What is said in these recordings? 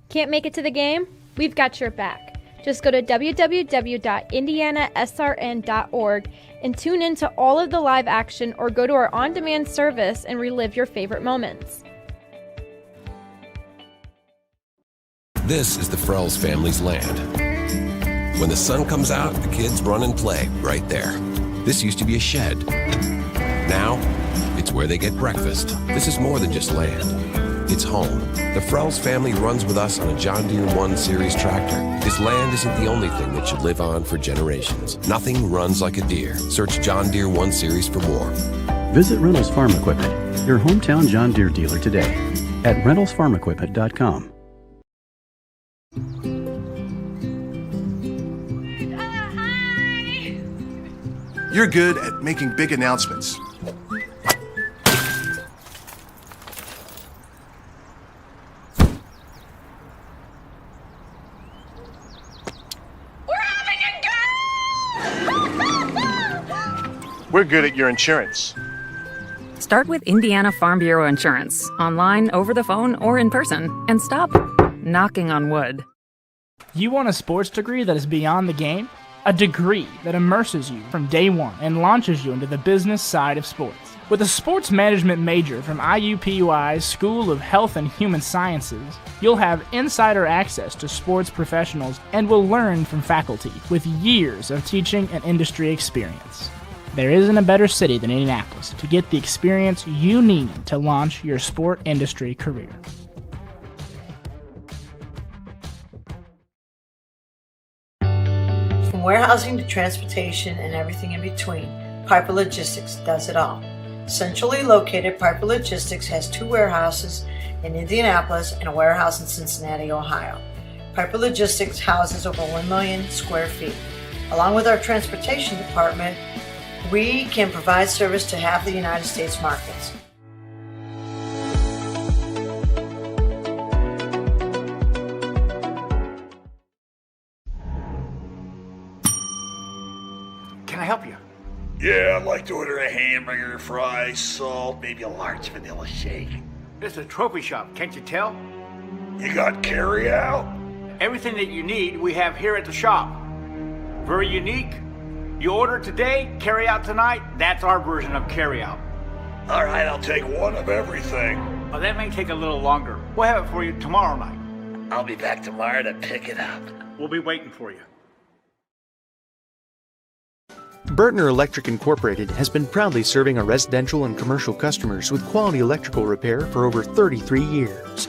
Can't make it to the game? We've got your back. Just go to www.IndianaSRN.org and tune in to all of the live action or go to our on-demand service and relive your favorite moments. This is the Frells family's land. When the sun comes out, the kids run and play right there. This used to be a shed. Now, it's where they get breakfast. This is more than just land. It's home. The Frells family runs with us on a John Deere 1 Series tractor. His land isn't the only thing that should live on for generations. Nothing runs like a Deere. Search John Deere 1 Series for more. Visit Reynolds Farm Equipment, your hometown John Deere dealer today at reynoldsfarmequipment.com. Hi! You're good at making big announcements. We're good at your insurance. Start with Indiana Farm Bureau Insurance, online, over the phone, or in person, and stop knocking on wood. You want a sports degree that is beyond the game? A degree that immerses you from day one and launches you into the business side of sports. With a sports management major from IUPUI's School of Health and Human Sciences, you'll have insider access to sports professionals and will learn from faculty with years of teaching and industry experience. There isn't a better city than Indianapolis to get the experience you need to launch your sport industry career. From warehousing to transportation and everything in between, Piper Logistics does it all. Centrally located, Piper Logistics has 2 warehouses in Indianapolis and a warehouse in Cincinnati, Ohio. Piper Logistics houses over 1 million square feet. Along with our transportation department, we can provide service to half the United States markets. Can I help you? Yeah, I'd like to order a hamburger, fries, salt, maybe a large vanilla shake. This is a trophy shop, can't you tell? You got carry out? Everything that you need we have here at the shop. Very unique. You order today, carry out tonight, that's our version of carry out. All right, I'll take one of everything. Well, that may take a little longer. We'll have it for you tomorrow night. I'll be back tomorrow to pick it up. We'll be waiting for you. Burtner Electric Incorporated has been proudly serving our residential and commercial customers with quality electrical repair for over 33 years.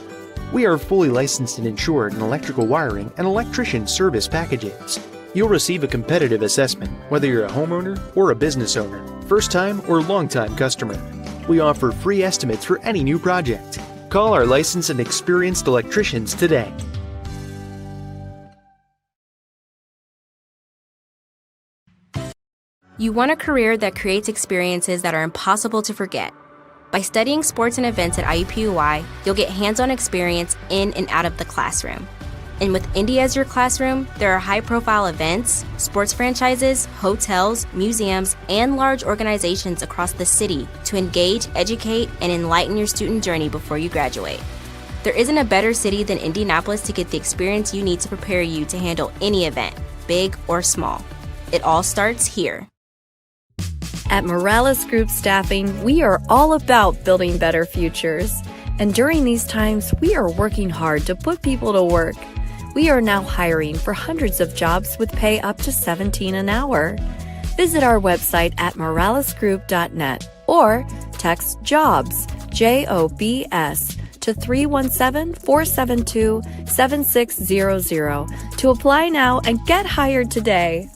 We are fully licensed and insured in electrical wiring and electrician service packages. You'll receive a competitive assessment, whether you're a homeowner or a business owner, first-time or long-time customer. We offer free estimates for any new project. Call our licensed and experienced electricians today. You want a career that creates experiences that are impossible to forget. By studying sports and events at IUPUI, you'll get hands-on experience in and out of the classroom. And with Indy as your classroom, there are high-profile events, sports franchises, hotels, museums, and large organizations across the city to engage, educate, and enlighten your student journey before you graduate. There isn't a better city than Indianapolis to get the experience you need to prepare you to handle any event, big or small. It all starts here. At Morales Group Staffing, we are all about building better futures. And during these times, we are working hard to put people to work. We are now hiring for hundreds of jobs with pay up to $17 an hour. Visit our website at moralesgroup.net or text JOBS, JOBS, to 317-472-7600 to apply now and get hired today.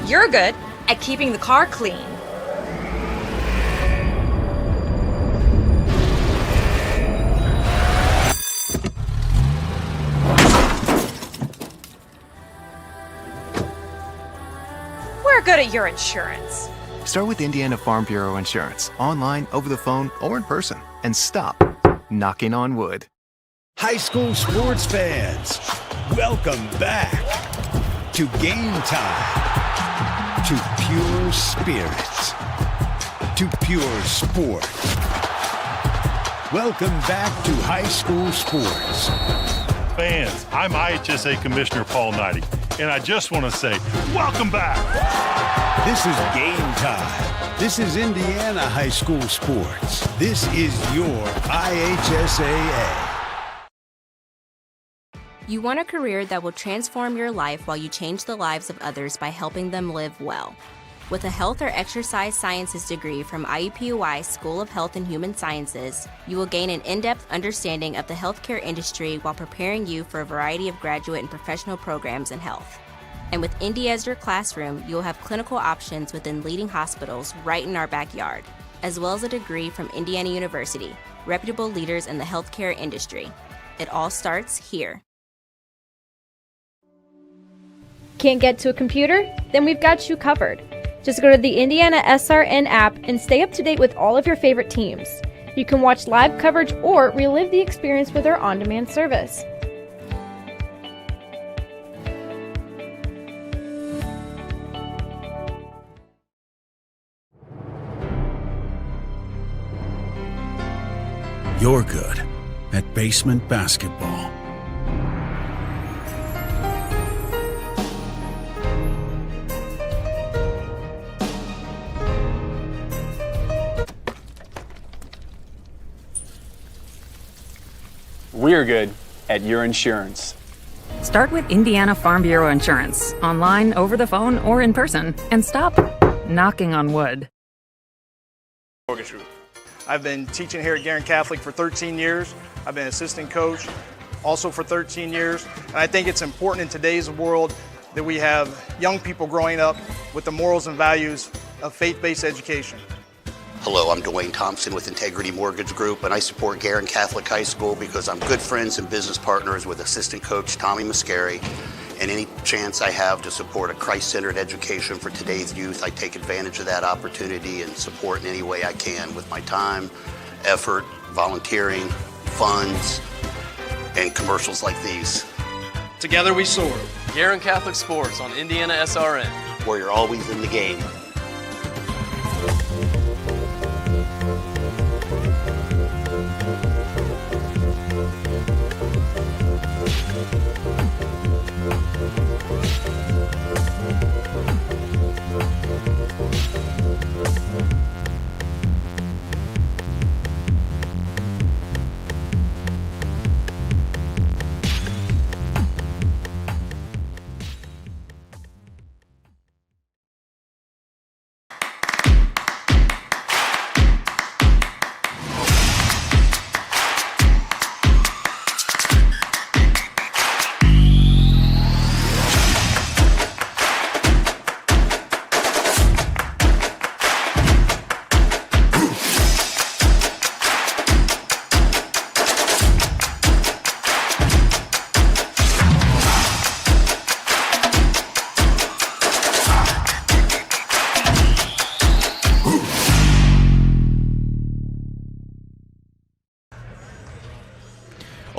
You're good at keeping the car clean. We're good at your insurance. Start with Indiana Farm Bureau Insurance, online, over the phone, or in person, and stop knocking on wood. High school sports fans, welcome back to Game Time, to pure spirit, to pure sport. Welcome back to high school sports. Fans, I'm IHSAA Commissioner Paul Knighty, and I just want to say, welcome back. This is Game Time. This is Indiana high school sports. This is your IHSAA. You want a career that will transform your life while you change the lives of others by helping them live well. With a health or exercise sciences degree from IUPUI School of Health and Human Sciences, you will gain an in-depth understanding of the healthcare industry while preparing you for a variety of graduate and professional programs in health. And with Indy as your classroom, you will have clinical options within leading hospitals right in our backyard, as well as a degree from Indiana University, reputable leaders in the healthcare industry. It all starts here. Can't get to a computer? Then we've got you covered. Just go to the IndianaSRN app and stay up to date with all of your favorite teams. You can watch live coverage or relive the experience with our on-demand service. You're good at basement basketball. We're good at your insurance. Start with Indiana Farm Bureau Insurance, online, over the phone, or in person, and stop knocking on wood. Mortgage Group. I've been teaching here at Guerin Catholic for 13 years. I've been assistant coach also for 13 years. And I think it's important in today's world that we have young people growing up with the morals and values of faith-based education. Hello, I'm Dwayne Thompson with Integrity Mortgage Group, and I support Guerin Catholic High School because I'm good friends and business partners with assistant coach Tommy Mascari. And any chance I have to support a Christ-centered education for today's youth, I take advantage of that opportunity and support in any way I can with my time, effort, volunteering, funds, and commercials like these. Together we soar. Guerin Catholic Sports on IndianaSRN. Where you're always in the game.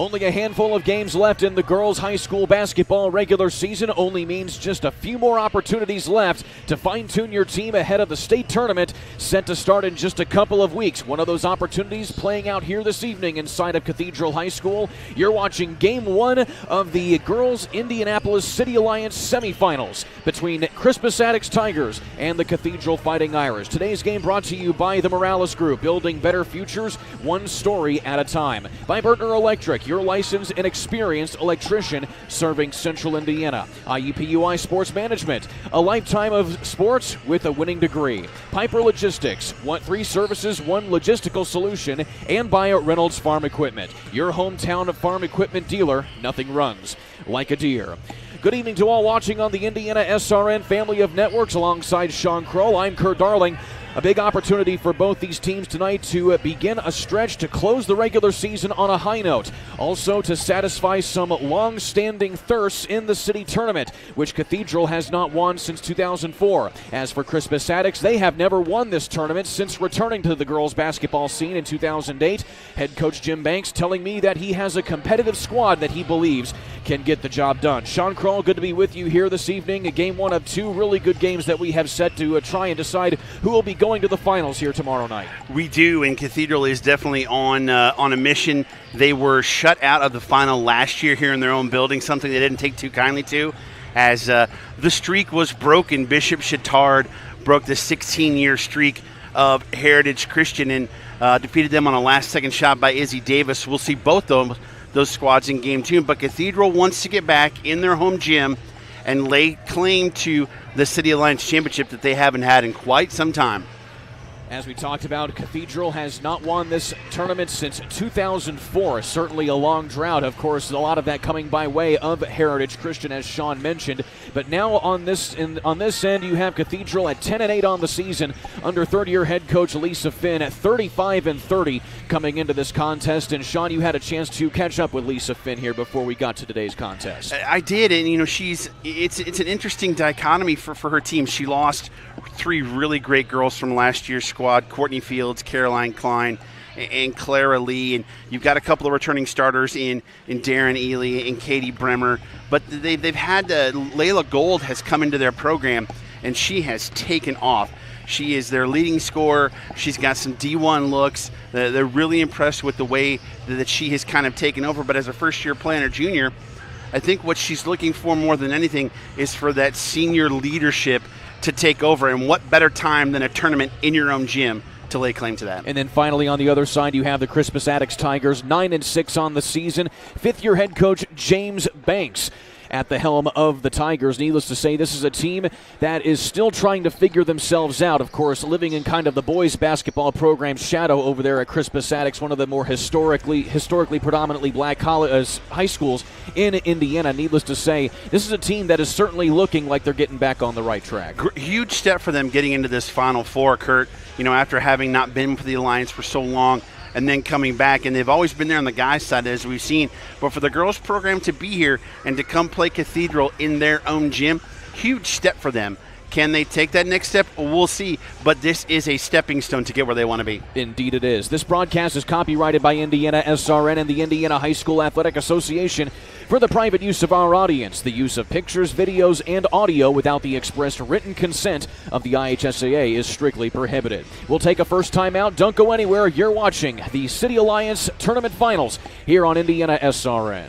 Only a handful of games left in the girls' high school basketball regular season only means just a few more opportunities left to fine-tune your team ahead of the state tournament set to start in just a couple of weeks. One of those opportunities playing out here this evening inside of Cathedral High School. You're watching Game 1 of the girls' Indianapolis City Alliance semifinals between Crispus Attucks Tigers and the Cathedral Fighting Irish. Today's game brought to you by the Morales Group, building better futures one story at a time. By Bertner Electric, your licensed and experienced electrician serving Central Indiana. IUPUI Sports Management, a lifetime of sports with a winning degree. Piper Logistics, 3 services, 1 logistical solution. And by Reynolds Farm Equipment, your hometown farm equipment dealer. Nothing runs like a deer. Good evening to all watching on the IndianaSRN family of networks. Alongside Sean Kroll, I'm Kurt Darling. A big opportunity for both these teams tonight to begin a stretch to close the regular season on a high note. Also to satisfy some long-standing thirsts in the city tournament, which Cathedral has not won since 2004. As for Crispus Attucks, they have never won this tournament since returning to the girls' basketball scene in 2008. Head coach Jim Banks telling me that he has a competitive squad that he believes can get the job done. Sean Kroll, good to be with you here this evening. Game 1 of 2 really good games that we have set to try and decide who will be going to the finals here tomorrow night. We do, and Cathedral is definitely on a mission. They were shut out of the final last year here in their own building, something they didn't take too kindly to, as the streak was broken. Bishop Chittard broke the 16-year streak of Heritage Christian and defeated them on a last-second shot by Izzy Davis. We'll see both those squads in Game 2, but Cathedral wants to get back in their home gym and lay claim to the City Alliance Championship that they haven't had in quite some time. As we talked about, Cathedral has not won this tournament since 2004. Certainly a long drought. Of course, a lot of that coming by way of Heritage Christian, as Sean mentioned. But now on this end, you have Cathedral at 10-8 on the season under third-year head coach Lisa Finn at 35-30 coming into this contest. And Sean, you had a chance to catch up with Lisa Finn here before we got to today's contest. I did, and it's an interesting dichotomy for her team. She lost 3 really great girls from last year's squad: Courtney Fields, Caroline Klein, and Clara Lee. And you've got a couple of returning starters in Darren Ely and Katie Bremer. But they've had Layla Gold has come into their program, and she has taken off. She is their leading scorer. She's got some D1 looks. They're really impressed with the way that she has kind of taken over. But as a first-year player, junior, I think what she's looking for more than anything is for that senior leadership to take over, and what better time than a tournament in your own gym to lay claim to that. And then finally on the other side, you have the Crispus Attucks Tigers, 9-6 on the season. 5th-year head coach James Banks at the helm of the Tigers. Needless to say, this is a team that is still trying to figure themselves out. Of course, living in kind of the boys basketball program's shadow over there at Crispus Attucks, one of the more historically predominantly black high schools in Indiana. Needless to say, this is a team that is certainly looking like they're getting back on the right track. Huge step for them getting into this Final Four, Kurt. After having not been for the Alliance for so long, and then coming back, and they've always been there on the guys' side, as we've seen. But for the girls' program to be here and to come play Cathedral in their own gym, huge step for them. Can they take that next step? We'll see. But this is a stepping stone to get where they want to be. Indeed it is. This broadcast is copyrighted by IndianaSRN and the Indiana High School Athletic Association for the private use of our audience. The use of pictures, videos, and audio without the expressed written consent of the IHSAA is strictly prohibited. We'll take a first time out. Don't go anywhere. You're watching the City Alliance Tournament Finals here on IndianaSRN.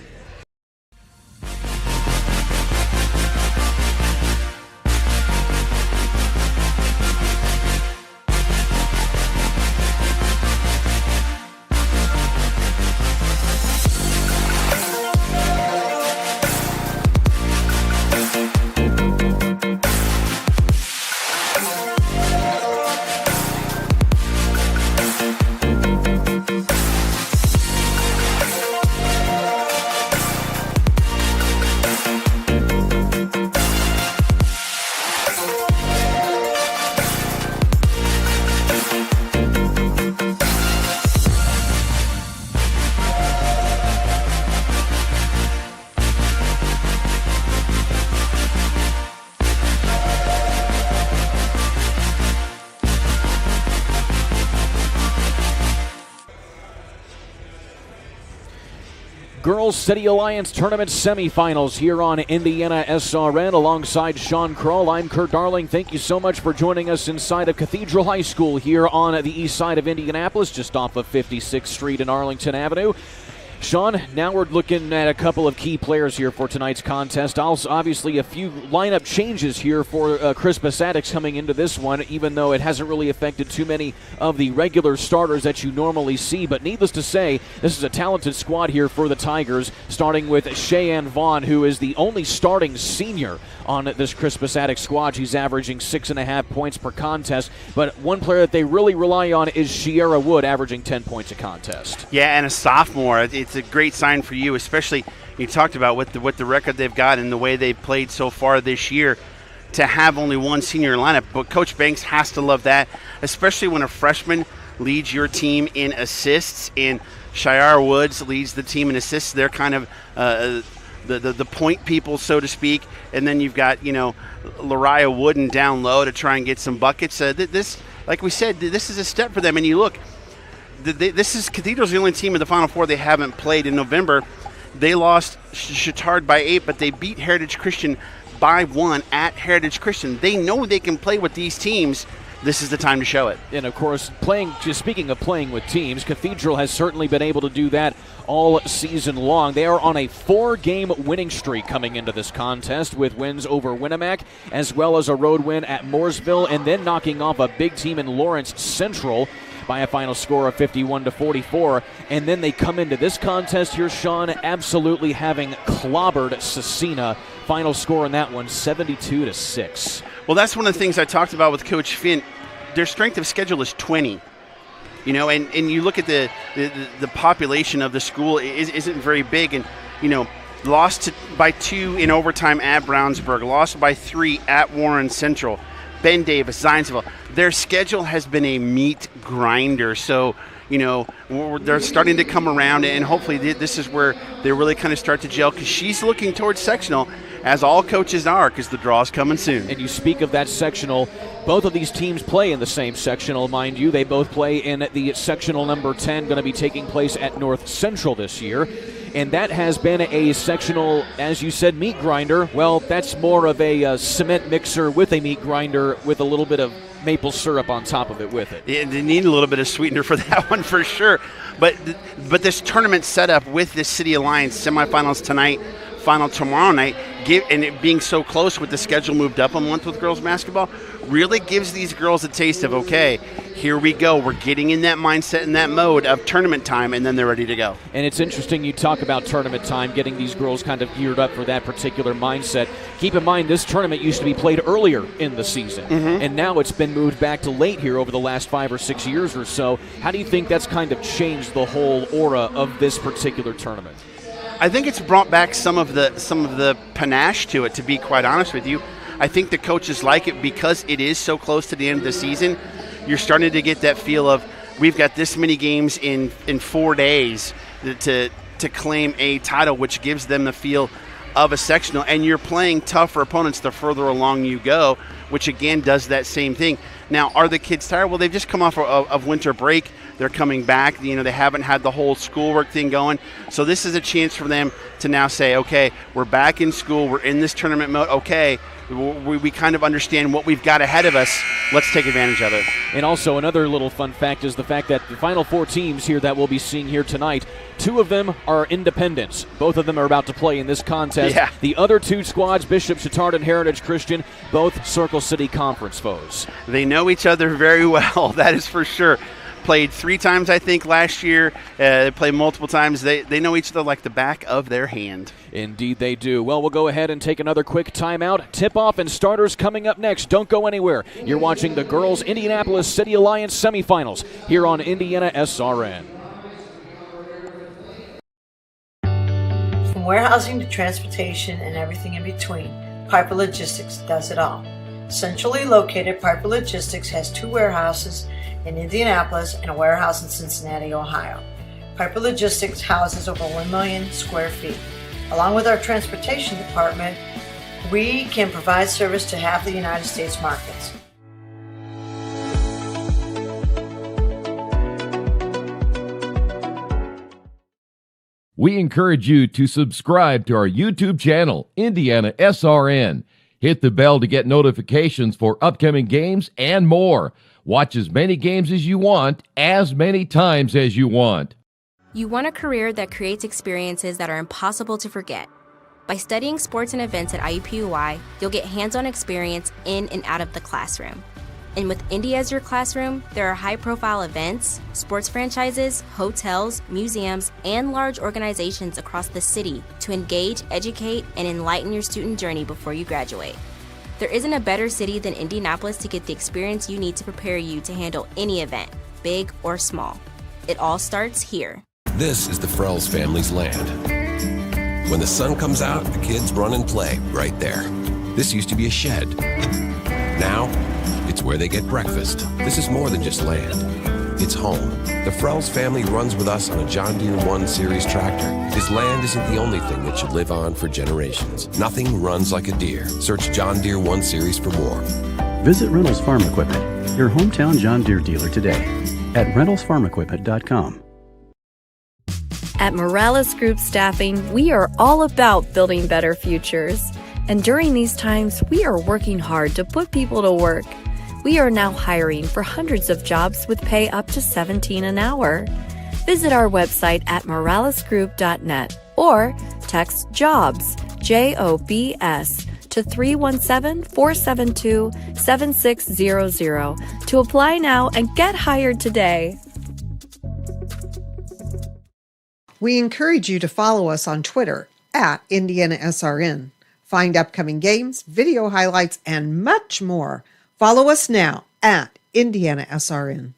Girls City Alliance Tournament semifinals here on IndianaSRN. Alongside Sean Kroll, I'm Kurt Darling. Thank you so much for joining us inside of Cathedral High School here on the east side of Indianapolis, just off of 56th Street and Arlington Avenue. Sean, now we're looking at a couple of key players here for tonight's contest. Also, obviously, a few lineup changes here for Crispus Attucks coming into this one, even though it hasn't really affected too many of the regular starters that you normally see. But needless to say, this is a talented squad here for the Tigers, starting with Cheyenne Vaughn, who is the only starting senior on this Crispus Attucks squad. She's averaging 6.5 points per contest. But one player that they really rely on is Shiera Wood, averaging 10 points a contest. Yeah, and a sophomore. It's a great sign for you, especially you talked about with the record they've got and the way they've played so far this year, to have only one senior lineup. But Coach Banks has to love that, especially when a freshman leads your team in assists, and Shiera Woods leads the team in assists. They're kind of the point people, so to speak. And then you've got, Lariah Wooden down low to try and get some buckets. This, like we said, this is a step for them. And you look, Cathedral's the only team in the Final Four they haven't played in November. They lost Chittard by 8, but they beat Heritage Christian by 1 at Heritage Christian. They know they can play with these teams. This is the time to show it. And, of course, speaking of playing with teams, Cathedral has certainly been able to do that all season long. They are on a 4-game winning streak coming into this contest, with wins over Winnemac, as well as a road win at Mooresville, and then knocking off a big team in Lawrence Central by a final score of 51-44. And then they come into this contest here, Sean, absolutely having clobbered Cecina. Final score in that one, 72-6. Well, that's one of the things I talked about with Coach Finn. Their strength of schedule is 20. And you look at the population of the school isn't very big, and lost by 2 in overtime at Brownsburg, lost by 3 at Warren Central, Ben Davis, Zionsville. Their schedule has been a meat grinder. So, they're starting to come around, and hopefully this is where they really kind of start to gel, because she's looking towards sectional, as all coaches are, because the draw's coming soon. And you speak of that sectional. Both of these teams play in the same sectional, mind you. They both play in the sectional number 10, going to be taking place at North Central this year. And that has been a sectional, as you said, meat grinder. Well, that's more of a cement mixer with a meat grinder with a little bit of maple syrup on top of it with it. Yeah, they need a little bit of sweetener for that one for sure. But this tournament setup with this City Alliance semifinals tonight, final tomorrow night, and it being so close with the schedule moved up a month with girls basketball, really gives these girls a taste of, okay, here we go. We're getting in that mindset and that mode of tournament time, and then they're ready to go. And it's interesting you talk about tournament time, getting these girls kind of geared up for that particular mindset. Keep in mind, this tournament used to be played earlier in the season, and now it's been moved back to late here over the last 5 or 6 years or so. How do you think that's kind of changed the whole aura of this particular tournament? I think it's brought back some of the panache to it, to be quite honest with you. I think the coaches like it because it is so close to the end of the season. You're starting to get that feel of, we've got this many games in 4 days to claim a title, which gives them the feel of a sectional. And you're playing tougher opponents the further along you go, which again does that same thing. Now, are the kids tired? Well, they've just come off of winter break. They're coming back. They haven't had the whole schoolwork thing going. So this is a chance for them to now say, okay, we're back in school. We're in this tournament mode. Okay, we kind of understand what we've got ahead of us. Let's take advantage of it. And also another little fun fact is the fact that the final 4 teams here that we'll be seeing here tonight, 2 of them are independents. Both of them are about to play in this contest. Yeah. The other 2 squads, Bishop Chittard and Heritage Christian, both Circle City Conference foes. They know each other very well, that is for sure. Played 3 times, I think, last year. They played multiple times. They know each other like the back of their hand. Indeed they do. Well, we'll go ahead and take another quick timeout. Tip-off and starters coming up next. Don't go anywhere. You're watching the Girls Indianapolis City Alliance semifinals here on IndianaSRN. From warehousing to transportation and everything in between, Piper Logistics does it all. Centrally located, Piper Logistics has 2 warehouses in Indianapolis and a warehouse in Cincinnati, Ohio. Piper Logistics houses over 1 million square feet. Along with our transportation department, we can provide service to half the United States markets. We encourage you to subscribe to our YouTube channel, IndianaSRN. Hit the bell to get notifications for upcoming games and more. Watch as many games as you want, as many times as you want. You want a career that creates experiences that are impossible to forget. By studying sports and events at IUPUI, you'll get hands-on experience in and out of the classroom. And with Indy as your classroom, there are high-profile events, sports franchises, hotels, museums, and large organizations across the city to engage, educate, and enlighten your student journey before you graduate. There isn't a better city than Indianapolis to get the experience you need to prepare you to handle any event, big or small. It all starts here. This is the Frells family's land. When the sun comes out, the kids run and play right there. This used to be a shed. Now, it's where they get breakfast. This is more than just land. It's home. The Frells family runs with us on a John Deere 1 Series tractor. This land isn't the only thing that should live on for generations. Nothing runs like a Deere. Search John Deere 1 Series for more. Visit Reynolds Farm Equipment, your hometown John Deere dealer today at reynoldsfarmequipment.com. At Morales Group Staffing, we are all about building better futures. And during these times, we are working hard to put people to work. We are now hiring for hundreds of jobs with pay up to $17 an hour. Visit our website at moralesgroup.net or text JOBS, JOBS, to 317-472-7600 to apply now and get hired today. We encourage you to follow us on Twitter at IndianaSRN. Find upcoming games, video highlights, and much more. Follow us now at IndianaSRN.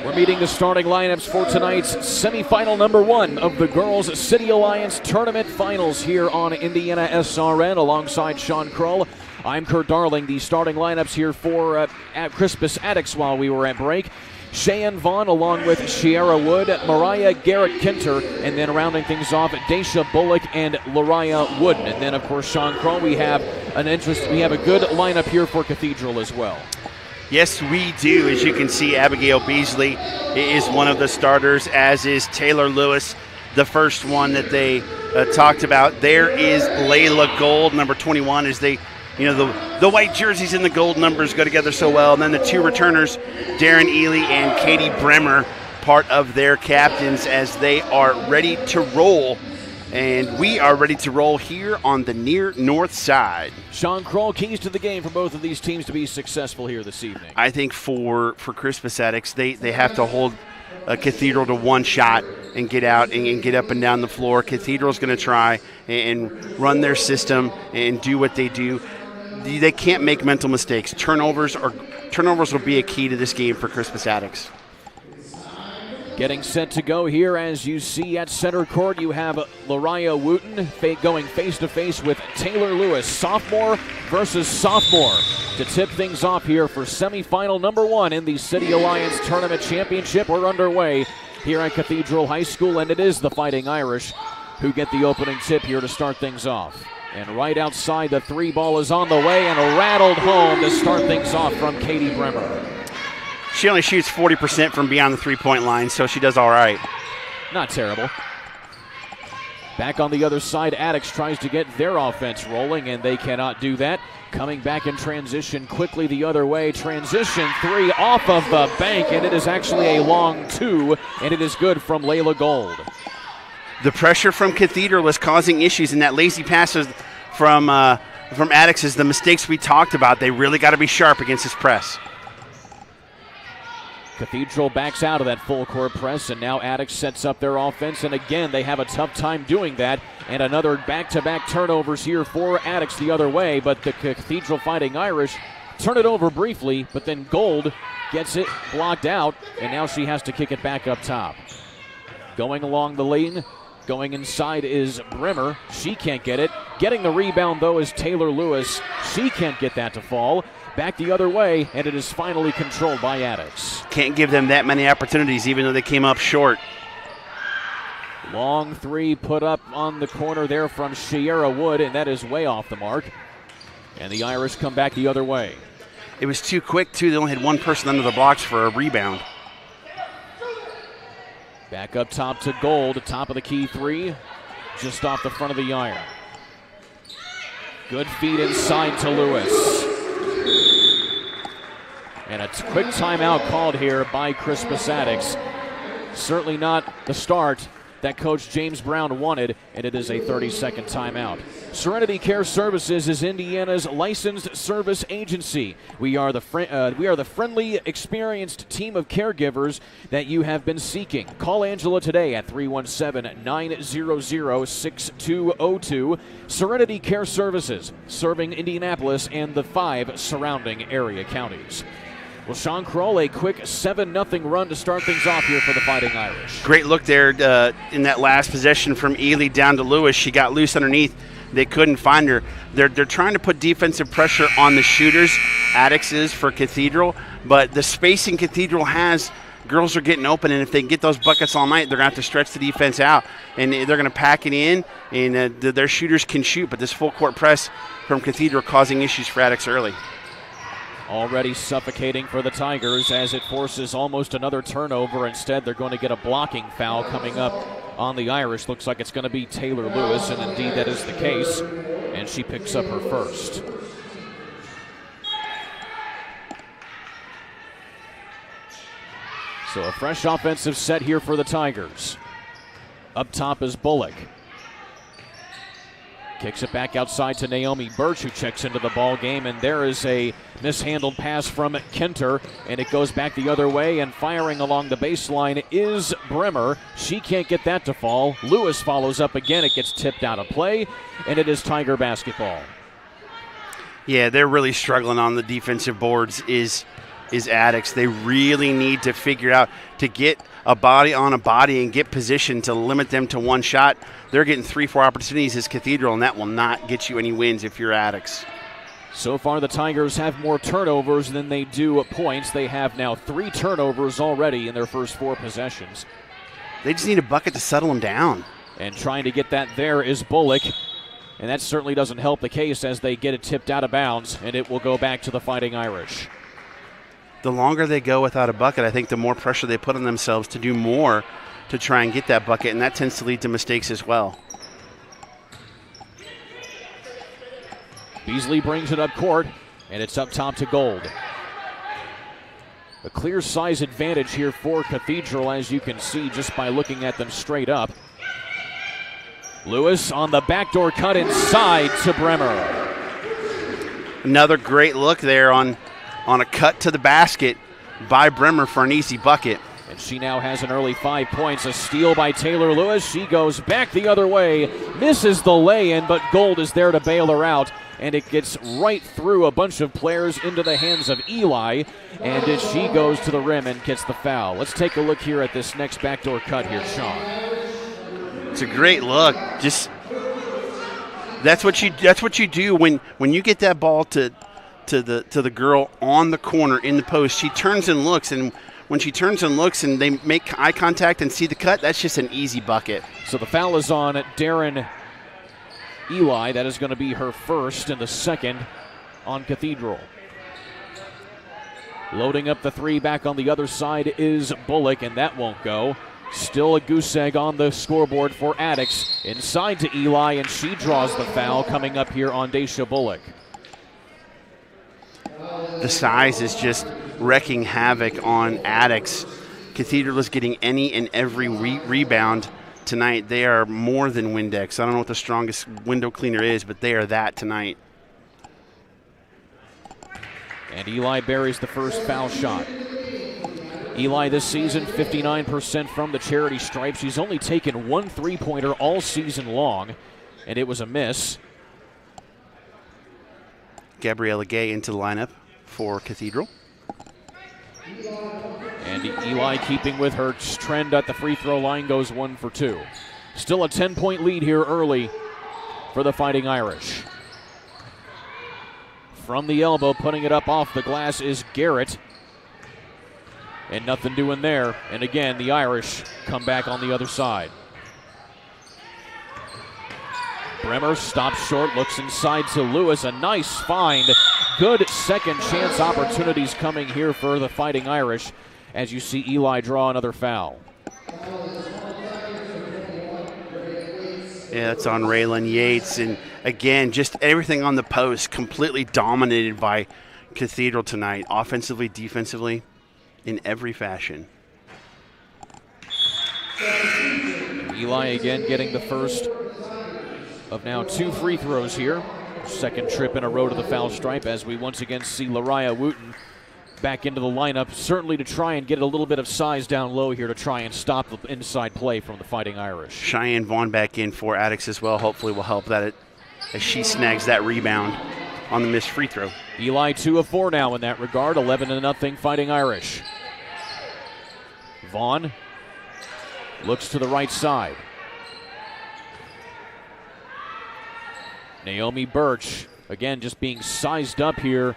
We're meeting the starting lineups for tonight's semifinal number 1 of the Girls City Alliance Tournament Finals here on IndianaSRN alongside Sean Krull. I'm Kurt Darling. The starting lineups here for Crispus Attucks while we were at break. Cheyenne Vaughn along with Shiera Wood, Mariah Garrett-Kinter, and then rounding things off, Daisha Bullock and Lariah Wooden. And then, of course, Sean Krull, we have a good lineup here for Cathedral as well. Yes, we do. As you can see, Abigail Beasley is one of the starters, as is Taylor Lewis, the first one that they talked about. There is Layla Gold, number 21, as they, the white jerseys and the gold numbers go together so well. And then the two returners, Darren Ely and Katie Bremer, part of their captains as they are ready to roll. And we are ready to roll here on the near north side. Sean Krull, keys to the game for both of these teams to be successful here this evening. I think for Crispus Attucks, they have to hold Cathedral to one shot and get out and get up and down the floor. Cathedral's going to try and run their system and do what they do. They can't make mental mistakes. Turnovers will be a key to this game for Crispus Attucks. Getting set to go here, as you see at center court, you have Lariah Wooten going face-to-face with Taylor Lewis, sophomore versus sophomore, to tip things off here for semifinal number 1 in the City Alliance Tournament Championship. We're underway here at Cathedral High School, and it is the Fighting Irish who get the opening tip here to start things off. And right outside, the 3 ball is on the way and rattled home to start things off from Katie Bremer. She only shoots 40% from beyond the three-point line, so she does all right. Not terrible. Back on the other side, Attucks tries to get their offense rolling, and they cannot do that. Coming back in transition quickly the other way. Transition 3 off of the bank, and it is actually a long 2, and it is good from Layla Gold. The pressure from Cathedral is causing issues, and that lazy passes from Attucks is the mistakes we talked about. They really got to be sharp against this press. Cathedral backs out of that full court press, and now Attucks sets up their offense, and again they have a tough time doing that. And another back-to-back turnovers here for Attucks the other way, but the Cathedral Fighting Irish turn it over briefly, but then Gold gets it blocked out, and now she has to kick it back up top. Going along the lane, going inside is Bremer. She can't get it. Getting the rebound, though, is Taylor Lewis. She can't get that to fall. Back the other way, and it is finally controlled by Attucks. Can't give them that many opportunities, even though they came up short. Long 3 put up on the corner there from Shiera Wood, and that is way off the mark. And the Irish come back the other way. It was too quick, too. They only had one person under the blocks for a rebound. Back up top to Gold, top of the key three, just off the front of the iron. Good feed inside to Lewis. And a quick timeout called here by Crispus Attucks. Certainly not the start that Coach James Brown wanted, and it is a 30-second timeout. Serenity Care Services is Indiana's licensed service agency. We are the friendly, experienced team of caregivers that you have been seeking. Call Angela today at 317-900-6202. Serenity Care Services, serving Indianapolis and the 5 surrounding area counties. Well, Sean Kroll, a quick 7-0 run to start things off here for the Fighting Irish. Great look there in that last possession from Ely down to Lewis. She got loose underneath. They couldn't find her. They're trying to put defensive pressure on the shooters. Attucks is for Cathedral, but the spacing Cathedral has, girls are getting open, and if they can get those buckets all night, they're going to have to stretch the defense out, and they're going to pack it in, and their shooters can shoot, but this full court press from Cathedral causing issues for Attucks early. Already suffocating for the Tigers as it forces almost another turnover. Instead, they're going to get a blocking foul coming up on the Irish. Looks like it's going to be Taylor Lewis, and indeed that is the case, and she picks up her first. So a fresh offensive set here for the Tigers. Up top is Bullock. Kicks it back outside to Naomi Birch, who checks into the ball game, and there is a mishandled pass from Kenter, and it goes back the other way, and firing along the baseline is Bremer. She can't get that to fall. Lewis follows up again. It gets tipped out of play, and it is Tiger basketball. Yeah, they're really struggling on the defensive boards is Attucks. They really need to figure out to get a body on a body and get position to limit them to one shot. They're getting 3-4 opportunities as Cathedral, and that will not get you any wins if you're Attucks. So far, the Tigers have more turnovers than they do points. They have now 3 turnovers already in their first 4 possessions. They just need a bucket to settle them down. And trying to get that there is Bullock. And that certainly doesn't help the case as they get it tipped out of bounds, and it will go back to the Fighting Irish. The longer they go without a bucket, I think the more pressure they put on themselves to do more to try and get that bucket, and that tends to lead to mistakes as well. Beasley brings it up court, and it's up top to Gold. A clear size advantage here for Cathedral, as you can see just by looking at them straight up. Lewis on the backdoor cut inside to Bremer. Another great look there on a cut to the basket by Bremer for an easy bucket. And she now has an early 5 points. A steal by Taylor Lewis. She goes back the other way, misses the lay-in, but Gold is there to bail her out. And it gets right through a bunch of players into the hands of Eli. And she goes to the rim and gets the foul. Let's take a look here at this next backdoor cut here, Sean. It's a great look. Just that's what you do when you get that ball to the girl on the corner in the post. She turns and looks, and when she turns and looks and they make eye contact and see the cut, that's just an easy bucket. So the foul is on Darren Eli. That is going to be her first and the second on Cathedral. Loading up the 3 back on the other side is Bullock, and that won't go. Still a goose egg on the scoreboard for Attucks. Inside to Eli, and she draws the foul coming up here on Daisha Bullock. The size is just wrecking havoc on Attucks. Cathedral is getting any and every rebound tonight. They are more than Windex. I don't know what the strongest window cleaner is, but they are that tonight. And Eli buries the first foul shot. Eli this season, 59% from the charity stripe. She's only taken 1 3-pointer all season long, and it was a miss. Gabriella Gay into the lineup for Cathedral. And Eli, keeping with her trend at the free throw line, goes 1 for 2. Still a 10-point lead here early for the Fighting Irish. From the elbow, putting it up off the glass is Garrett. And nothing doing there. And again, the Irish come back on the other side. Bremer stops short, looks inside to Lewis. A nice find. Good second chance opportunities coming here for the Fighting Irish as you see Eli draw another foul. Yeah, that's on Raylan Yates. And again, just everything on the post completely dominated by Cathedral tonight, offensively, defensively, in every fashion. Eli again getting the first of now 2 free throws here. Second trip in a row to the foul stripe as we once again see Lariah Wooten back into the lineup, certainly to try and get a little bit of size down low here to try and stop the inside play from the Fighting Irish. Cheyenne Vaughn back in for Addicts as well. Hopefully will help that as she snags that rebound on the missed free throw. Eli 2 of 4 now in that regard, 11-0 Fighting Irish. Vaughn looks to the right side. Naomi Birch, again, just being sized up here,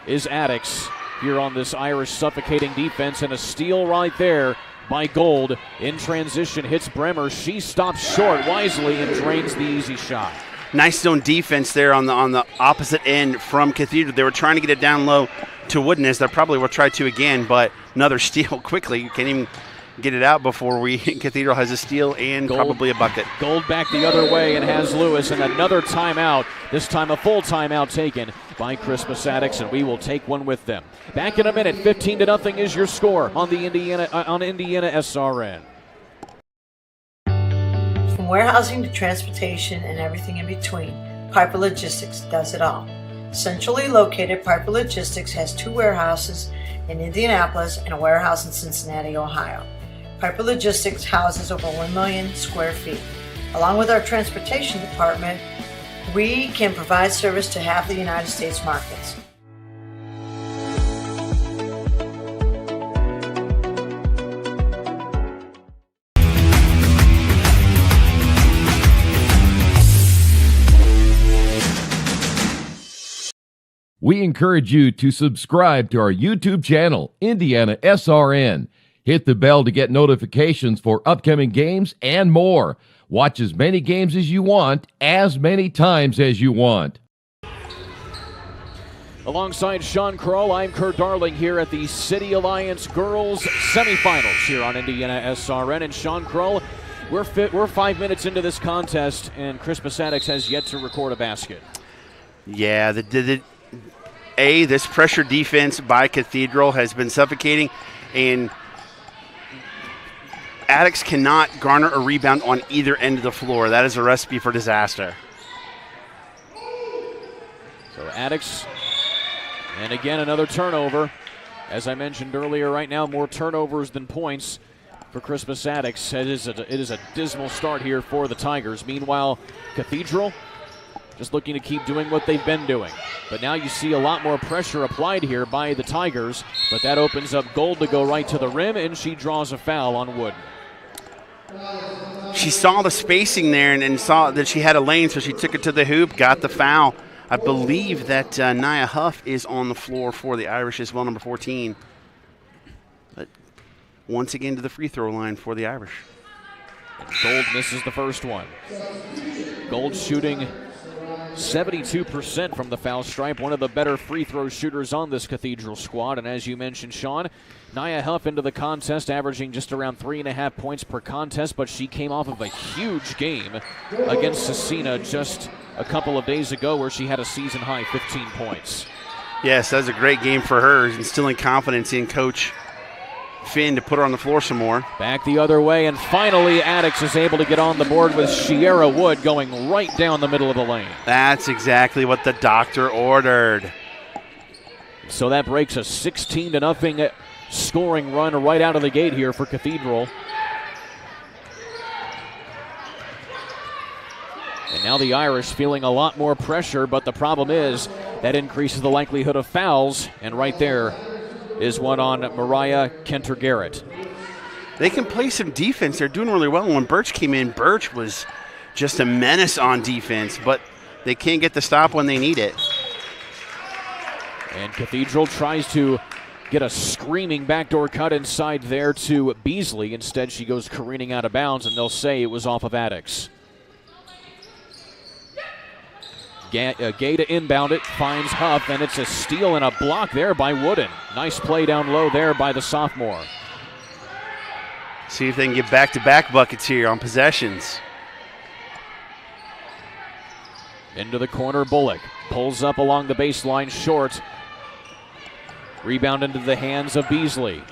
is Addicts here on this Irish suffocating defense, and a steal right there by Gold in transition, hits Bremer. She stops short wisely and drains the easy shot. Nice zone defense there on the opposite end from Cathedral. They were trying to get it down low to Woodness. They probably will try to again, but another steal quickly. You can't even get it out before Cathedral has a steal and Gold, probably a bucket. Gold back the other way and has Lewis, and another timeout, this time a full timeout taken by Christmas Addicts, and we will take one with them. Back in a minute, 15-0 is your score on the IndianaSRN. From warehousing to transportation and everything in between, Piper Logistics does it all. Centrally located, Piper Logistics has 2 warehouses in Indianapolis and a warehouse in Cincinnati, Ohio. Piper Logistics houses over 1 million square feet. Along with our transportation department, we can provide service to half the United States markets. We encourage you to subscribe to our YouTube channel, IndianaSRN. Hit the bell to get notifications for upcoming games and more. Watch as many games as you want, as many times as you want. Alongside Sean Kroll, I'm Kurt Darling here at the City Alliance Girls Semifinals here on IndianaSRN. And Sean Kroll, we're 5 minutes into this contest, and Christmas Addicts has yet to record a basket. Yeah, this pressure defense by Cathedral has been suffocating, and Addicts cannot garner a rebound on either end of the floor. That is a recipe for disaster. So Addicts, and again another turnover. As I mentioned earlier, right now more turnovers than points for Christmas Addicts. It is a dismal start here for the Tigers. Meanwhile, Cathedral just looking to keep doing what they've been doing. But now you see a lot more pressure applied here by the Tigers, but that opens up Gold to go right to the rim, and she draws a foul on Wood. She saw the spacing there and saw that she had a lane, so she took it to the hoop, got the foul. I believe that Nia Huff is on the floor for the Irish as well, number 14. But once again to the free throw line for the Irish. And Gold misses the first one. Gold shooting 72% from the foul stripe, one of the better free throw shooters on this Cathedral squad. And as you mentioned, Sean, Nia Huff into the contest, averaging just around 3.5 points per contest, but she came off of a huge game against Cecina just a couple of days ago where she had a season-high 15 points. Yes, that was a great game for her, instilling confidence in Coach Finn to put her on the floor some more. Back the other way, and finally Addicts is able to get on the board with Sierra Wood going right down the middle of the lane. That's exactly what the doctor ordered. So that breaks a 16-0 scoring run right out of the gate here for Cathedral. And now the Irish feeling a lot more pressure, but the problem is that increases the likelihood of fouls, and right there is one on Mariah Kenter-Garrett. They can play some defense. They're doing really well. When Birch came in, Birch was just a menace on defense, but they can't get the stop when they need it. And Cathedral tries to get a screaming backdoor cut inside there to Beasley. Instead, she goes careening out of bounds, and they'll say it was off of Addicts. Gay to inbound it, finds Huff, and it's a steal and a block there by Wooden. Nice play down low there by the sophomore. See if they can get back-to-back buckets here on possessions. Into the corner, Bullock pulls up along the baseline short. Rebound into the hands of Beasley.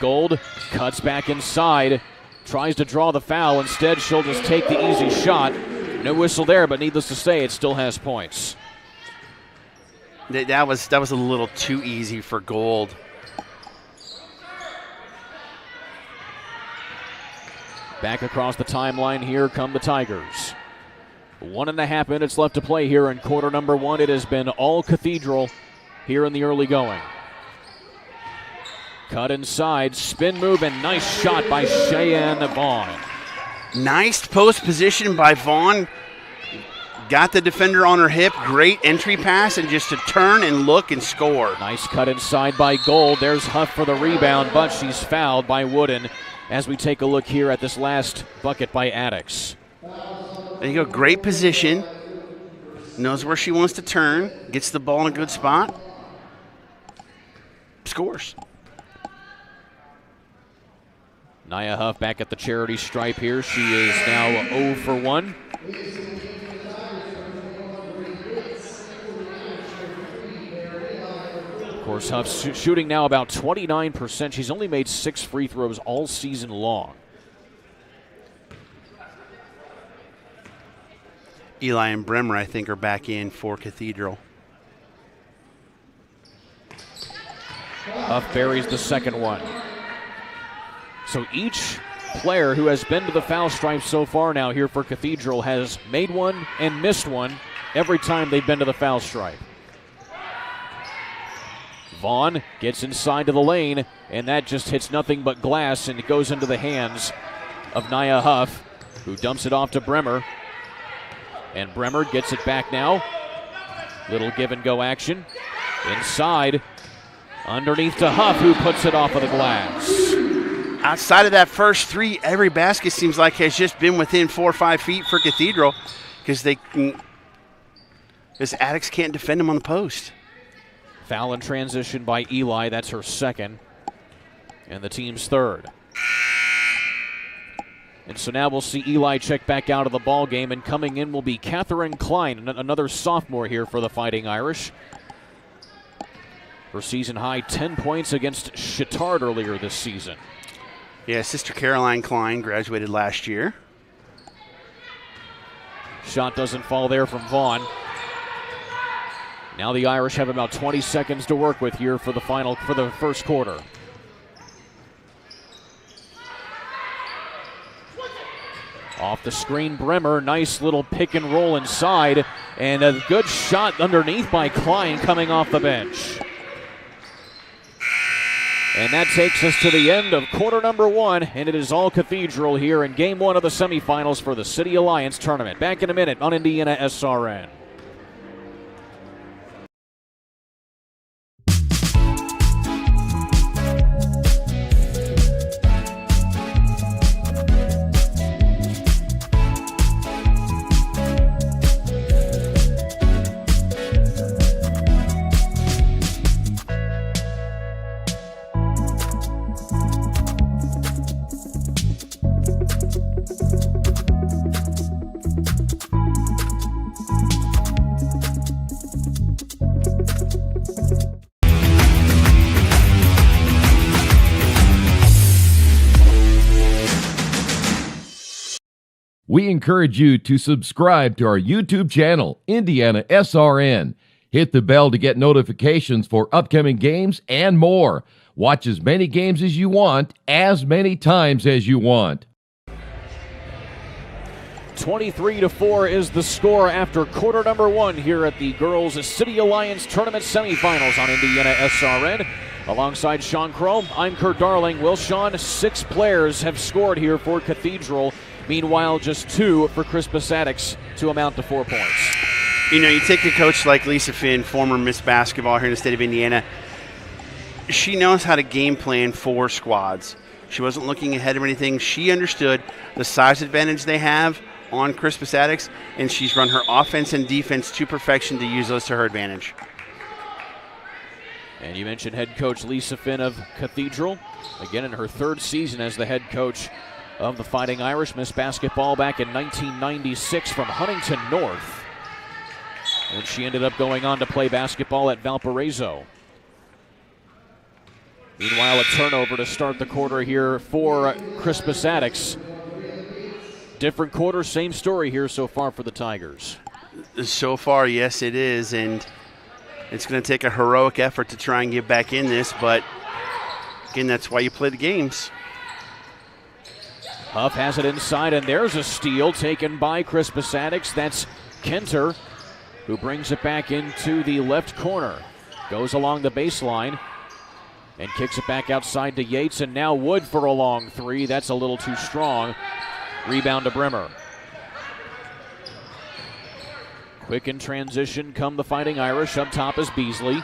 Gold cuts back inside, tries to draw the foul. Instead, she'll just take the easy shot. No whistle there, but needless to say, it still has points. That was a little too easy for Gold. Back across the timeline, here come the Tigers. 1.5 minutes left to play here in quarter number 1. It has been all Cathedral here in the early going. Cut inside, spin move, and nice shot by Cheyenne Vaughn. Nice post position by Vaughn. Got the defender on her hip. Great entry pass, and just to turn and look and score. Nice cut inside by Gold. There's Huff for the rebound, but she's fouled by Wooden as we take a look here at this last bucket by Addix. There you go. Great position. Knows where she wants to turn. Gets the ball in a good spot. Scores. Nia Huff back at the charity stripe here. She is now 0 for 1. Of course, Huff's shooting now about 29%. She's only made 6 free throws all season long. Eli and Bremer, I think, are back in for Cathedral. Huff buries the second one. So each player who has been to the foul stripe so far now here for Cathedral has made one and missed one every time they've been to the foul stripe. Vaughn gets inside to the lane, and that just hits nothing but glass, and it goes into the hands of Nia Huff, who dumps it off to Bremer. And Bremer gets it back now. Little give and go action. Inside, underneath to Huff, who puts it off of the glass. Outside of that first three, every basket seems like has just been within 4 or 5 feet for Cathedral because Addix can't defend him on the post. Foul in transition by Eli. That's her second. And the team's third. And so now we'll see Eli check back out of the ball game, and coming in will be Catherine Klein, another sophomore here for the Fighting Irish. Her season high 10 points against Chittard earlier this season. Yeah, Sister Caroline Klein graduated last year. Shot doesn't fall there from Vaughn. Now the Irish have about 20 seconds to work with here for the first quarter. Off the screen, Bremer, nice little pick and roll inside, and a good shot underneath by Klein coming off the bench. And that takes us to the end of quarter number 1, and it is all Cathedral here in game 1 of the semifinals for the City Alliance tournament. Back in a minute on IndianaSRN. We encourage you to subscribe to our YouTube channel, IndianaSRN. Hit the bell to get notifications for upcoming games and more. Watch as many games as you want, as many times as you want. 23-4 is the score after quarter number 1 here at the Girls City Alliance Tournament semifinals on IndianaSRN. Alongside Sean Crow, I'm Kurt Darling. Will Sean, 6 players have scored here for Cathedral. Meanwhile, just 2 for Crispus Attucks to amount to 4 points. You know, you take a coach like Lisa Finn, former Miss Basketball here in the state of Indiana. She knows how to game plan for squads. She wasn't looking ahead of anything. She understood the size advantage they have on Crispus Attucks, and she's run her offense and defense to perfection to use those to her advantage. And you mentioned head coach Lisa Finn of Cathedral, again in her 3rd season as the head coach of the Fighting Irish. Miss Basketball back in 1996 from Huntington North. when she ended up going on to play basketball at Valparaiso. Meanwhile, a turnover to start the quarter here for Crispus Attucks. Different quarter, same story here so far for the Tigers. So far, yes, it is, and it's going to take a heroic effort to try and get back in this, but again, that's why you play the games. Huff has it inside, and there's a steal taken by Crispus Attucks. That's Kenter, who brings it back into the left corner. Goes along the baseline and kicks it back outside to Yates, and now Wood for a long three. That's a little too strong. Rebound to Brimmer. Quick in transition come the Fighting Irish. Up top is Beasley.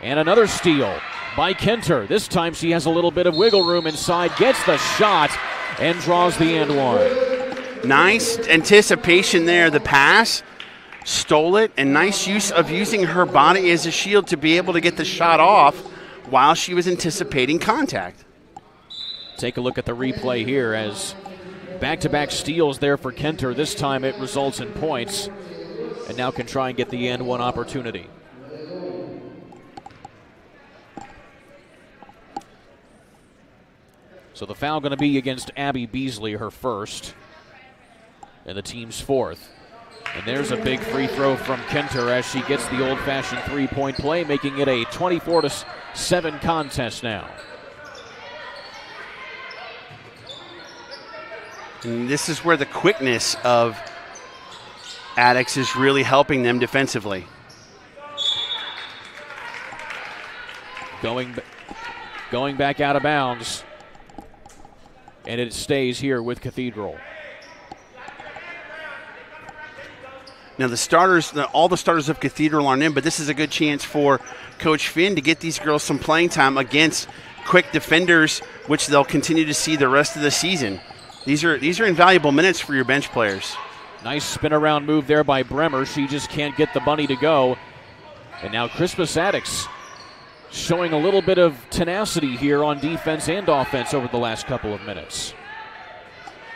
And another steal by Kenter. This time she has a little bit of wiggle room inside, gets the shot, and draws the and one. Nice anticipation there. The pass, stole it, and nice use of using her body as a shield to be able to get the shot off while she was anticipating contact. Take a look at the replay here as back-to-back steals there for Kenter. This time it results in points, and now can try and get the and one opportunity. So the foul going to be against Abby Beasley, her first, and the team's fourth. And there's a big free throw from Kenter as she gets the old-fashioned three-point play, making it a 24-7 contest now. And this is where the quickness of Attucks is really helping them defensively. Going back out of bounds. And it stays here with Cathedral. Now the starters, all the starters of Cathedral aren't in, but this is a good chance for Coach Finn to get these girls some playing time against quick defenders, which they'll continue to see the rest of the season. These are invaluable minutes for your bench players. Nice spin around move there by Bremer. She just can't get the bunny to go. And now Crispus Attucks showing a little bit of tenacity here on defense and offense over the last couple of minutes.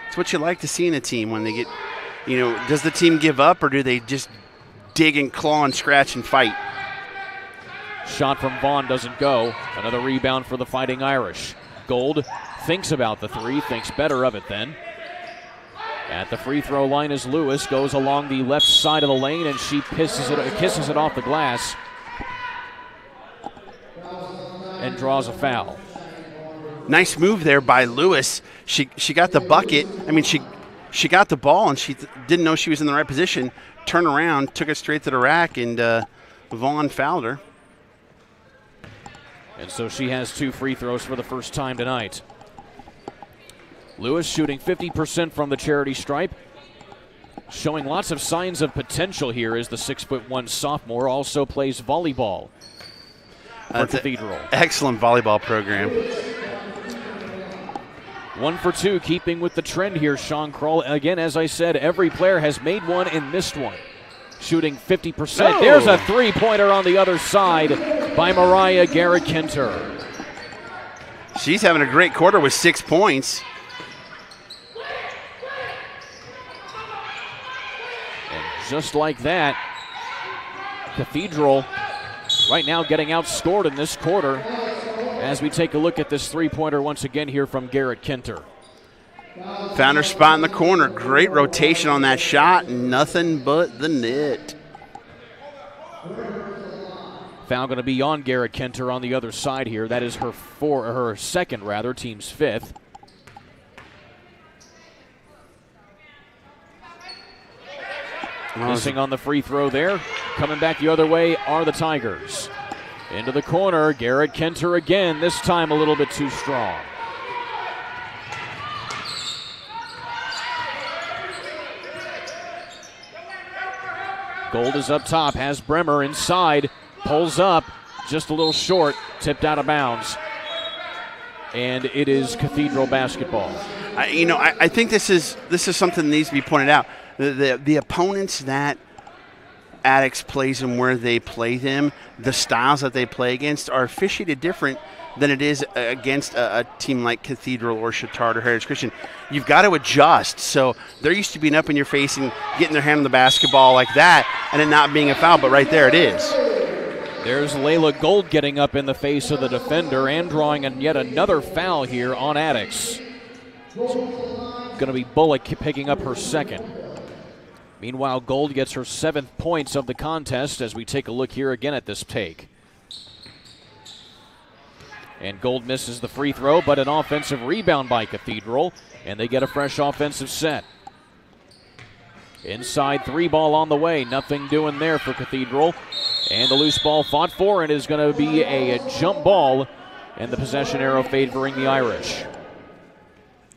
It's what you like to see in a team when they get, does the team give up or do they just dig and claw and scratch and fight? Shot from Vaughn doesn't go. Another rebound for the Fighting Irish. Gold thinks about the three, thinks better of it then. At the free throw line is Lewis, goes along the left side of the lane, and she kisses it off the glass and draws a foul. Nice move there by Lewis. She got the bucket. I mean, she got the ball, and she didn't know she was in the right position. Turned around, took it straight to the rack, and Vaughn fouled her. And so she has two free throws for the first time tonight. Lewis shooting 50% from the charity stripe. Showing lots of signs of potential here as the 6'1" sophomore also plays volleyball for Cathedral. Excellent volleyball program. 1 for 2, keeping with the trend here, Sean Kroll. Again, as I said, every player has made one and missed one. Shooting 50%. Oh. There's a three-pointer on the other side by Mariah Garrett-Kenter. She's having a great quarter with 6 points. And just like that, Cathedral right now getting outscored in this quarter as we take a look at this three-pointer once again here from Garrett-Kenter. Found her spot in the corner. Great rotation on that shot. Nothing but the net. Foul going to be on Garrett-Kenter on the other side here. That is her second, team's fifth. Missing on the free throw there. Coming back the other way are the Tigers. Into the corner, Garrett-Kenter again, this time a little bit too strong. Gold is up top, has Bremer inside, pulls up, just a little short, tipped out of bounds. And it is Cathedral basketball. I think this is something that needs to be pointed out. The opponents that Attucks plays and where they play them, the styles that they play against are officiated different than it is against a team like Cathedral or Chittard or Heritage Christian. You've got to adjust. So they're used to being up in your face and getting their hand on the basketball like that and it not being a foul, but right there it is. There's Layla Gold getting up in the face of the defender and drawing yet another foul here on Addix. Going to be Bullock picking up her second. Meanwhile, Gold gets her 7th points of the contest as we take a look here again at this take. And Gold misses the free throw, but an offensive rebound by Cathedral, and they get a fresh offensive set. Inside 3 ball on the way, nothing doing there for Cathedral. And the loose ball fought for, and it is going to be a jump ball, and the possession arrow favoring the Irish.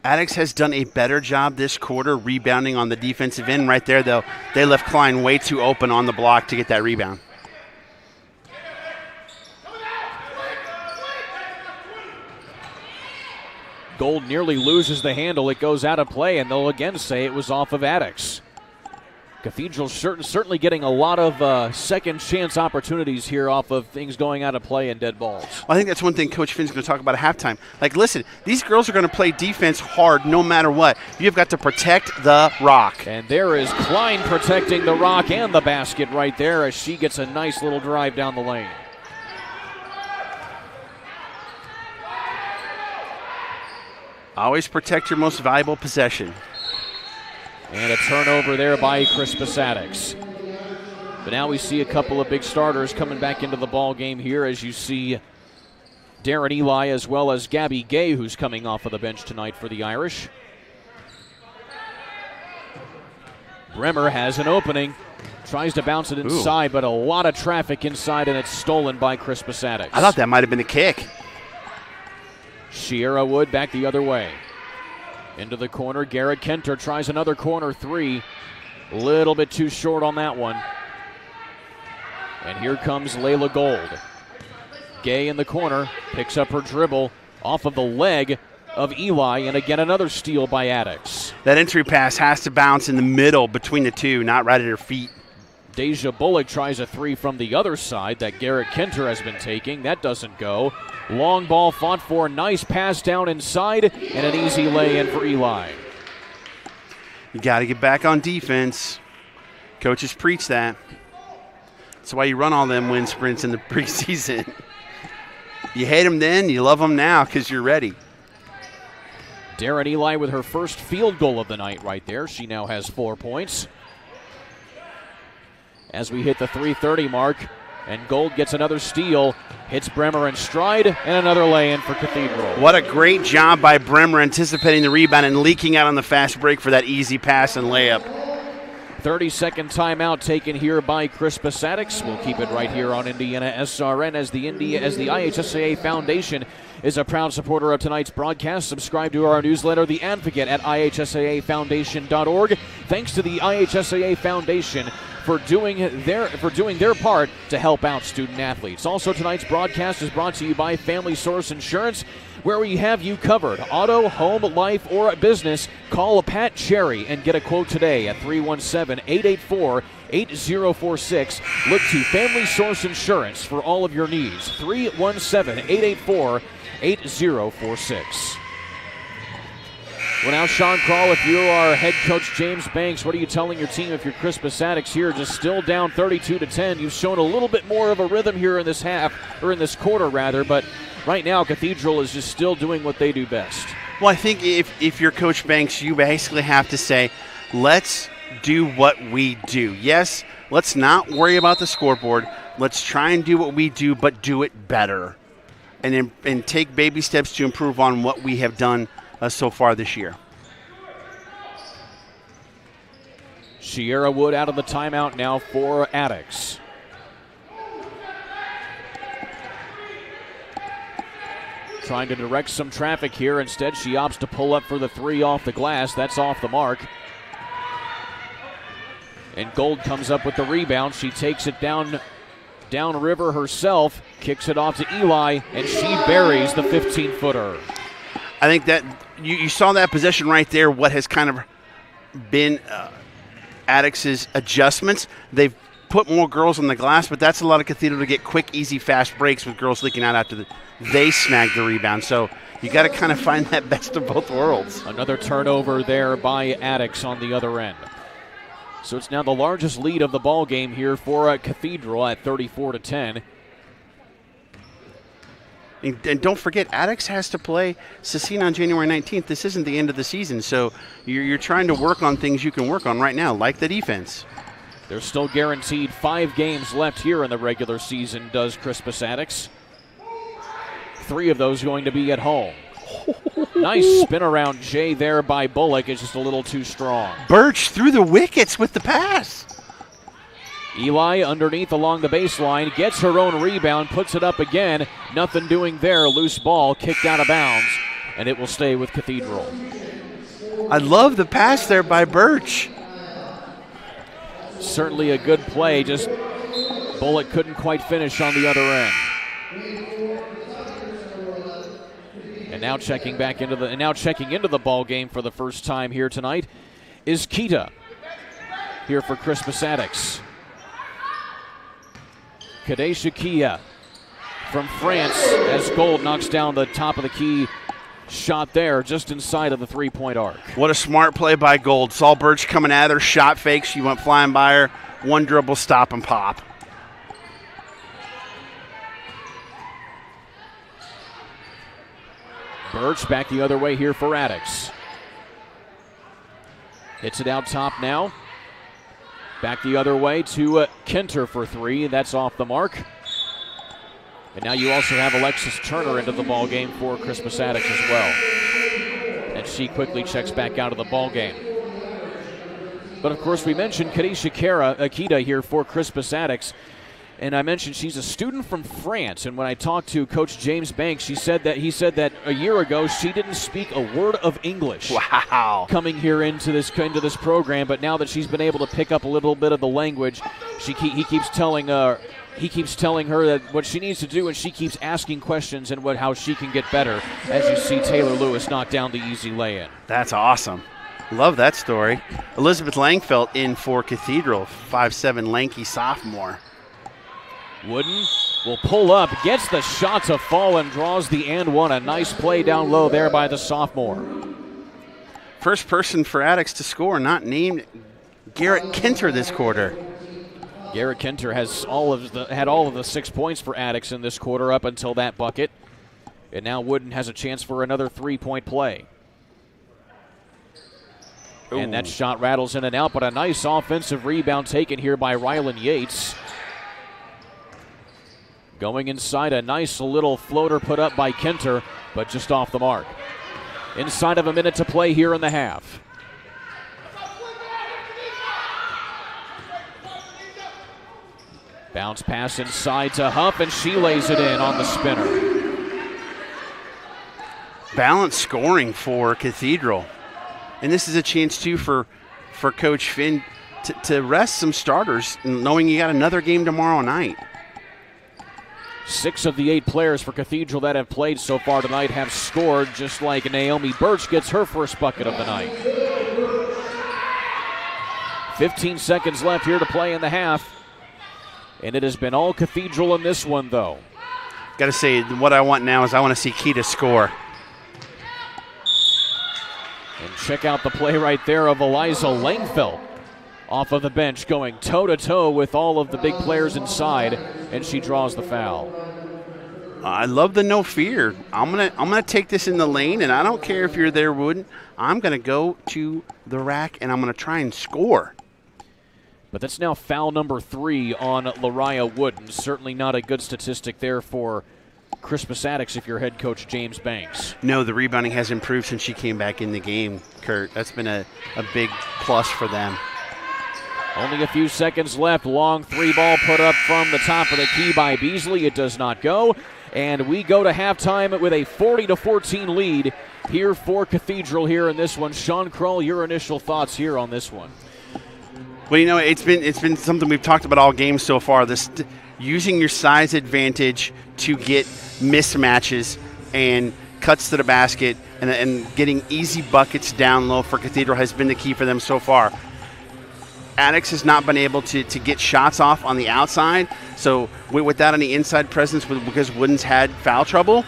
Addix has done a better job this quarter rebounding on the defensive end. Right there, though, they left Klein way too open on the block to get that rebound. Gold nearly loses the handle. It goes out of play, and they'll again say it was off of Addix. Cathedral certainly getting a lot of second chance opportunities here off of things going out of play and dead balls. Well, I think that's one thing Coach Finn's going to talk about at halftime. Like, listen, these girls are going to play defense hard no matter what. You've got to protect the rock. And there is Klein protecting the rock and the basket right there as she gets a nice little drive down the lane. Always protect your most valuable possession. And a turnover there by Crispus Addix. But now we see a couple of big starters coming back into the ball game here as you see Darren Eli as well as Gabby Gay, who's coming off of the bench tonight for the Irish. Bremer has an opening. Tries to bounce it inside, but a lot of traffic inside, and it's stolen by Crispus Addix. I thought that might have been a kick. Sierra Wood back the other way. Into the corner, Garrett Kenter tries another corner 3. A little bit too short on that one. And here comes Layla Gold. Gay in the corner, picks up her dribble off of the leg of Eli, and again another steal by Addix. That entry pass has to bounce in the middle between the two, not right at her feet. Deja Bullock tries a 3 from the other side that Garrett Kenter has been taking. That doesn't go. Long ball fought for. Nice pass down inside and an easy lay-in for Eli. You got to get back on defense. Coaches preach that. That's why you run all them wind sprints in the preseason. You hate them then, you love them now because you're ready. Darren Eli with her first field goal of the night right there. She now has 4 points. As we hit the 3:30 mark, and Gold gets another steal, hits Bremer in stride, and another lay-in for Cathedral. What a great job by Bremer anticipating the rebound and leaking out on the fast break for that easy pass and layup. 30-second timeout taken here by Crispus Addix. We'll keep it right here on IndianaSRN as the IHSAA Foundation is a proud supporter of tonight's broadcast. Subscribe to our newsletter, The Advocate, at IHSAAfoundation.org. Thanks to the IHSAA Foundation for doing their part to help out student athletes. Also, tonight's broadcast is brought to you by Family Source Insurance, where we have you covered. Auto, home, life, or business. Call Pat Cherry and get a quote today at 317-884-8046. Look to Family Source Insurance for all of your needs. 317-884-8046. Well, now, Sean Kroll, if you are head coach James Banks, what are you telling your team if you're Crispus Addix here, just still down 32-10? You've shown a little bit more of a rhythm here in this quarter, but right now Cathedral is just still doing what they do best. Well, I think if you're Coach Banks, you basically have to say, let's do what we do. Yes, let's not worry about the scoreboard. Let's try and do what we do, but do it better. And take baby steps to improve on what we have done so far this year. Sierra Wood out of the timeout now for Addix. Trying to direct some traffic here. Instead, she opts to pull up for the 3 off the glass. That's off the mark. And Gold comes up with the rebound. She takes it downriver herself, kicks it off to Eli, and she buries the 15-footer. I think that you saw that possession right there, what has kind of been Addix's adjustments. They've put more girls on the glass, but that's a lot of Cathedral to get quick, easy, fast breaks with girls leaking out after they snag the rebound. So you got to kind of find that best of both worlds. Another turnover there by Addicks on the other end. So it's now the largest lead of the ball game here for Cathedral at 34-10. And don't forget, Addicks has to play Cecina on January 19th. This isn't the end of the season, so you're trying to work on things you can work on right now, like the defense. They're still guaranteed 5 games left here in the regular season, does Crispus Addicks. 3 of those going to be at home. Nice spin around Jay there by Bullock. It's just a little too strong. Birch through the wickets with the pass. Eli underneath along the baseline, gets her own rebound, puts it up again. Nothing doing there. Loose ball kicked out of bounds, and it will stay with Cathedral. I love the pass there by Birch. Certainly a good play, just Bullock couldn't quite finish on the other end. And now checking into the ball game for the first time here tonight is Kita here for Crispus Addicks. Kadesha Kia from France as Gold knocks down the top of the key shot there just inside of the three-point arc. What a smart play by Gold. Saw Birch coming at her, shot fake. She went flying by her. One dribble, stop and pop. Birch back the other way here for Addicks. Hits it out top now. Back the other way to Kenter for 3. That's off the mark. And now you also have Alexis Turner into the ball game for Crispus Addicks as well. And she quickly checks back out of the ball game. But of course we mentioned Kadesha Akita here for Crispus Addicks. And I mentioned she's a student from France. And when I talked to Coach James Banks, he said that a year ago she didn't speak a word of English. Wow! Coming here into this program, but now that she's been able to pick up a little bit of the language, he keeps telling her that what she needs to do, and she keeps asking questions and how she can get better. As you see Taylor Lewis knock down the easy lay-in. That's awesome. Love that story. Elizabeth Langfeld in for Cathedral, 5'7" lanky sophomore. Wooden will pull up, gets the shot to fall and draws the and one. A nice play down low there by the sophomore. First person for Addicks to score, not named Garrett Kenter this quarter. Garrett Kenter has had all of the 6 points for Addicks in this quarter up until that bucket. And now Wooden has a chance for another 3-point play. Ooh. And that shot rattles in and out, but a nice offensive rebound taken here by Rylan Yates. Going inside, a nice little floater put up by Kenter, but just off the mark. Inside of a minute to play here in the half. Bounce pass inside to Huff, and she lays it in on the spinner. Balanced scoring for Cathedral. And this is a chance, too, for Coach Finn to rest some starters, knowing you got another game tomorrow night. 6 of the 8 players for Cathedral that have played so far tonight have scored, just like Naomi Birch gets her first bucket of the night. 15 seconds left here to play in the half. And it has been all Cathedral in this one, though. Got to say, what I want now is I want to see Kita score. And check out the play right there of Eliza Langfeld off of the bench, going toe-to-toe with all of the big players inside, and she draws the foul. I love the no fear. I'm gonna take this in the lane, and I don't care if you're there, Wooden. I'm gonna go to the rack, and I'm gonna try and score. But that's now foul number 3 on Lariah Wooden. Certainly not a good statistic there for Crispus Addicks if you're head coach James Banks. No, the rebounding has improved since she came back in the game, Kurt. That's been a big plus for them. Only a few seconds left. Long 3-ball put up from the top of the key by Beasley. It does not go. And we go to halftime with a 40-14 lead here for Cathedral here in this one. Sean Kroll, your initial thoughts here on this one? Well, you know, it's been something we've talked about all games so far. This using your size advantage to get mismatches and cuts to the basket and getting easy buckets down low for Cathedral has been the key for them so far. Addicts has not been able to get shots off on the outside. So without any inside presence, because Woodin's had foul trouble,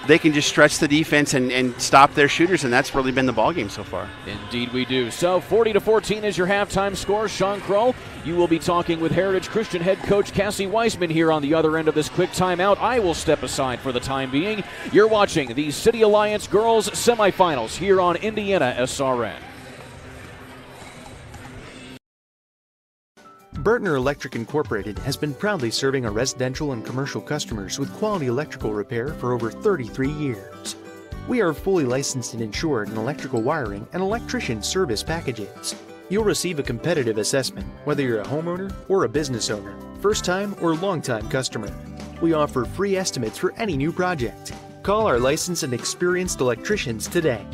they can just stretch the defense and stop their shooters, and that's really been the ballgame so far. Indeed we do. So 40-14 is your halftime score. Sean Kroll, you will be talking with Heritage Christian head coach Cassie Weisman here on the other end of this quick timeout. I will step aside for the time being. You're watching the City Alliance Girls Semifinals here on IndianaSRN. Bertner Electric Incorporated has been proudly serving our residential and commercial customers with quality electrical repair for over 33 years. We are fully licensed and insured in electrical wiring and electrician service packages. You'll receive a competitive assessment, whether you're a homeowner or a business owner, first-time or long-time customer. We offer free estimates for any new project. Call our licensed and experienced electricians today.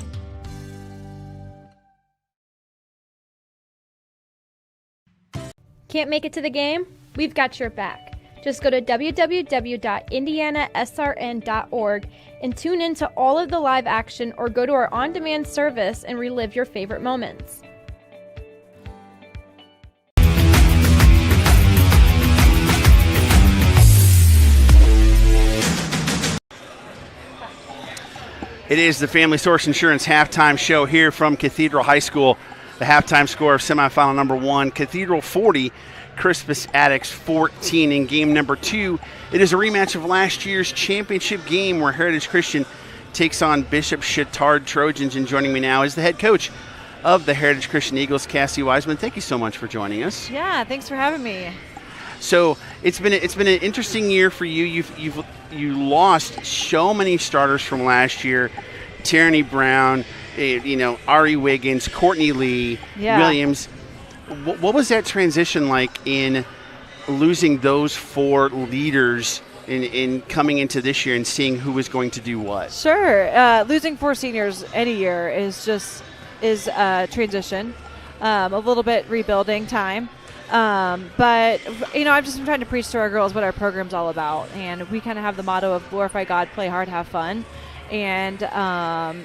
Can't make it to the game? We've got your back. Just go to www.IndianaSRN.org and tune in to all of the live action, or go to our on-demand service and relive your favorite moments. It is the Family Source Insurance halftime show here from Cathedral High School. The halftime score of semifinal number 1, Cathedral 40, Crispus Attucks 14 in game number 2. It is a rematch of last year's championship game where Heritage Christian takes on Bishop Chittard Trojans. And joining me now is the head coach of the Heritage Christian Eagles, Cassie Weisman. Thank you so much for joining us. Yeah, thanks for having me. So it's been an interesting year for you. You lost so many starters from last year. Tierney Brown, Ari Wiggins, Courtney Lee, Williams. What was that transition like in losing those 4 leaders in coming into this year and seeing who was going to do what? Sure. Losing 4 seniors any year is a transition, a little bit rebuilding time. But I've just been trying to preach to our girls what our program's all about. And we kind of have the motto of glorify God, play hard, have fun. And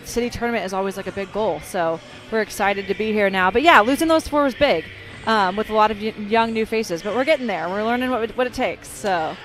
city tournament is always like a big goal, so we're excited to be here now. But yeah, losing those 4 was big, with a lot of young new faces, but we're getting there. We're learning what it takes. So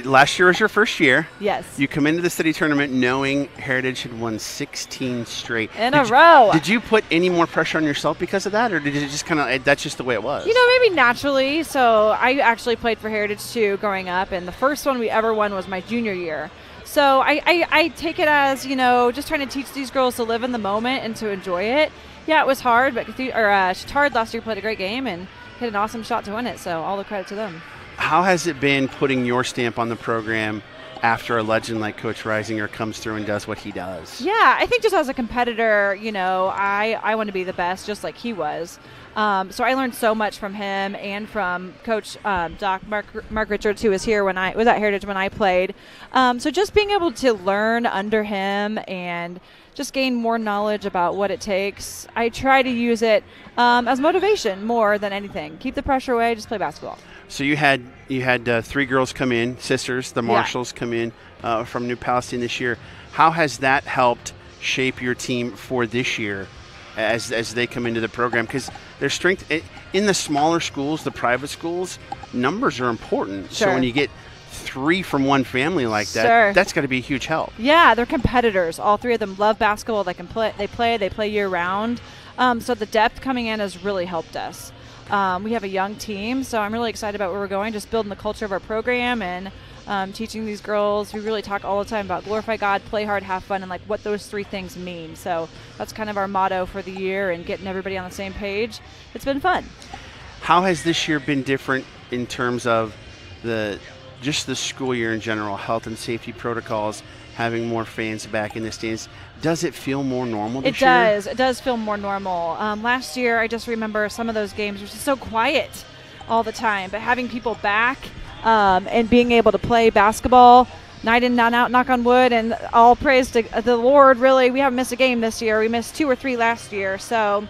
last year was your first year. Yes. You come into the city tournament knowing Heritage had won 16 straight in a row. Did you put any more pressure on yourself because of that, or did it just that's just the way it was? Maybe naturally. So I actually played for Heritage too growing up, and the first one we ever won was my junior year. So I take it as, just trying to teach these girls to live in the moment and to enjoy it. Yeah, it was hard, but Chittard last year played a great game and hit an awesome shot to win it, so all the credit to them. How has it been putting your stamp on the program after a legend like Coach Reisinger comes through and does what he does? Yeah, I think just as a competitor, I want to be the best just like he was. So I learned so much from him and from Coach Doc Mark Richards, who was here when I was at Heritage when I played. So just being able to learn under him and just gain more knowledge about what it takes. I try to use it as motivation more than anything. Keep the pressure away, just play basketball. So you had 3 girls come in, sisters, the Marshalls come in from New Palestine this year. How has that helped shape your team for this year as they come into the program? Because their strength in the smaller schools, the private schools, numbers are important. Sure. So when you get 3 from one family like that, that's got to be a huge help. Yeah, they're competitors. All 3 of them love basketball. They play year round. So the depth coming in has really helped us. We have a young team, so I'm really excited about where we're going, just building the culture of our program and teaching these girls. We really talk all the time about glorify God, play hard, have fun, and like what those 3 things mean. So that's kind of our motto for the year and getting everybody on the same page. It's been fun. How has this year been different in terms of just the school year in general, health and safety protocols, having more fans back in the stands? Does it feel more normal this year? It does feel more normal. Last year, I just remember some of those games were just so quiet all the time, but having people back and being able to play basketball night in, night out, knock on wood, and all praise to the Lord, really. We haven't missed a game this year. We missed 2 or 3 last year, so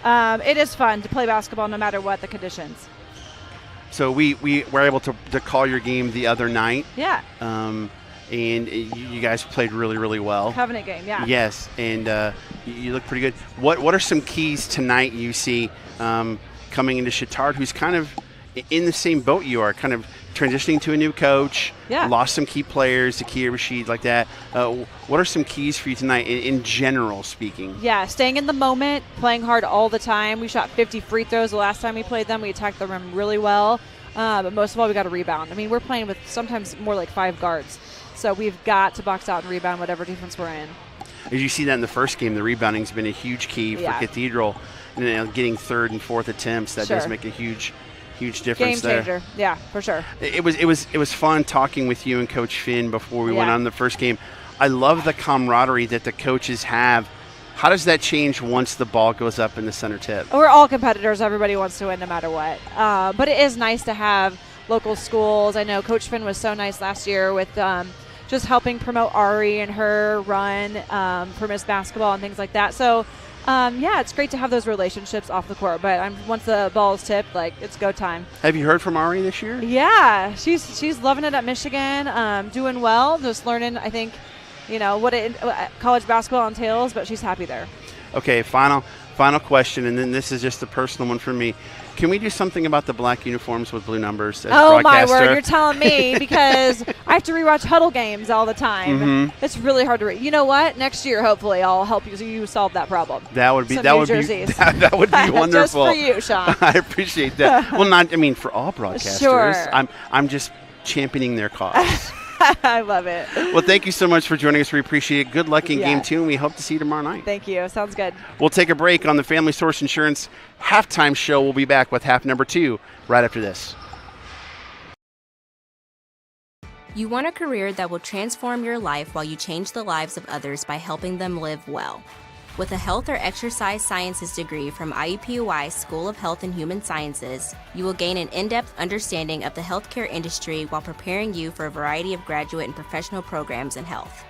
it is fun to play basketball no matter what the conditions. So we were able to call your game the other night. Yeah. And you guys played really, really well. Covenant game, yeah. Yes, and you look pretty good. What are some keys tonight you see coming into Chittard, who's kind of in the same boat you are, kind of transitioning to a new coach, lost some key players, Zakia Rashid, like that. What are some keys for you tonight in general speaking? Yeah, staying in the moment, playing hard all the time. We shot 50 free throws the last time we played them. We attacked the rim really well. But most of all, we got to rebound. I mean, we're playing with sometimes more like 5 guards. So we've got to box out and rebound whatever defense we're in. As you see that in the first game, the rebounding's been a huge key for Cathedral. And getting 3rd and 4th attempts, that does make a huge difference there. Game changer. Yeah, for sure. It was fun talking with you and Coach Finn before we went on the first game. I love the camaraderie that the coaches have. How does that change once the ball goes up in the center tip? We're all competitors. Everybody wants to win no matter what. But it is nice to have local schools. I know Coach Finn was so nice last year with just helping promote Ari and her run for Miss Basketball and things like that. So, it's great to have those relationships off the court. But once the ball is tipped, it's go time. Have you heard from Ari this year? Yeah, she's loving it at Michigan, doing well, just learning, I think, what college basketball entails, but she's happy there. Okay, final question, and then this is just a personal one for me. Can we do something about the black uniforms with blue numbers as Oh, my broadcaster? word, you're telling me, because I have to rewatch Huddle games all the time. Mm-hmm. It's really hard to read. You know what? Next year, hopefully, I'll help you solve that problem. That would be Some that new would jerseys. be that would be wonderful. Just for you, Sean. I appreciate that. Well, for all broadcasters. Sure. I'm just championing their cause. I love it. Well, thank you so much for joining us. We appreciate it. Good luck in Game 2, and we hope to see you tomorrow night. Thank you. Sounds good. We'll take a break on the Family Source Insurance halftime show. We'll be back with half number 2 right after this. You want a career that will transform your life while you change the lives of others by helping them live well. With a health or exercise sciences degree from IUPUI School of Health and Human Sciences, you will gain an in-depth understanding of the healthcare industry while preparing you for a variety of graduate and professional programs in health.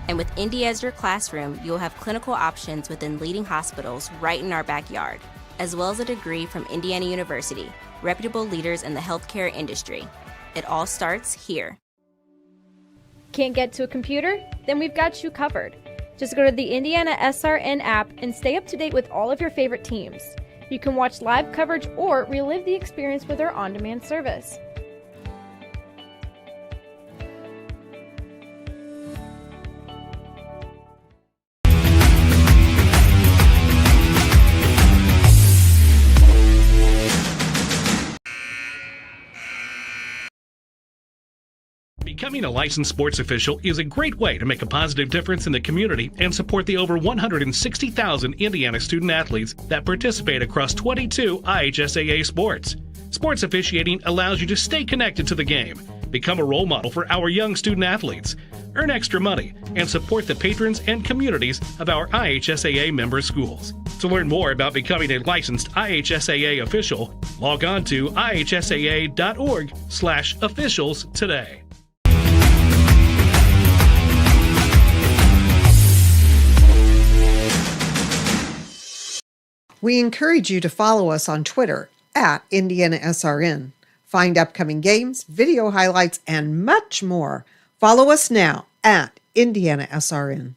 And with Indy as your classroom, you will have clinical options within leading hospitals right in our backyard, as well as a degree from Indiana University, reputable leaders in the healthcare industry. It all starts here. Can't get to a computer? Then we've got you covered. Just go to the IndianaSRN app and stay up to date with all of your favorite teams. You can watch live coverage or relive the experience with our on-demand service. Becoming a licensed sports official is a great way to make a positive difference in the community and support the over 160,000 Indiana student athletes that participate across 22 IHSAA sports. Sports officiating allows you to stay connected to the game, become a role model for our young student athletes, earn extra money, and support the patrons and communities of our IHSAA member schools. To learn more about becoming a licensed IHSAA official, log on to ihsaa.org/officials today. We encourage you to follow us on Twitter at IndianaSRN. Find upcoming games, video highlights, and much more. Follow us now at IndianaSRN.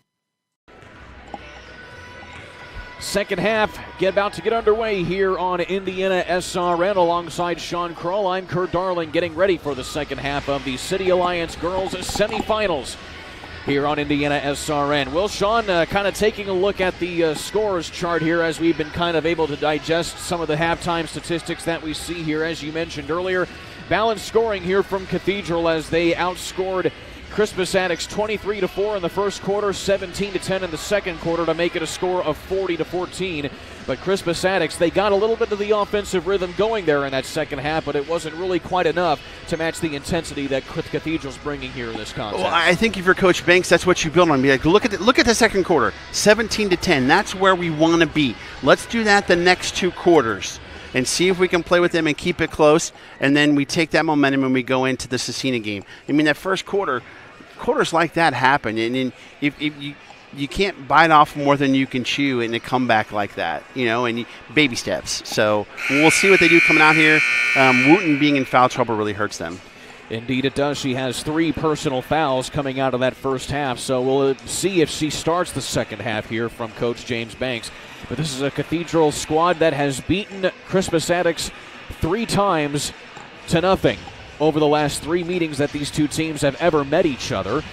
Second half about to get underway here on IndianaSRN alongside Sean Kroll. I'm Kurt Darling getting ready for the second half of the City Alliance Girls Semifinals here on IndianaSRN. Well, Sean, kind of taking a look at the scores chart here as we've been kind of able to digest some of the halftime statistics that we see here. As you mentioned earlier, balanced scoring here from Cathedral as they outscored Crispus Attucks 23-4 in the first quarter, 17-10 in the second quarter to make it a score of 40-14. But Crispus Attucks, they got a little bit of the offensive rhythm going there in that second half, but it wasn't really quite enough to match the intensity that Cathedral's bringing here in this contest. Well, I think if you're Coach Banks, that's what you build on. Be like, look at the second quarter, 17-10. That's where we want to be. Let's do that the next 2 quarters and see if we can play with them and keep it close. And then we take that momentum and we go into the Cecina game. I mean, that first quarters like that happen, and if you can't bite off more than you can chew in a comeback like that, and baby steps. So we'll see what they do coming out here. Wooten being in foul trouble really hurts them. Indeed it does. She has 3 personal fouls coming out of that first half, so we'll see if she starts the second half here from Coach James Banks. But this is a Cathedral squad that has beaten Crispus Attucks 3 times to nothing over the last 3 meetings that these two teams have ever met each other.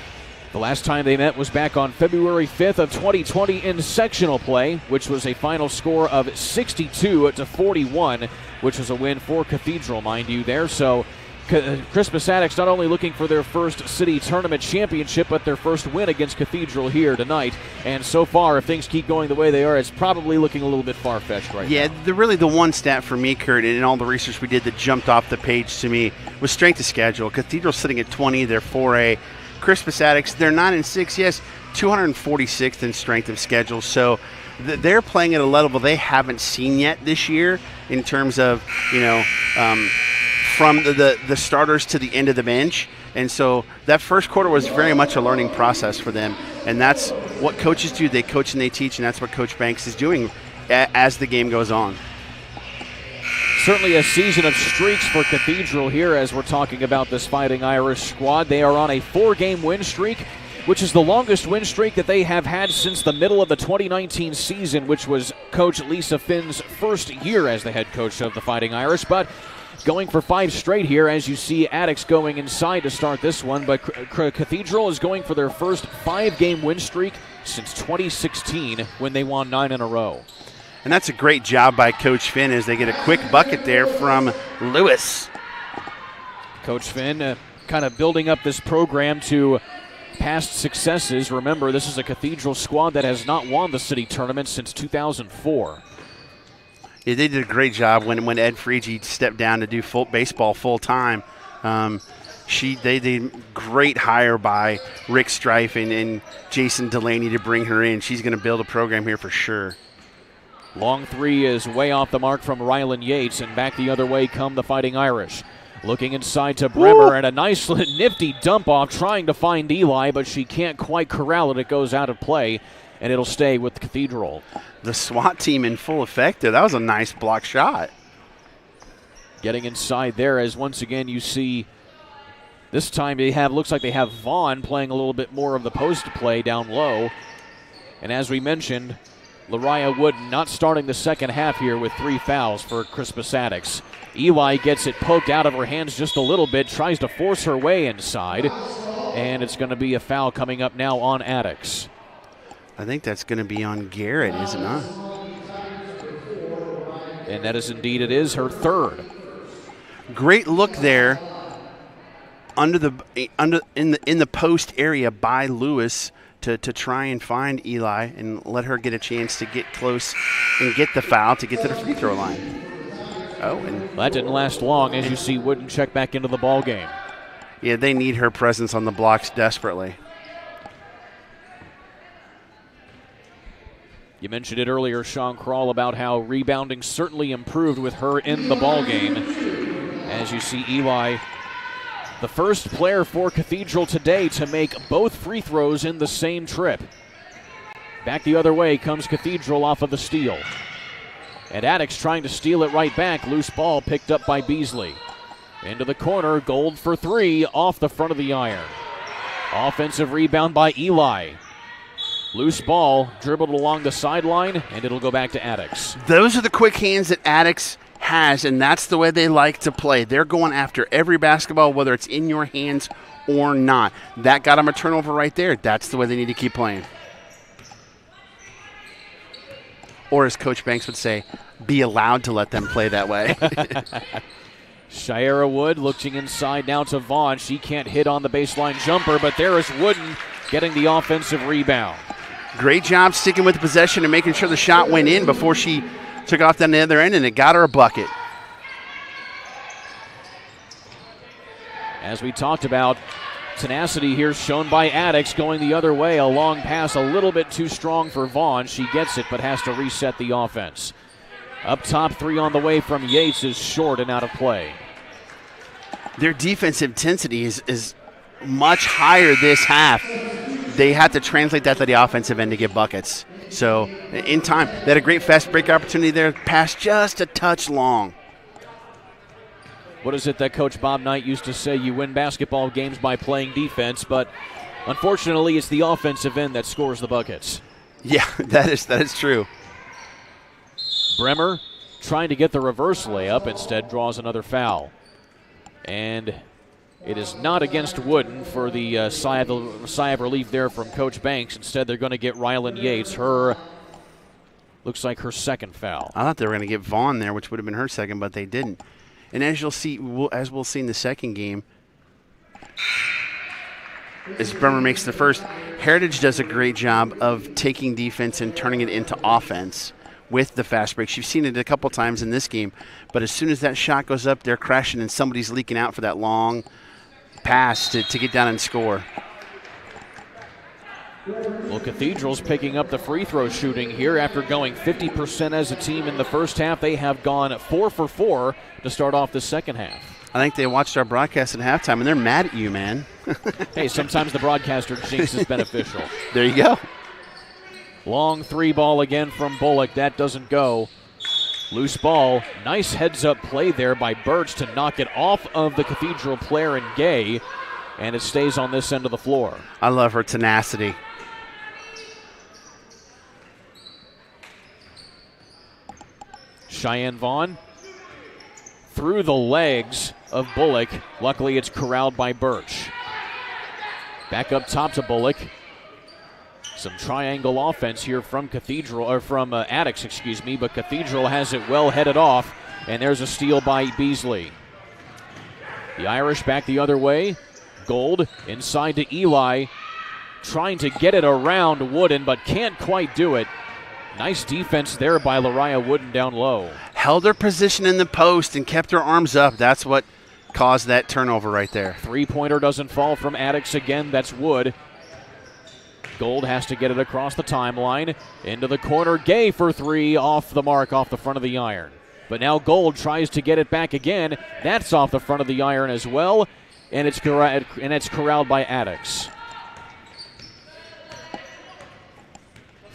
The last time they met was back on February 5th of 2020 in sectional play, which was a final score of 62-41, which was a win for Cathedral, mind you, there. So Crispus Attucks not only looking for their first city tournament championship, but their first win against Cathedral here tonight. And so far, if things keep going the way they are, it's probably looking a little bit far-fetched right now. Yeah, really the one stat for me, Kurt, and in all the research we did that jumped off the page to me was strength of schedule. Cathedral sitting at 20, they're 4A. Crispus Attucks, they're 9-6, yes, 246th in strength of schedule. So they're playing at a level they haven't seen yet this year in terms of, from the starters to the end of the bench. And so that first quarter was very much a learning process for them. And that's what coaches do. They coach and they teach, and that's what Coach Banks is doing as the game goes on. Certainly a season of streaks for Cathedral here as we're talking about this Fighting Irish squad. They are on a 4-game win streak, which is the longest win streak that they have had since the middle of the 2019 season, which was Coach Lisa Finn's first year as the head coach of the Fighting Irish. But going for 5 straight here, as you see Attucks going inside to start this one. But Cathedral is going for their first 5-game win streak since 2016 when they won 9 in a row. And that's a great job by Coach Finn as they get a quick bucket there from Lewis. Coach Finn kind of building up this program to past successes. Remember, this is a Cathedral squad that has not won the city tournament since 2004. Yeah, they did a great job when Ed Friege stepped down to do baseball full time. They did great hire by Rick Strife and Jason Delaney to bring her in. She's going to build a program here for sure. Long 3 is way off the mark from Rylan Yates, and back the other way come the Fighting Irish. Looking inside to Bremer, and a nice nifty dump off trying to find Eli, but she can't quite corral it. It goes out of play, and it'll stay with Cathedral. The SWAT team in full effect there. That was a nice block shot. Getting inside there as once again you see this time looks like they have Vaughn playing a little bit more of the post play down low. And as we mentioned, Lariah Wooden not starting the second half here with 3 fouls for Crispus Attucks. Eli gets it poked out of her hands just a little bit, tries to force her way inside, and it's going to be a foul coming up now on Attucks. I think that's going to be on Garrett, is it not? And that is indeed, it is her 3rd. Great look there in the post area by Lewis to try and find Eli and let her get a chance to get close and get the foul to get to the free throw line. Oh, and that didn't last long as you see Wooden check back into the ball game. Yeah, they need her presence on the blocks desperately. You mentioned it earlier, Sean Krall, about how rebounding certainly improved with her in the ball game. As you see Eli, the first player for Cathedral today to make both free throws in the same trip. Back the other way comes Cathedral off of the steal. And Attucks trying to steal it right back. Loose ball picked up by Beasley. Into the corner, Gold for 3 off the front of the iron. Offensive rebound by Eli. Loose ball dribbled along the sideline, and it'll go back to Attucks. Those are the quick hands that Attucks has, and that's the way they like to play. They're going after every basketball, whether it's in your hands or not. That got them a turnover right there. That's the way they need to keep playing. Or as Coach Banks would say, be allowed to let them play that way. Shiera Wood looking inside now to Vaughn. She can't hit on the baseline jumper, but there is Wooden getting the offensive rebound. Great job sticking with the possession and making sure the shot went in before she took off down the other end, and it got her a bucket. As we talked about, tenacity here shown by Attucks going the other way. A long pass, a little bit too strong for Vaughn. She gets it, but has to reset the offense. Up top, 3 on the way from Yates is short and out of play. Their defensive intensity is much higher this half. They have to translate that to the offensive end to get buckets. So in time, they had a great fast break opportunity there. Pass just a touch long. What is it that Coach Bob Knight used to say? You win basketball games by playing defense, but unfortunately it's the offensive end that scores the buckets. Yeah, that is true. Bremer trying to get the reverse layup, instead draws another foul. And it is not against Wooden for the sigh of relief there from Coach Banks. Instead, they're going to get Rylan Yates. Looks like her second foul. I thought they were going to get Vaughn there, which would have been her second, but they didn't. And as you'll see, as we'll see in the second game, as Bremer makes the first, Heritage does a great job of taking defense and turning it into offense with the fast breaks. You've seen it a couple times in this game, but as soon as that shot goes up, they're crashing and somebody's leaking out for that long pass to get down and score. Well, Cathedral's picking up the free throw shooting here after going 50% as a team in the first half. They have gone 4 for 4 to start off the second half. I think they watched our broadcast at halftime, and they're mad at you, man. Hey, sometimes the broadcaster jinx is beneficial. There you go. Long three ball again from Bullock. That doesn't go. Loose ball. Nice heads-up play there by Birch to knock it off of the Cathedral player and Gay, and it stays on this end of the floor. I love her tenacity. Cheyenne Vaughn through the legs of Bullock. Luckily, it's corralled by Birch. Back up top to Bullock. Some triangle offense here from Cathedral, or from Addicts, excuse me, but Cathedral has it well headed off, and there's a steal by Beasley. The Irish back the other way. Gold inside to Eli, trying to get it around Wooden, but can't quite do it. Nice defense there by Lariah Wooden down low. Held her position in the post and kept her arms up. That's what caused that turnover right there. Three-pointer doesn't fall from Addicts again. That's Wood. Gold has to get it across the timeline. Into the corner. Gay for three. Off the mark, off the front of the iron. But now Gold tries to get it back again. That's off the front of the iron as well. And it's corralled by Addicts.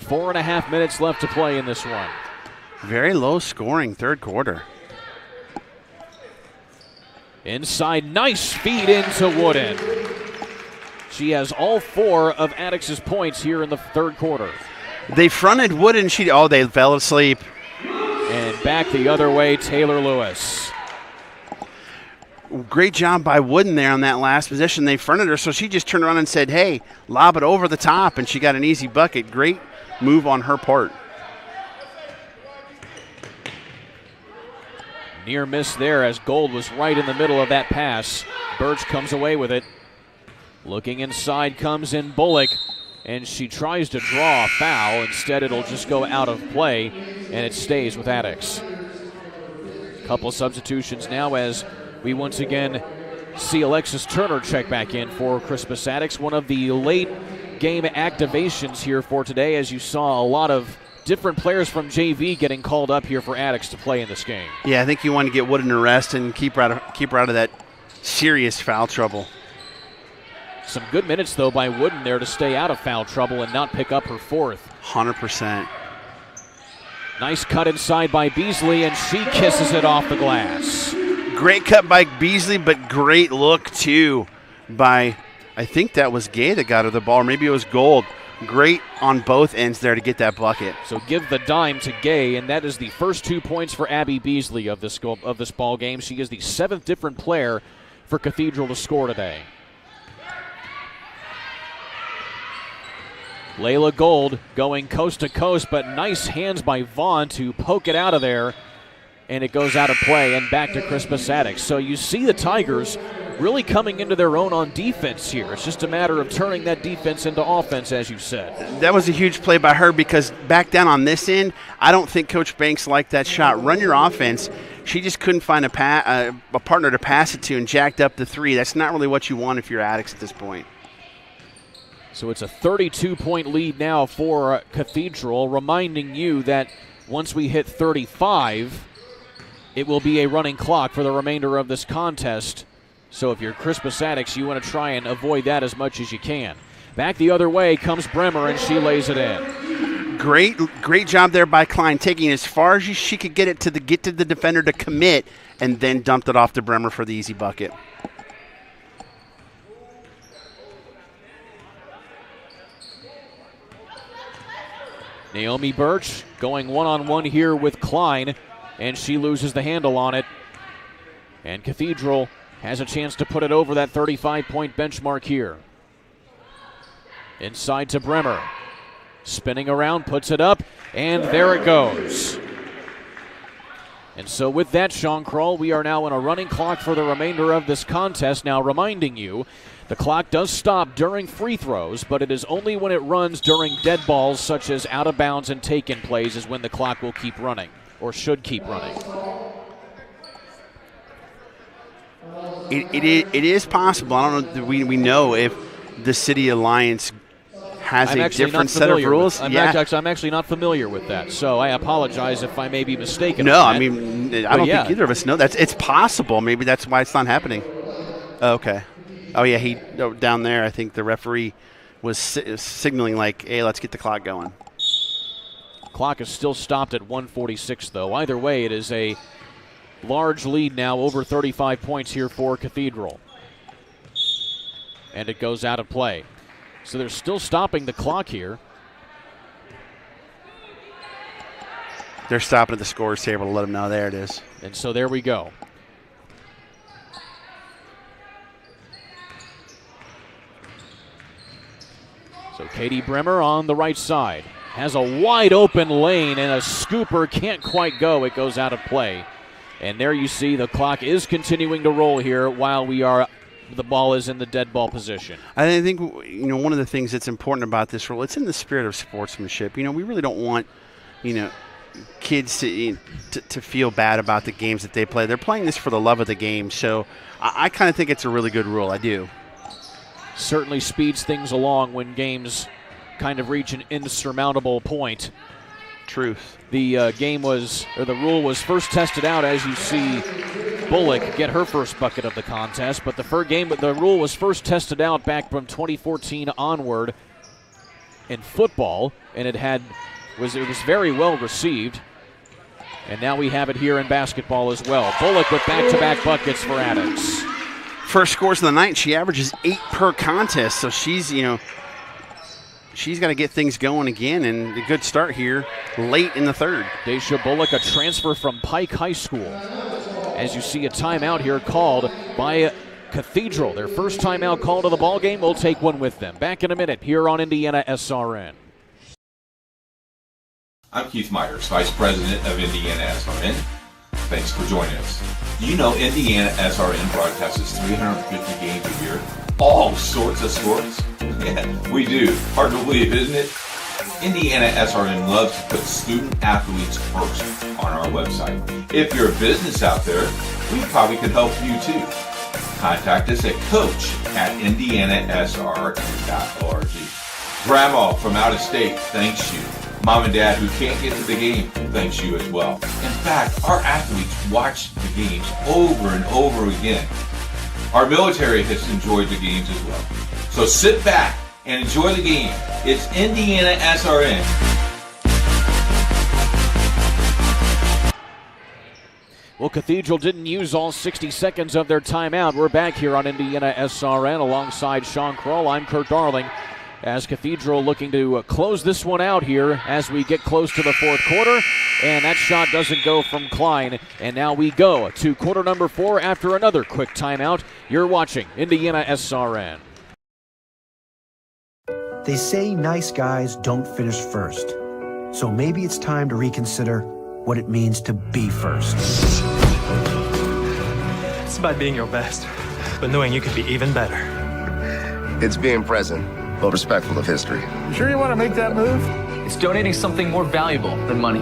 4.5 minutes left to play in this one. Very low scoring third quarter. Inside, nice feed into Wooden. She has all 4 of Addicts' points here in the third quarter. They fronted Wooden. They fell asleep. And back the other way, Taylor Lewis. Great job by Wooden there on that last possession. They fronted her, so she just turned around and said, hey, lob it over the top, and she got an easy bucket. Great move on her part. Near miss there as Gold was right in the middle of that pass. Birch comes away with it. Looking inside comes in Bullock, and she tries to draw a foul. Instead, it'll just go out of play, and it stays with Addicts. Couple substitutions now as we once again see Alexis Turner check back in for Crispus Addicts. One of the late game activations here for today, as you saw a lot of different players from JV getting called up here for Addicts to play in this game. Yeah, I think you want to get Wooden a rest and keep her out of that serious foul trouble. Some good minutes, though, by Wooden there to stay out of foul trouble and not pick up her 4th. 100%. Nice cut inside by Beasley, and she kisses it off the glass. Great cut by Beasley, but great look, too, by, I think that was Gay that got her the ball, or maybe it was Gold. Great on both ends there to get that bucket. So give the dime to Gay, and that is the first 2 points for Abby Beasley of this ball game. She is the 7th different player for Cathedral to score today. Layla Gold going coast to coast, but nice hands by Vaughn to poke it out of there, and it goes out of play and back to Crispus Addicts. So you see the Tigers really coming into their own on defense here. It's just a matter of turning that defense into offense, as you said. That was a huge play by her because back down on this end, I don't think Coach Banks liked that shot. Run your offense. She just couldn't find a partner to pass it to and jacked up the 3. That's not really what you want if you're Addicts at this point. So it's a 32-point lead now for Cathedral, reminding you that once we hit 35, it will be a running clock for the remainder of this contest. So if you're Crispus Addicts, you want to try and avoid that as much as you can. Back the other way comes Bremer, and she lays it in. Great job there by Klein, taking it as far as she could get it to the defender to commit, and then dumped it off to Bremer for the easy bucket. Naomi Birch going one-on-one here with Klein, and she loses the handle on it. And Cathedral has a chance to put it over that 35-point benchmark here. Inside to Bremer. Spinning around, puts it up, and there it goes. And so with that, Sean Kroll, we are now in a running clock for the remainder of this contest. Now reminding you, the clock does stop during free throws, but it is only when it runs during dead balls such as out of bounds and taken plays is when the clock will keep running, or should keep running. It is possible. I don't know. We know if the City Alliance has a different set of rules. I'm actually not familiar with that, so I apologize if I may be mistaken. No, on that. I mean, I don't think either of us know. It's possible. Maybe that's why it's not happening. Okay. Oh, yeah, down there, I think the referee was signaling like, hey, let's get the clock going. Clock is still stopped at 1:46, though. Either way, it is a large lead now, over 35 points here for Cathedral. And it goes out of play. So they're still stopping the clock here. They're stopping at the scorer's table to let them know. There it is. And so there we go. So Katie Bremer on the right side. Has a wide open lane and a scooper can't quite go. It goes out of play. And there you see the clock is continuing to roll here while the ball is in the dead ball position. I think one of the things that's important about this rule, it's in the spirit of sportsmanship. We really don't want kids to feel bad about the games that they play. They're playing this for the love of the game. So I kind of think it's a really good rule. I do. Certainly speeds things along when games kind of reach an insurmountable point. Truth. The rule was first tested out, as you see Bullock get her first bucket of the contest, but the rule was first tested out back from 2014 onward in football, and it was very well received. And now we have it here in basketball as well. Bullock with back-to-back buckets for Adams. First scores of the night, she averages 8 per contest, so she's got to get things going again, and a good start here late in the third. Daisha Bullock, a transfer from Pike High School. As you see a timeout here called by Cathedral. Their first timeout called of the ballgame. We'll take one with them. Back in a minute here on IndianaSRN. I'm Keith Myers, Vice President of IndianaSRN. Thanks for joining us. Do you know IndianaSRN broadcasts 350 games a year? All sorts of sports? Yeah, we do. Hard to believe, isn't it? IndianaSRN loves to put student athletes first on our website. If you're a business out there, we probably could help you too. Contact us at coach@indianasrn.org. Grandma from out of state thanks you. Mom and Dad who can't get to the game thanks you as well. In fact, our athletes watch the games over and over again. Our military has enjoyed the games as well. So sit back and enjoy the game. It's IndianaSRN. Well, Cathedral didn't use all 60 seconds of their timeout. We're back here on IndianaSRN alongside Sean Kroll. I'm Kurt Darling. As Cathedral looking to close this one out here as we get close to the fourth quarter. And that shot doesn't go from Klein. And now we go to quarter number 4 after another quick timeout. You're watching IndianaSRN. They say nice guys don't finish first. So maybe it's time to reconsider what it means to be first. It's about being your best, but knowing you could be even better. It's being present, but respectful of history. Sure you want to make that move? It's donating something more valuable than money.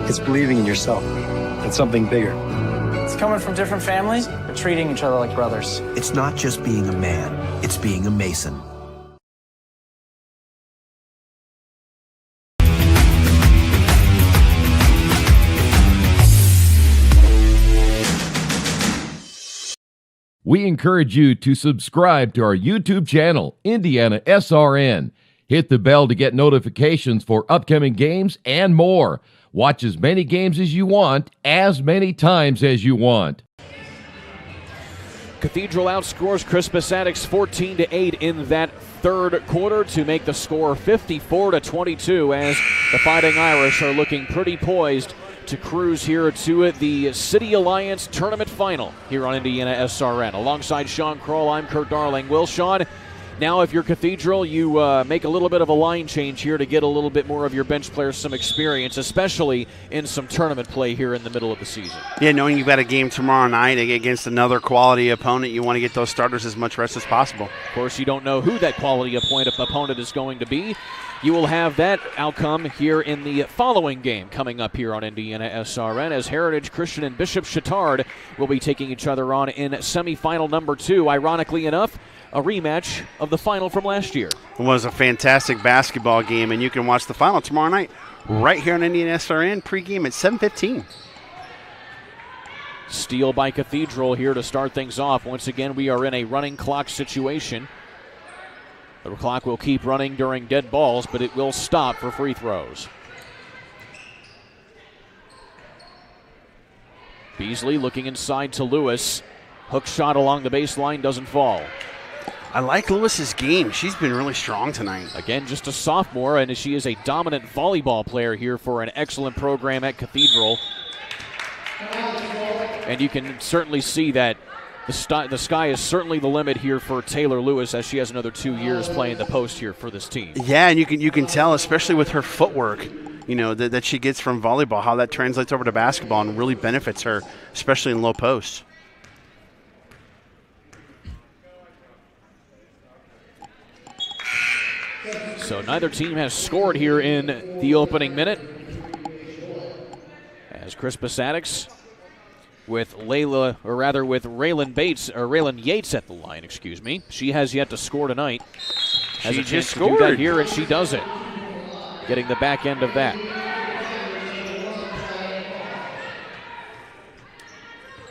It's believing in yourself and something bigger. It's coming from different families, but treating each other like brothers. It's not just being a man, it's being a Mason. We encourage you to subscribe to our YouTube channel, IndianaSRN. Hit the bell to get notifications for upcoming games and more. Watch as many games as you want, as many times as you want. Cathedral outscores Crispus Attucks 14-8 in that third quarter to make the score 54-22 as the Fighting Irish are looking pretty poised to cruise here to the City Alliance Tournament Final here on IndianaSRN. Alongside Sean Kroll, I'm Kurt Darling. Will, Sean, now if you're Cathedral, you make a little bit of a line change here to get a little bit more of your bench players some experience, especially in some tournament play here in the middle of the season. Yeah, knowing you've got a game tomorrow night against another quality opponent, you want to get those starters as much rest as possible. Of course, you don't know who that quality opponent is going to be. You will have that outcome here in the following game coming up here on IndianaSRN as Heritage Christian and Bishop Chittard will be taking each other on in semifinal number 2. Ironically enough, a rematch of the final from last year. It was a fantastic basketball game, and you can watch the final tomorrow night right here on IndianaSRN, pregame at 7:15. Steal by Cathedral here to start things off. Once again, we are in a running clock situation. The clock will keep running during dead balls, but it will stop for free throws. Beasley looking inside to Lewis. Hook shot along the baseline doesn't fall. I like Lewis's game. She's been really strong tonight. Again, just a sophomore, and she is a dominant volleyball player here for an excellent program at Cathedral. And you can certainly see that the sky is certainly the limit here for Taylor Lewis as she has another 2 years playing the post here for this team. Yeah, and you can tell, especially with her footwork, you know, that she gets from volleyball, how that translates over to basketball and really benefits her, especially in low posts. So neither team has scored here in the opening minute. As Crispus Attucks with Raylan Yates at the line, excuse me. She has yet to score tonight. Has she a chance just to scored do that here, and she does it. Getting the back end of that.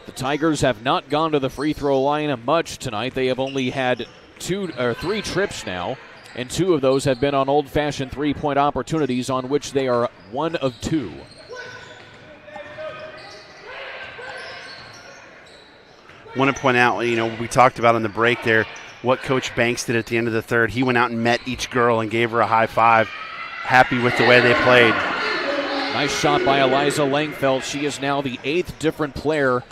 The Tigers have not gone to the free throw line much tonight. They have only had 3 trips now, and 2 of those have been on old-fashioned three-point opportunities on which they are 1 of 2. I want to point out, you know, we talked about on the break there what Coach Banks did at the end of the third. He went out and met each girl and gave her a high five. Happy with the way they played. Nice shot by Eliza Langfeld. She is now the 8th different player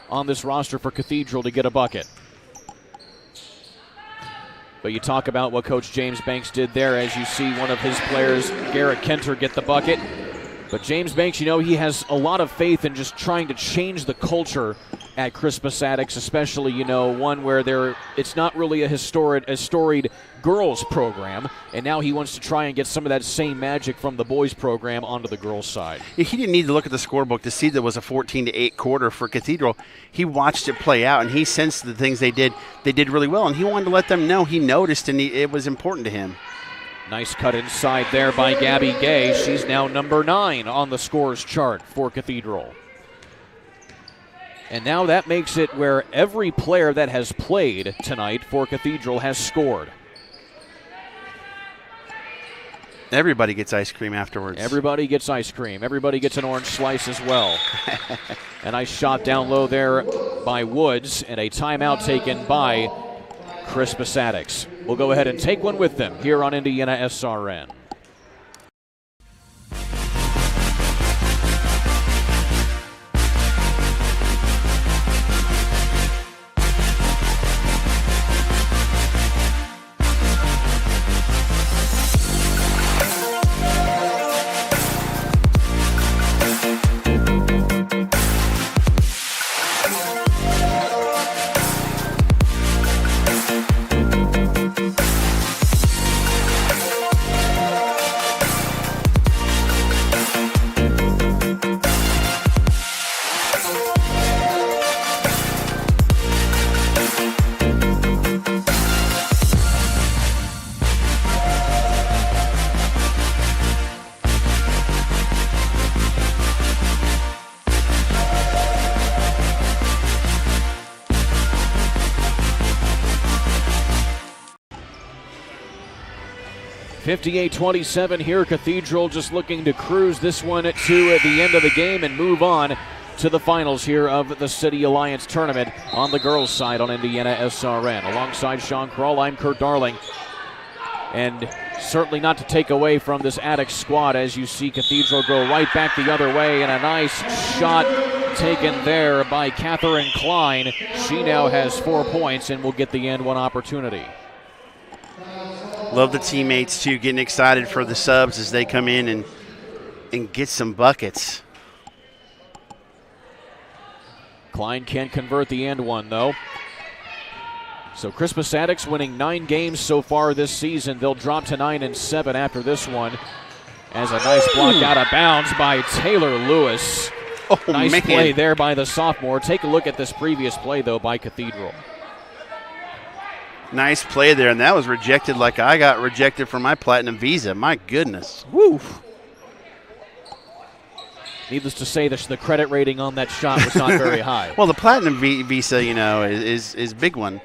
on this roster for Cathedral to get a bucket. But you talk about what Coach James Banks did there as you see one of his players, Garrett Kenter, get the bucket. But James Banks, you know, he has a lot of faith in just trying to change the culture at Crispus Attucks, especially, you know, one where it's not really a storied girls program, and now he wants to try and get some of that same magic from the boys program onto the girls side. He didn't need to look at the scorebook to see that it was a 14-8 quarter for Cathedral. He watched it play out, and he sensed the things they did really well, and he wanted to let them know he noticed, and it was important to him. Nice cut inside there by Gabby Gay. She's now number 9 on the scores chart for Cathedral. And now that makes it where every player that has played tonight for Cathedral has scored. Everybody gets ice cream afterwards. Everybody gets ice cream. Everybody gets an orange slice as well. A nice shot down low there by Woods, and a timeout taken by Crispus Attucks. We'll go ahead and take one with them here on IndianaSRN. 58-27 here. Cathedral just looking to cruise this one to the end of the game and move on to the finals here of the City Alliance Tournament on the girls' side on IndianaSRN. Alongside Sean Kroll, I'm Kurt Darling. And certainly not to take away from this Attucks squad as you see Cathedral go right back the other way, and a nice shot taken there by Catherine Klein. She now has 4 points and will get the end one opportunity. Love the teammates, too, getting excited for the subs as they come in and get some buckets. Klein can't convert the end one, though. So Crispus Attucks winning 9 games so far this season. They'll drop to 9-7 after this one. As a nice block out of bounds by Taylor Lewis. Nice play there by the sophomore. Take a look at this previous play, though, by Cathedral. Nice play there, and that was rejected like I got rejected from my Platinum Visa. My goodness. Woo. Needless to say, the credit rating on that shot was not very high. Well, the Platinum Visa, you know, is a big one.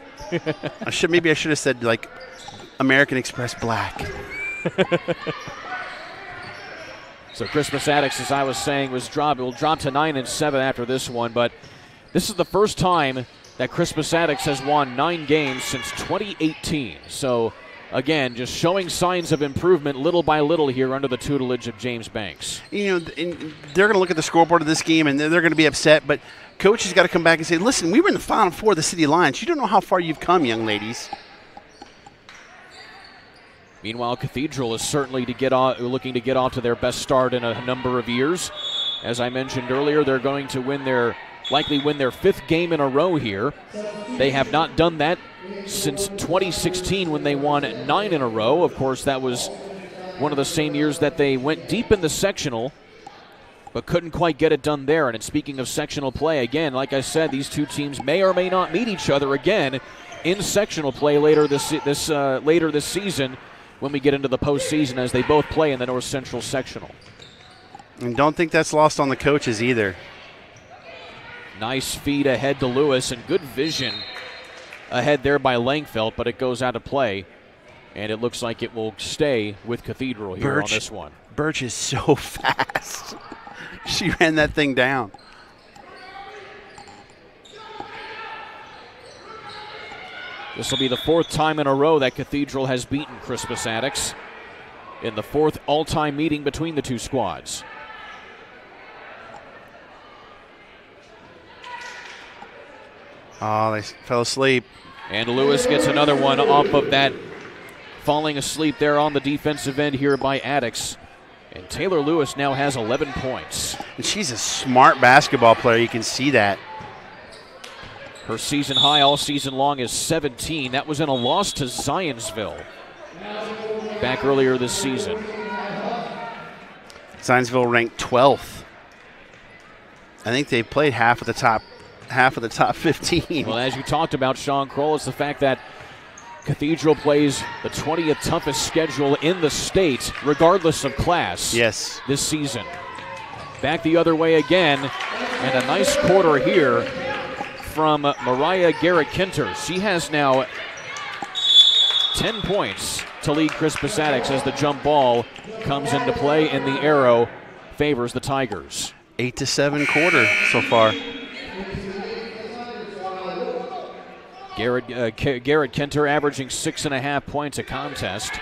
Maybe I should have said, like, American Express Black. So Crispus Attucks, as I was saying, will drop to 9-7 after this one, but this is the first time that Crispus Attucks has won 9 games since 2018. So, again, just showing signs of improvement little by little here under the tutelage of James Banks. You know, they're going to look at the scoreboard of this game, and they're going to be upset, but Coach has got to come back and say, listen, we were in the Final Four of the City Alliance. You don't know how far you've come, young ladies. Meanwhile, Cathedral is certainly looking to get off to their best start in a number of years. As I mentioned earlier, they're going to likely win their 5th game in a row here. They have not done that since 2016 when they won 9 in a row. Of course, that was one of the same years that they went deep in the sectional, but couldn't quite get it done there. And speaking of sectional play, again, like I said, these two teams may or may not meet each other again in sectional play later this season when we get into the postseason, as they both play in the North Central sectional. And don't think that's lost on the coaches either. Nice feed ahead to Lewis, and good vision ahead there by Langfeld, but it goes out of play, and it looks like it will stay with Cathedral here on this one. Birch is so fast. She ran that thing down. This will be the 4th time in a row that Cathedral has beaten Crispus Attucks in the 4th all-time meeting between the two squads. Oh, they fell asleep. And Lewis gets another one off of that, falling asleep there on the defensive end here by Attucks. And Taylor Lewis now has 11 points. And she's a smart basketball player. You can see that. Her season high all season long is 17. That was in a loss to Zionsville back earlier this season. Zionsville ranked 12th. I think they played half of the top 15. Well, as you talked about, Sean Kroll, it's the fact that Cathedral plays the 20th toughest schedule in the state, regardless of class. Yes. This season. Back the other way again, and a nice quarter here from Mariah Garrett-Kinter. She has now 10 points to lead Crispus Attucks as the jump ball comes into play, and the arrow favors the Tigers. 8-7 quarter so far. Garrett-Kinter averaging 6.5 points a contest.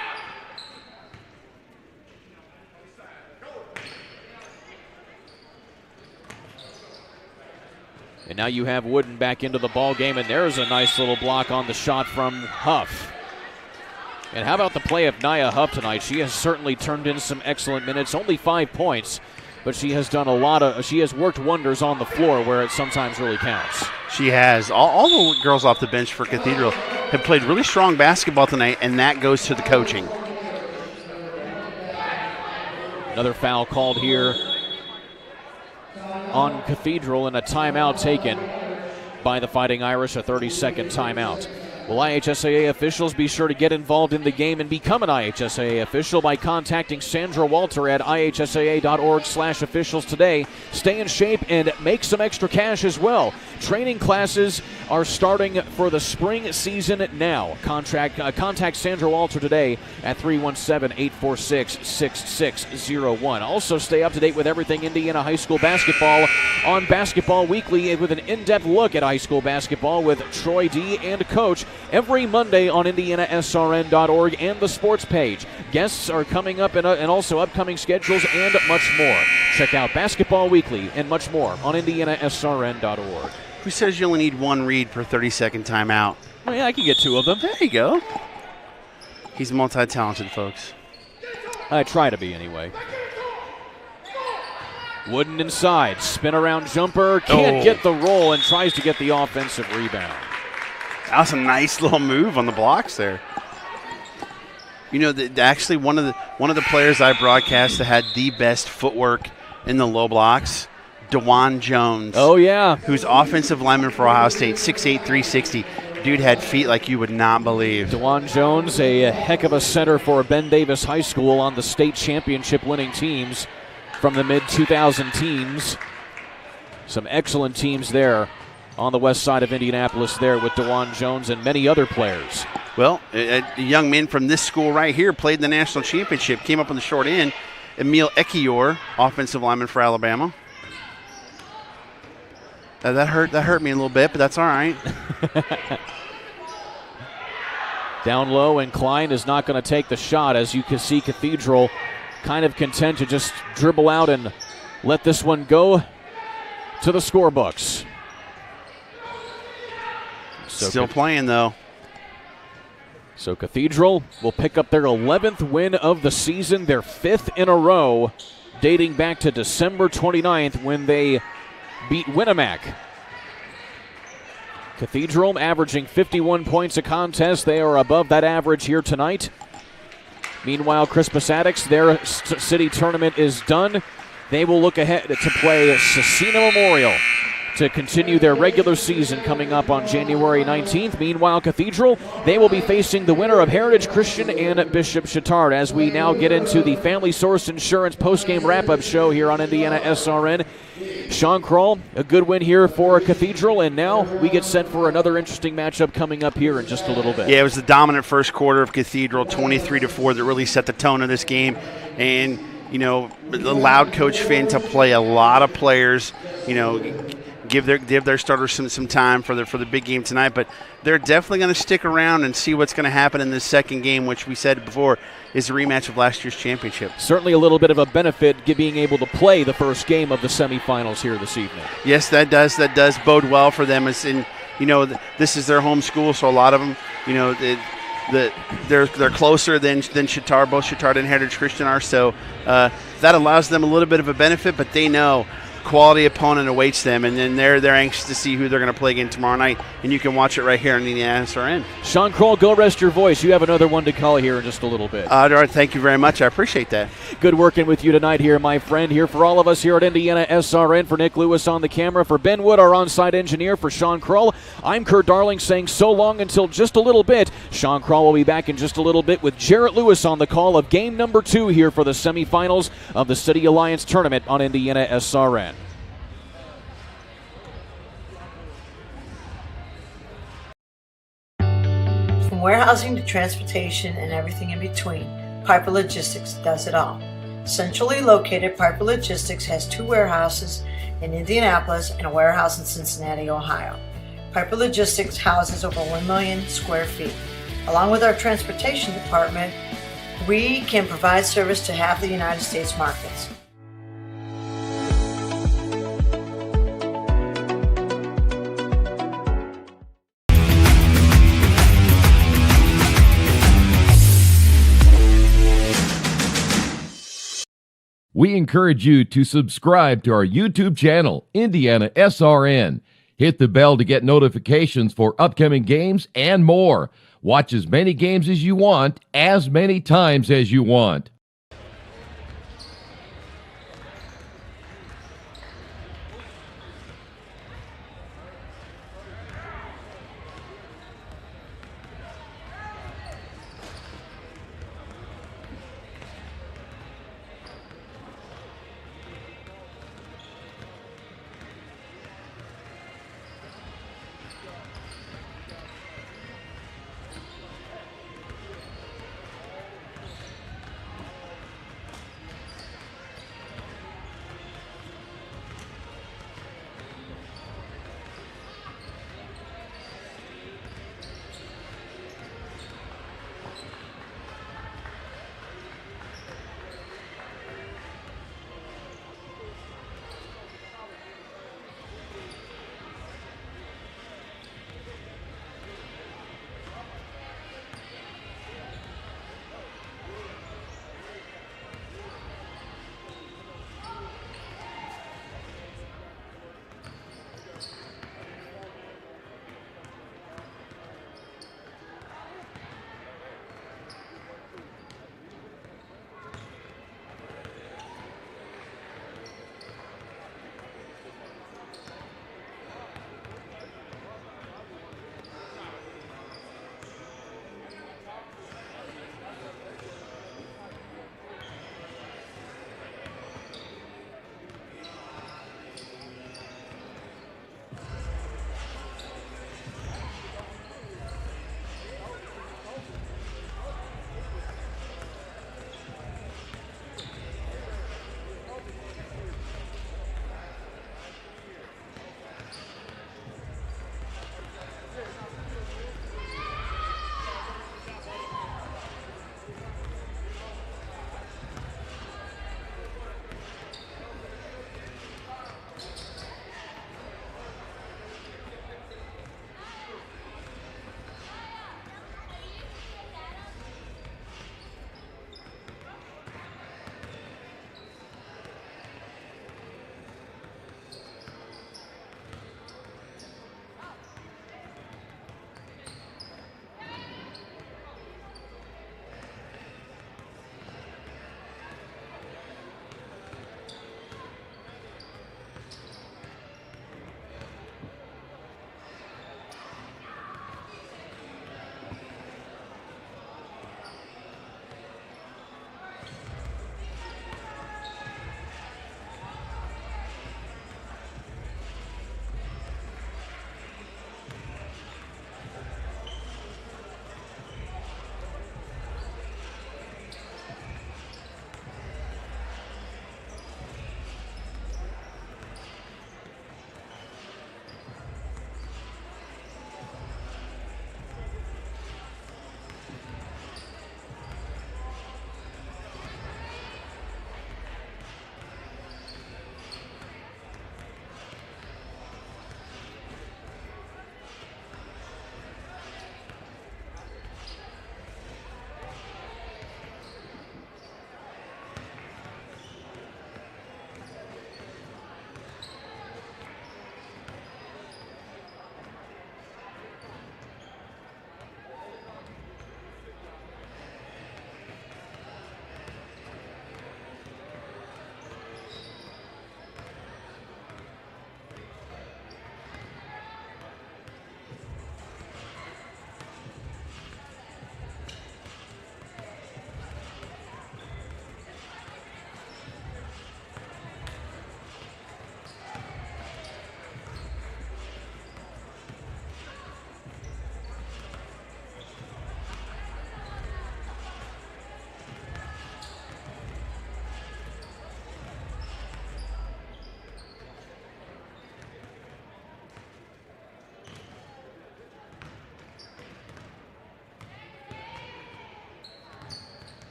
And now you have Wooden back into the ball game, and there's a nice little block on the shot from Huff. And how about the play of Nia Huff tonight? She has certainly turned in some excellent minutes. Only 5 points, but she has done she has worked wonders on the floor where it sometimes really counts. She has. All the girls off the bench for Cathedral have played really strong basketball tonight, and that goes to the coaching. Another foul called here on Cathedral, and a timeout taken by the Fighting Irish, a 30-second timeout. Well, IHSAA officials, be sure to get involved in the game and become an IHSAA official by contacting Sandra Walter at ihsaa.org/officials today. Stay in shape and make some extra cash as well. Training classes are starting for the spring season now. Contact Sandra Walter today at 317-846-6601. Also, stay up to date with everything Indiana high school basketball on Basketball Weekly with an in-depth look at high school basketball with Troy D. and Coach every Monday on IndianaSRN.org and the sports page. Guests are coming up and also upcoming schedules and much more. Check out Basketball Weekly and much more on IndianaSRN.org. Who says you only need one read per 30-second timeout? Oh, yeah, I can get 2 of them. There you go. He's multi-talented, folks. I try to be anyway. Wooden inside, spin around jumper, can't get the roll and tries to get the offensive rebound. That was a nice little move on the blocks there. You know, actually one of the players I broadcast that had the best footwork in the low blocks, DeJuan Jones. Oh, yeah. Who's offensive lineman for Ohio State, 6'8", 360. Dude had feet like you would not believe. DeJuan Jones, a heck of a center for Ben Davis High School on the state championship winning teams from the mid-2000 teams. Some excellent teams there on the west side of Indianapolis there with DeJuan Jones and many other players. Well, a young man from this school right here played in the national championship, came up on the short end. Emil Ekiyor, offensive lineman for Alabama. That hurt me a little bit, but that's all right. Down low, and Klein is not going to take the shot. As you can see, Cathedral kind of content to just dribble out and let this one go to the scorebooks. Still playing, though. So Cathedral will pick up their 11th win of the season, their 5th in a row, dating back to December 29th when they beat Winnemac. Cathedral averaging 51 points a contest. They are above that average here tonight. Meanwhile, Crispus Attucks, their city tournament is done. They will look ahead to play Cecina Memorial to continue their regular season coming up on January 19th. Meanwhile, Cathedral, they will be facing the winner of Heritage Christian and Bishop Chatard as we now get into the Family Source Insurance postgame wrap-up show here on Indiana SRN. Sean Kroll, a good win here for Cathedral, and now we get set for another interesting matchup coming up here in just a little bit. Yeah, it was the dominant first quarter of Cathedral, 23-4, that really set the tone of this game, and, you know, allowed Coach Finn to play a lot of players, you know, give their starters some time for the big game tonight, but they're definitely going to stick around and see what's going to happen in this second game, which we said before is a rematch of last year's championship. Certainly a little bit of a benefit being able to play the first game of the semifinals here this evening. Yes, that does bode well for them. It's in, you know, this is their home school, so a lot of them, you know, they're closer than Chatard. Both Chatard and Heritage Christian are, so that allows them a little bit of a benefit, but they know quality opponent awaits them, and then they're anxious to see who they're going to play again tomorrow night, and you can watch it right here on the IndianaSRN. Sean Kroll, go rest your voice. You have another one to call here in just a little bit. All right, thank you very much. I appreciate that. Good working with you tonight here, my friend. Here for all of us here at IndianaSRN, for Nick Lewis on the camera, for Ben Wood, our on-site engineer, for Sean Kroll, I'm Kurt Darling saying so long until just a little bit. Sean Kroll will be back in just a little bit with Jarrett Lewis on the call of game number 2 here for the semifinals of the City Alliance Tournament on IndianaSRN. From warehousing to transportation and everything in between, Piper Logistics does it all. Centrally located, Piper Logistics has 2 warehouses in Indianapolis and a warehouse in Cincinnati, Ohio. Piper Logistics houses over 1 million square feet. Along with our transportation department, we can provide service to half the United States markets. We encourage you to subscribe to our YouTube channel, Indiana SRN. Hit the bell to get notifications for upcoming games and more. Watch as many games as you want, as many times as you want.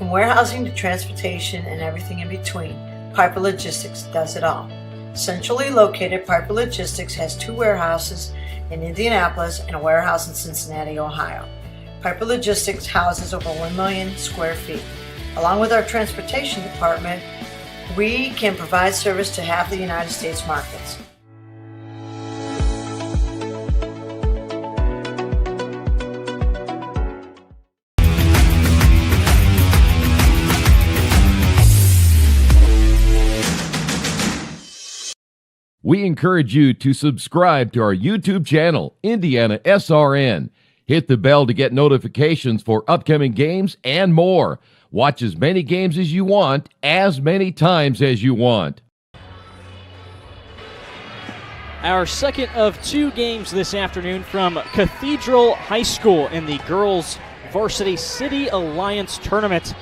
From warehousing to transportation and everything in between, Piper Logistics does it all. Centrally located, Piper Logistics has 2 warehouses in Indianapolis and a warehouse in Cincinnati, Ohio. Piper Logistics houses over 1 million square feet. Along with our transportation department, we can provide service to half the United States markets. We encourage you to subscribe to our YouTube channel, IndianaSRN. Hit the bell to get notifications for upcoming games and more. Watch as many games as you want, as many times as you want. Our second of 2 games this afternoon from Cathedral High School in the Girls Varsity City Alliance Tournament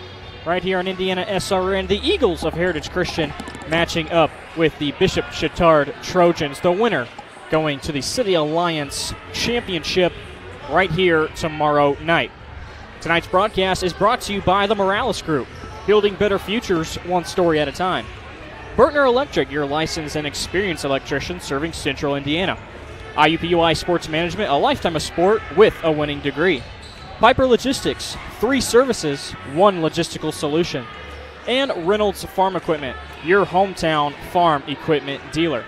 right here on IndianaSRN. The Eagles of Heritage Christian matching up with the Bishop Chittard Trojans. The winner going to the City Alliance Championship right here tomorrow night. Tonight's broadcast is brought to you by the Morales Group, building better futures one story at a time. Bertner Electric, your licensed and experienced electrician serving Central Indiana. IUPUI Sports Management, a lifetime of sport with a winning degree. Piper Logistics, 3 services, 1 logistical solution. And Reynolds Farm Equipment, your hometown farm equipment dealer.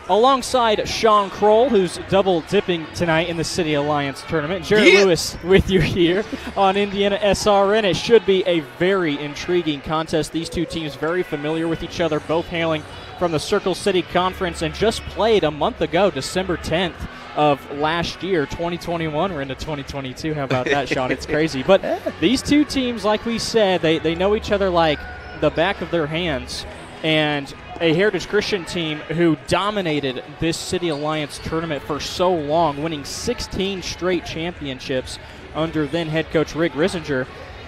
Alongside Sean Kroll, who's double dipping tonight in the City Alliance tournament. Jared Lewis with you here on IndianaSRN. It should be a very intriguing contest. These 2 teams very familiar with each other, both hailing from the Circle City Conference and just played a month ago, December 10th of last year, 2021. We're into 2022. How about that, Sean? It's crazy. But these 2 teams, like we said, they know each other like the back of their hands. And a Heritage Christian team who dominated this City Alliance tournament for so long, winning 16 straight championships under then head coach Rick Risinger.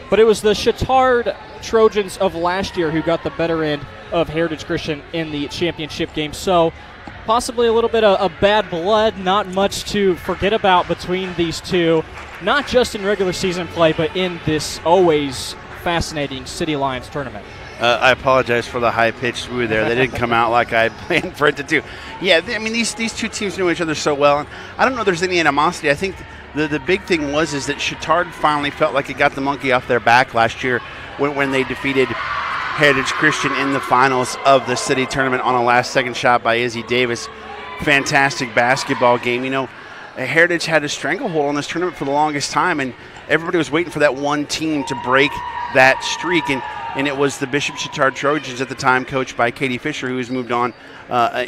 But it was the Chittard Trojans of last year who got the better end of Heritage Christian in the championship game. So possibly a little bit of bad blood, not much to forget about between these 2, not just in regular season play, but in this always fascinating City Alliance tournament. I apologize for the high-pitched woo there. That didn't come out like I had planned for it to do. Yeah, I mean, these 2 teams know each other so well. And I don't know if there's any animosity. I think the big thing is that Chittard finally felt like it got the monkey off their back last year when they defeated Heritage Christian in the finals of the city tournament on a last-second shot by Izzy Davis. Fantastic basketball game. You know, Heritage had a stranglehold on this tournament for the longest time, and everybody was waiting for that one team to break that streak. And it was the Bishop Chittard Trojans at the time, coached by Katie Fisher, who has moved on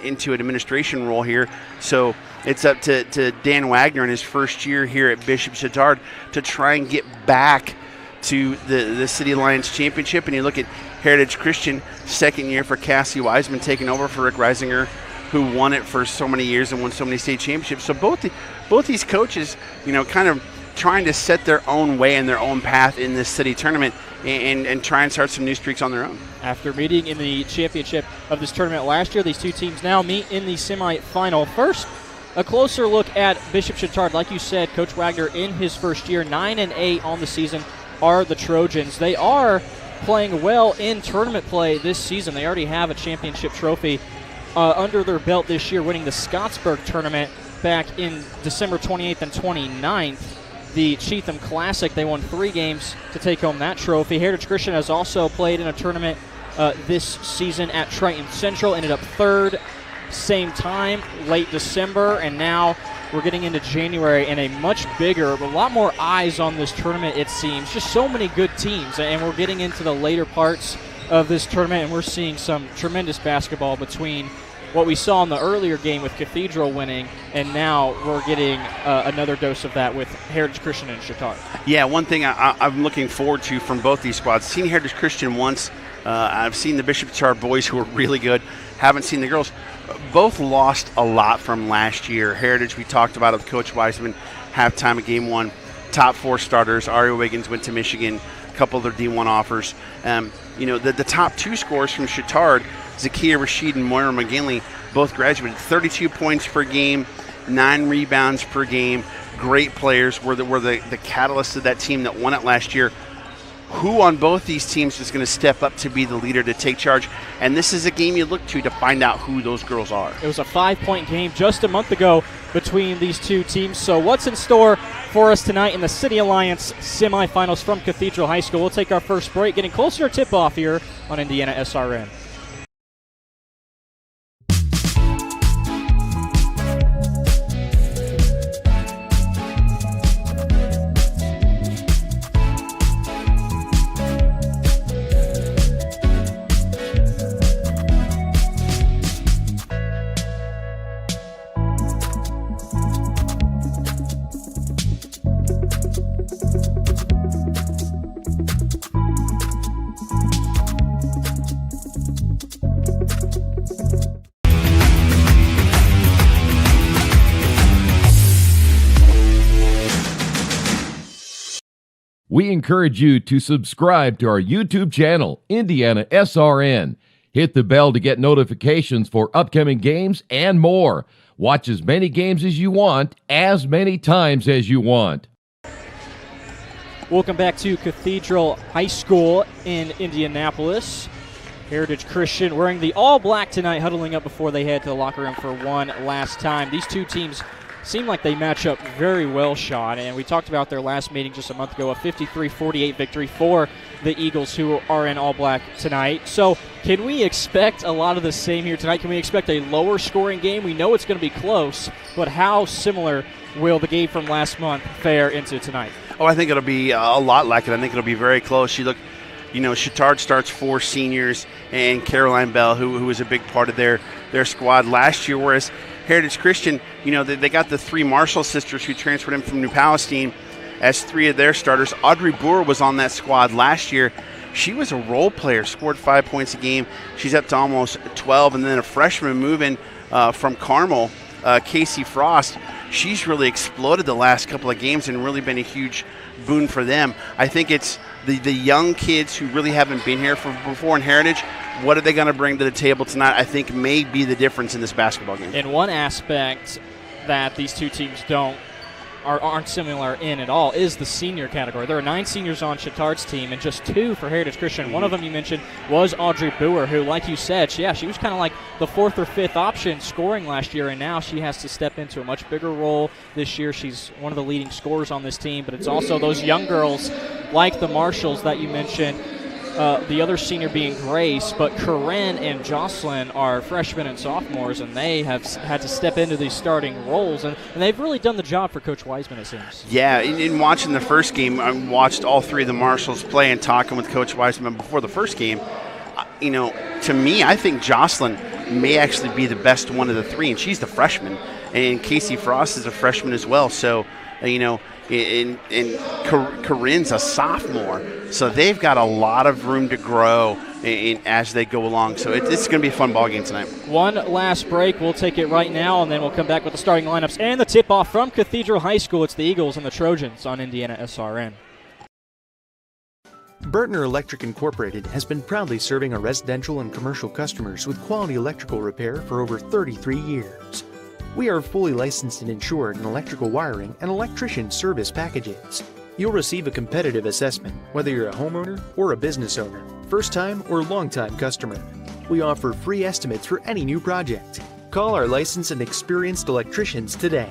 into an administration role here. So it's up to Dan Wagner in his first year here at Bishop Chittard to try and get back to the City Alliance Championship. And you look at Heritage Christian, second year for Cassie Wiseman, taking over for Rick Risinger, who won it for so many years and won so many state championships. So both these coaches, you know, kind of trying to set their own way and their own path in this city tournament and try and start some new streaks on their own. After meeting in the championship of this tournament last year, these 2 teams now meet in the semifinal. First, a closer look at Bishop Chittard. Like you said, Coach Wagner in his first year, 9-8 on the season are the Trojans. They are playing well in tournament play this season. They already have a championship trophy under their belt this year, winning the Scottsburg tournament back in December 28th and 29th. The Cheatham Classic, they won 3 games to take home that trophy. Heritage Christian has also played in a tournament this season at Triton Central, ended up 3rd, same time, late December, and now we're getting into January and a much bigger, a lot more eyes on this tournament, it seems. Just so many good teams, and we're getting into the later parts of this tournament, and we're seeing some tremendous basketball between what we saw in the earlier game with Cathedral winning, and now we're getting another dose of that with Heritage Christian and Chittard. Yeah, one thing I'm looking forward to from both these squads, seen Heritage Christian once. I've seen the Bishop Chittard boys who are really good. Haven't seen the girls. Both lost a lot from last year. Heritage, we talked about it with Coach Wiseman, halftime of game 1. Top 4 starters. Aria Wiggins went to Michigan. A couple of their D1 offers. You know, the top 2 scorers from Chittard, Zakiya Rashid and Moira McGinley, both graduated. 32 points per game, 9 rebounds per game. Great players, were the catalyst of that team that won it last year. who on both these teams is going to step up to be the leader, to take charge. And this is a game you look to find out who those girls are. It was a 5-point game just a month ago between these two teams. So what's in store for us tonight in the City Alliance semifinals from Cathedral High School? We'll take our first break, getting closer to tip-off here on IndianaSRN. We encourage you to subscribe to our YouTube channel, IndianaSRN. Hit the bell to get notifications for upcoming games and more. Watch as many games as you want, as many times as you want. Welcome back to Cathedral High School in Indianapolis. Heritage Christian wearing the all-black tonight, huddling up before they head to the locker room for one last time. These two teams seem like they match up very well, Sean, and we talked about their last meeting just a month ago, a 53-48 victory for the Eagles, who are in all-black tonight. So can we expect a lot of the same here tonight? Can we expect a lower scoring game? We know it's going to be close, but how similar will the game from last month fare into tonight? Oh, I think it'll be a lot like it. I think it'll be very close. You look, Chittard starts 4 seniors and Caroline Bell, who was a big part of their squad last year, whereas Heritage Christian, they got the 3 Marshall sisters who transferred in from New Palestine as 3 of their starters. Audrey Boer was on that squad last year. She was a role player, scored 5 points a game. She's up to almost 12, and then a freshman moving from Carmel, Casey Frost. She's really exploded the last couple of games and really been a huge boon for them. I think it's the young kids who really haven't been here before in Heritage. What are they going to bring to the table tonight, I think, may be the difference in this basketball game. And one aspect that these two teams aren't similar in at all is the senior category. There are 9 seniors on Chittard's team and just 2 for Heritage Christian. One of them you mentioned was Audrey Boer, who, like you said, she was kind of like the 4th or 5th option scoring last year, and now she has to step into a much bigger role this year. She's one of the leading scorers on this team, but it's also those young girls like the Marshalls that you mentioned. The other senior being Grace, but Corinne and Jocelyn are freshmen and sophomores, and they have had to step into these starting roles, and they've really done the job for Coach Wiseman, it seems. Yeah, in watching the first game, I watched all 3 of the Marshalls play and talking with Coach Wiseman before the first game. To me, I think Jocelyn may actually be the best one of the 3, and she's the freshman, and Casey Frost is a freshman as well, so, and Corinne's a sophomore, so they've got a lot of room to grow as they go along. So it's going to be a fun ball game tonight. One last break. We'll take it right now, and then we'll come back with the starting lineups and the tip-off from Cathedral High School. It's the Eagles and the Trojans on IndianaSRN. Burtner Electric Incorporated has been proudly serving our residential and commercial customers with quality electrical repair for over 33 years. We are fully licensed and insured in electrical wiring and electrician service packages. You'll receive a competitive assessment, whether you're a homeowner or a business owner, first-time or long-time customer. We offer free estimates for any new project. Call our licensed and experienced electricians today.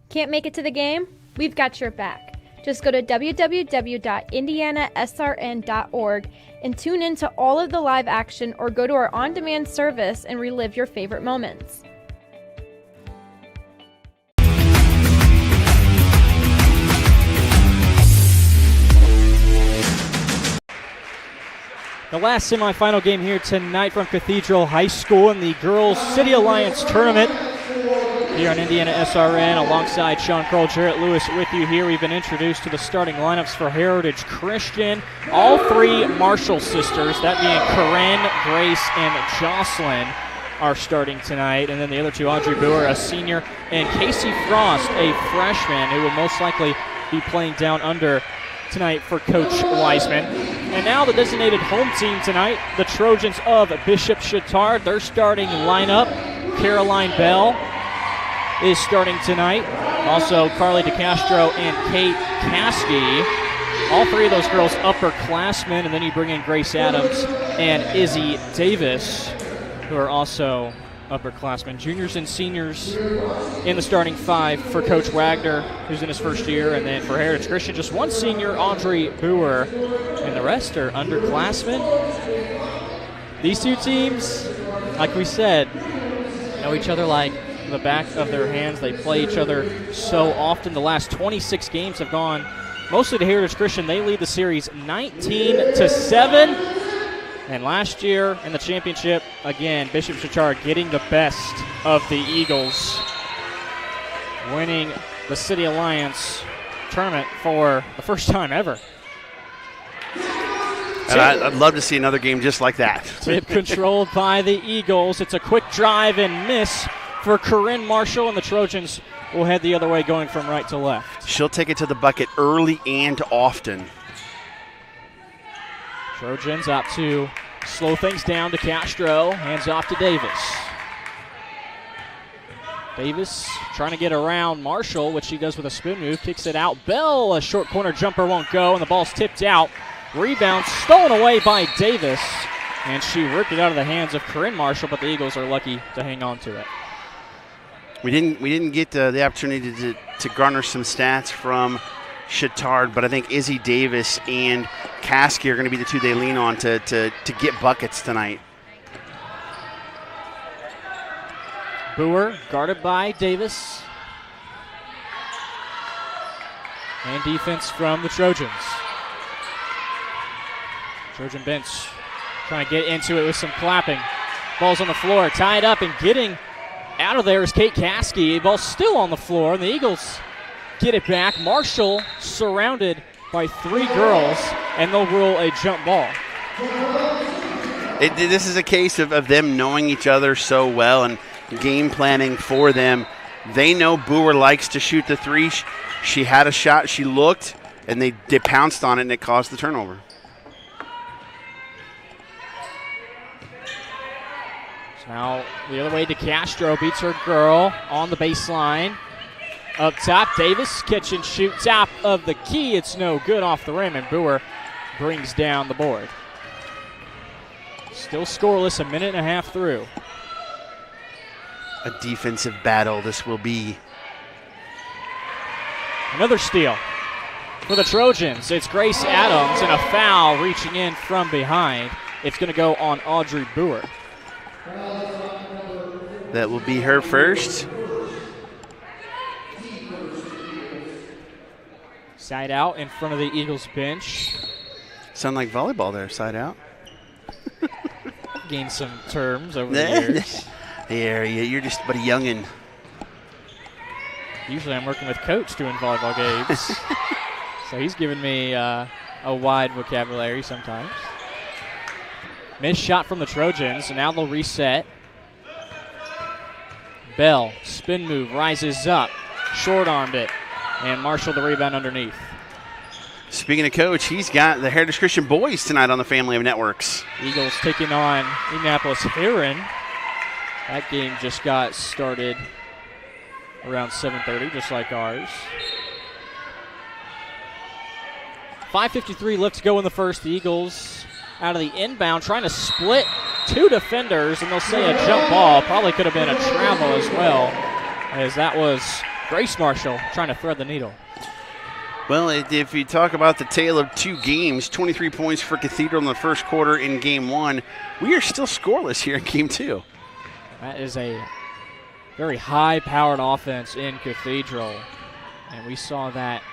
Can't make it to the game? We've got your back. Just go to www.indianasrn.org and tune in to all of the live action, or go to our on-demand service and relive your favorite moments. The last semifinal game here tonight from Cathedral High School in the Girls City Alliance Tournament here on IndianaSRN, alongside Sean Kroll, Jarrett Lewis with you here. We've been introduced to the starting lineups for Heritage Christian. All 3 Marshall sisters, that being Corinne, Grace, and Jocelyn, are starting tonight. And then the other 2, Audrey Boer, a senior, and Casey Frost, a freshman, who will most likely be playing down under tonight for Coach Wiseman. And now the designated home team tonight, the Trojans of Bishop Chittard. Their starting lineup: Caroline Bell, is starting tonight. Also, Carly DeCastro and Kate Caskey. All three of those girls upperclassmen, and then you bring in Grace Adams and Izzy Davis, who are also upperclassmen. Juniors and seniors in the starting five for Coach Wagner, who's in his first year, and then for Heritage Christian, just one senior, Audrey Boer, and the rest are underclassmen. These two teams, like we said, know each other like the back of their hands. They play each other so often. The last 26 games have gone mostly to Heritage Christian. They lead the series 19-7. And last year in the championship, again, Bishop Chichara getting the best of the Eagles, winning the City Alliance tournament for the first time ever. And I'd love to see another game just like that. Tip controlled by the Eagles. It's a quick drive and miss for Corinne Marshall, and the Trojans will head the other way, going from right to left. She'll take it to the bucket early and often. Trojans out to slow things down to Castro. Hands off to Davis. Davis trying to get around Marshall, which she does with a spin move. Kicks it out. Bell, a short corner jumper won't go, and the ball's tipped out. Rebound stolen away by Davis, and she ripped it out of the hands of Corinne Marshall, but the Eagles are lucky to hang on to it. We didn't get the opportunity to garner some stats from Chittard, but I think Izzy Davis and Caskey are going to be the two they lean on to get buckets tonight. Boer guarded by Davis. And defense from the Trojans. Trojan bench trying to get into it with some clapping. Ball's on the floor, tied up, and getting out of there is Kate Caskey. Ball's still on the floor, and the Eagles get it back. Marshall surrounded by three girls, and they'll rule a jump ball. This is a case of them knowing each other so well and game planning for them. They know Boer likes to shoot the three. She had a shot, she looked, and they pounced on it, and it caused the turnover. So now the other way to Castro, beats her girl on the baseline. Up top, Davis, catch and shoot, top of the key. It's no good, off the rim, and Boer brings down the board. Still scoreless, a minute and a half through. A defensive battle this will be. Another steal for the Trojans. It's Grace Adams, and a foul reaching in from behind. It's going to go on Audrey Boer. That will be her first. Side out in front of the Eagles bench. Sound like volleyball there, side out. Gained some terms over the years. Yeah, you're just but a youngin'. Usually I'm working with Coach doing volleyball games. So he's giving me a wide vocabulary sometimes. Missed shot from the Trojans, and now they'll reset. Bell, spin move, rises up, short-armed it, and Marshall the rebound underneath. Speaking of Coach, he's got the Heritage Christian boys tonight on the Family of Networks. Eagles taking on Indianapolis Heron. That game just got started around 7:30, just like ours. 5:53 left to go in the first. The Eagles out of the inbound, trying to split two defenders, and they'll say a jump ball. Probably could have been a travel as well, as that was Grace Marshall trying to thread the needle. Well, if you talk about the tale of two games, 23 points for Cathedral in the first quarter in game one, we are still scoreless here in game two. That is a very high-powered offense in Cathedral, and we saw that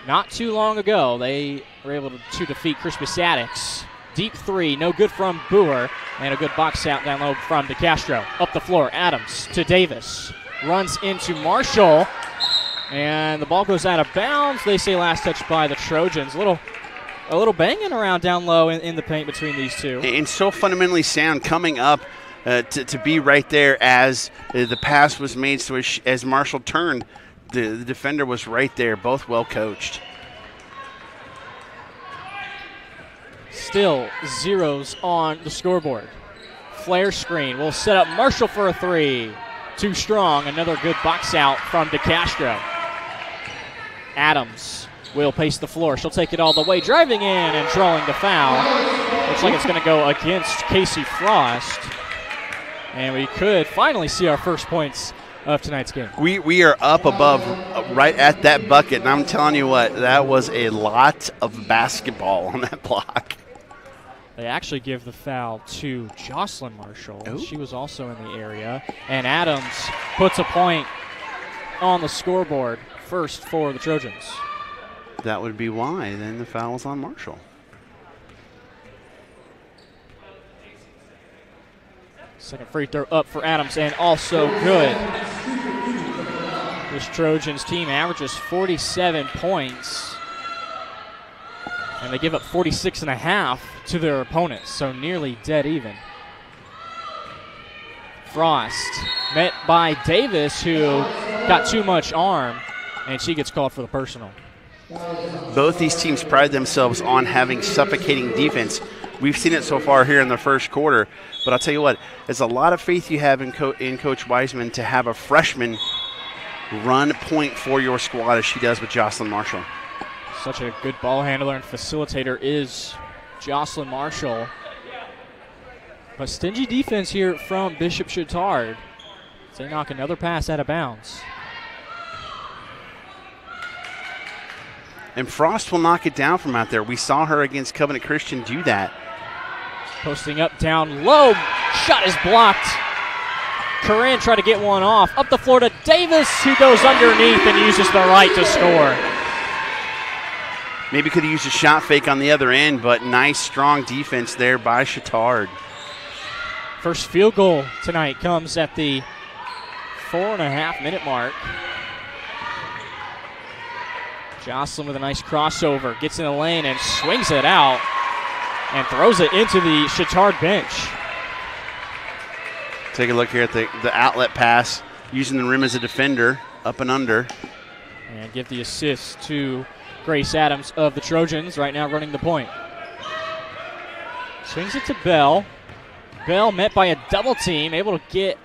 not too long ago. They were able to defeat Crispus Attucks. Deep three, no good from Boer, and a good box out down low from DeCastro. Up the floor, Adams to Davis. Runs into Marshall, and the ball goes out of bounds. They say last touch by the Trojans. A little banging around down low in the paint between these two. And so fundamentally sound coming up to be right there as the pass was made. So as Marshall turned, the defender was right there. Both well coached. Still zeros on the scoreboard. Flare screen will set up Marshall for a three. too strong. Another good box out from DeCastro. Adams will pace the floor. She'll take it all the way, driving in and drawing the foul. Looks like it's going to go against Casey Frost. And we could finally see our first points of tonight's game. We are up above, right at that bucket, and I'm telling you what, that was a lot of basketball on that block. They actually give the foul to Jocelyn Marshall. Ooh. She was also in the area. And Adams puts a point on the scoreboard, first for the Trojans. That would be why then the foul was on Marshall. Second free throw up for Adams, and also good. This Trojans team averages 47 points, and they give up 46.5 to their opponents, so nearly dead even. Frost met by Davis, who got too much arm, and she gets called for the personal. Both these teams pride themselves on having suffocating defense. We've seen it so far here in the first quarter, but I'll tell you what, there's a lot of faith you have in Coach Wiseman to have a freshman run point for your squad as she does with Jocelyn Marshall. Such a good ball handler and facilitator is Jocelyn Marshall. But stingy defense here from Bishop Chittard. They knock another pass out of bounds. And Frost will knock it down from out there. We saw her against Covenant Christian do that. Posting up, down low. Shot is blocked. Corinne tried to get one off. Up the floor to Davis, who goes underneath and uses the right to score. Maybe could have used a shot fake on the other end, but nice, strong defense there by Chittard. First field goal tonight comes at the 4.5-minute mark. Jocelyn with a nice crossover, gets in the lane and swings it out and throws it into the Chittard bench. Take a look here at the outlet pass, using the rim as a defender, up and under. And give the assist to Grace Adams of the Trojans, right now running the point. Swings it to Bell. Bell met by a double team, able to get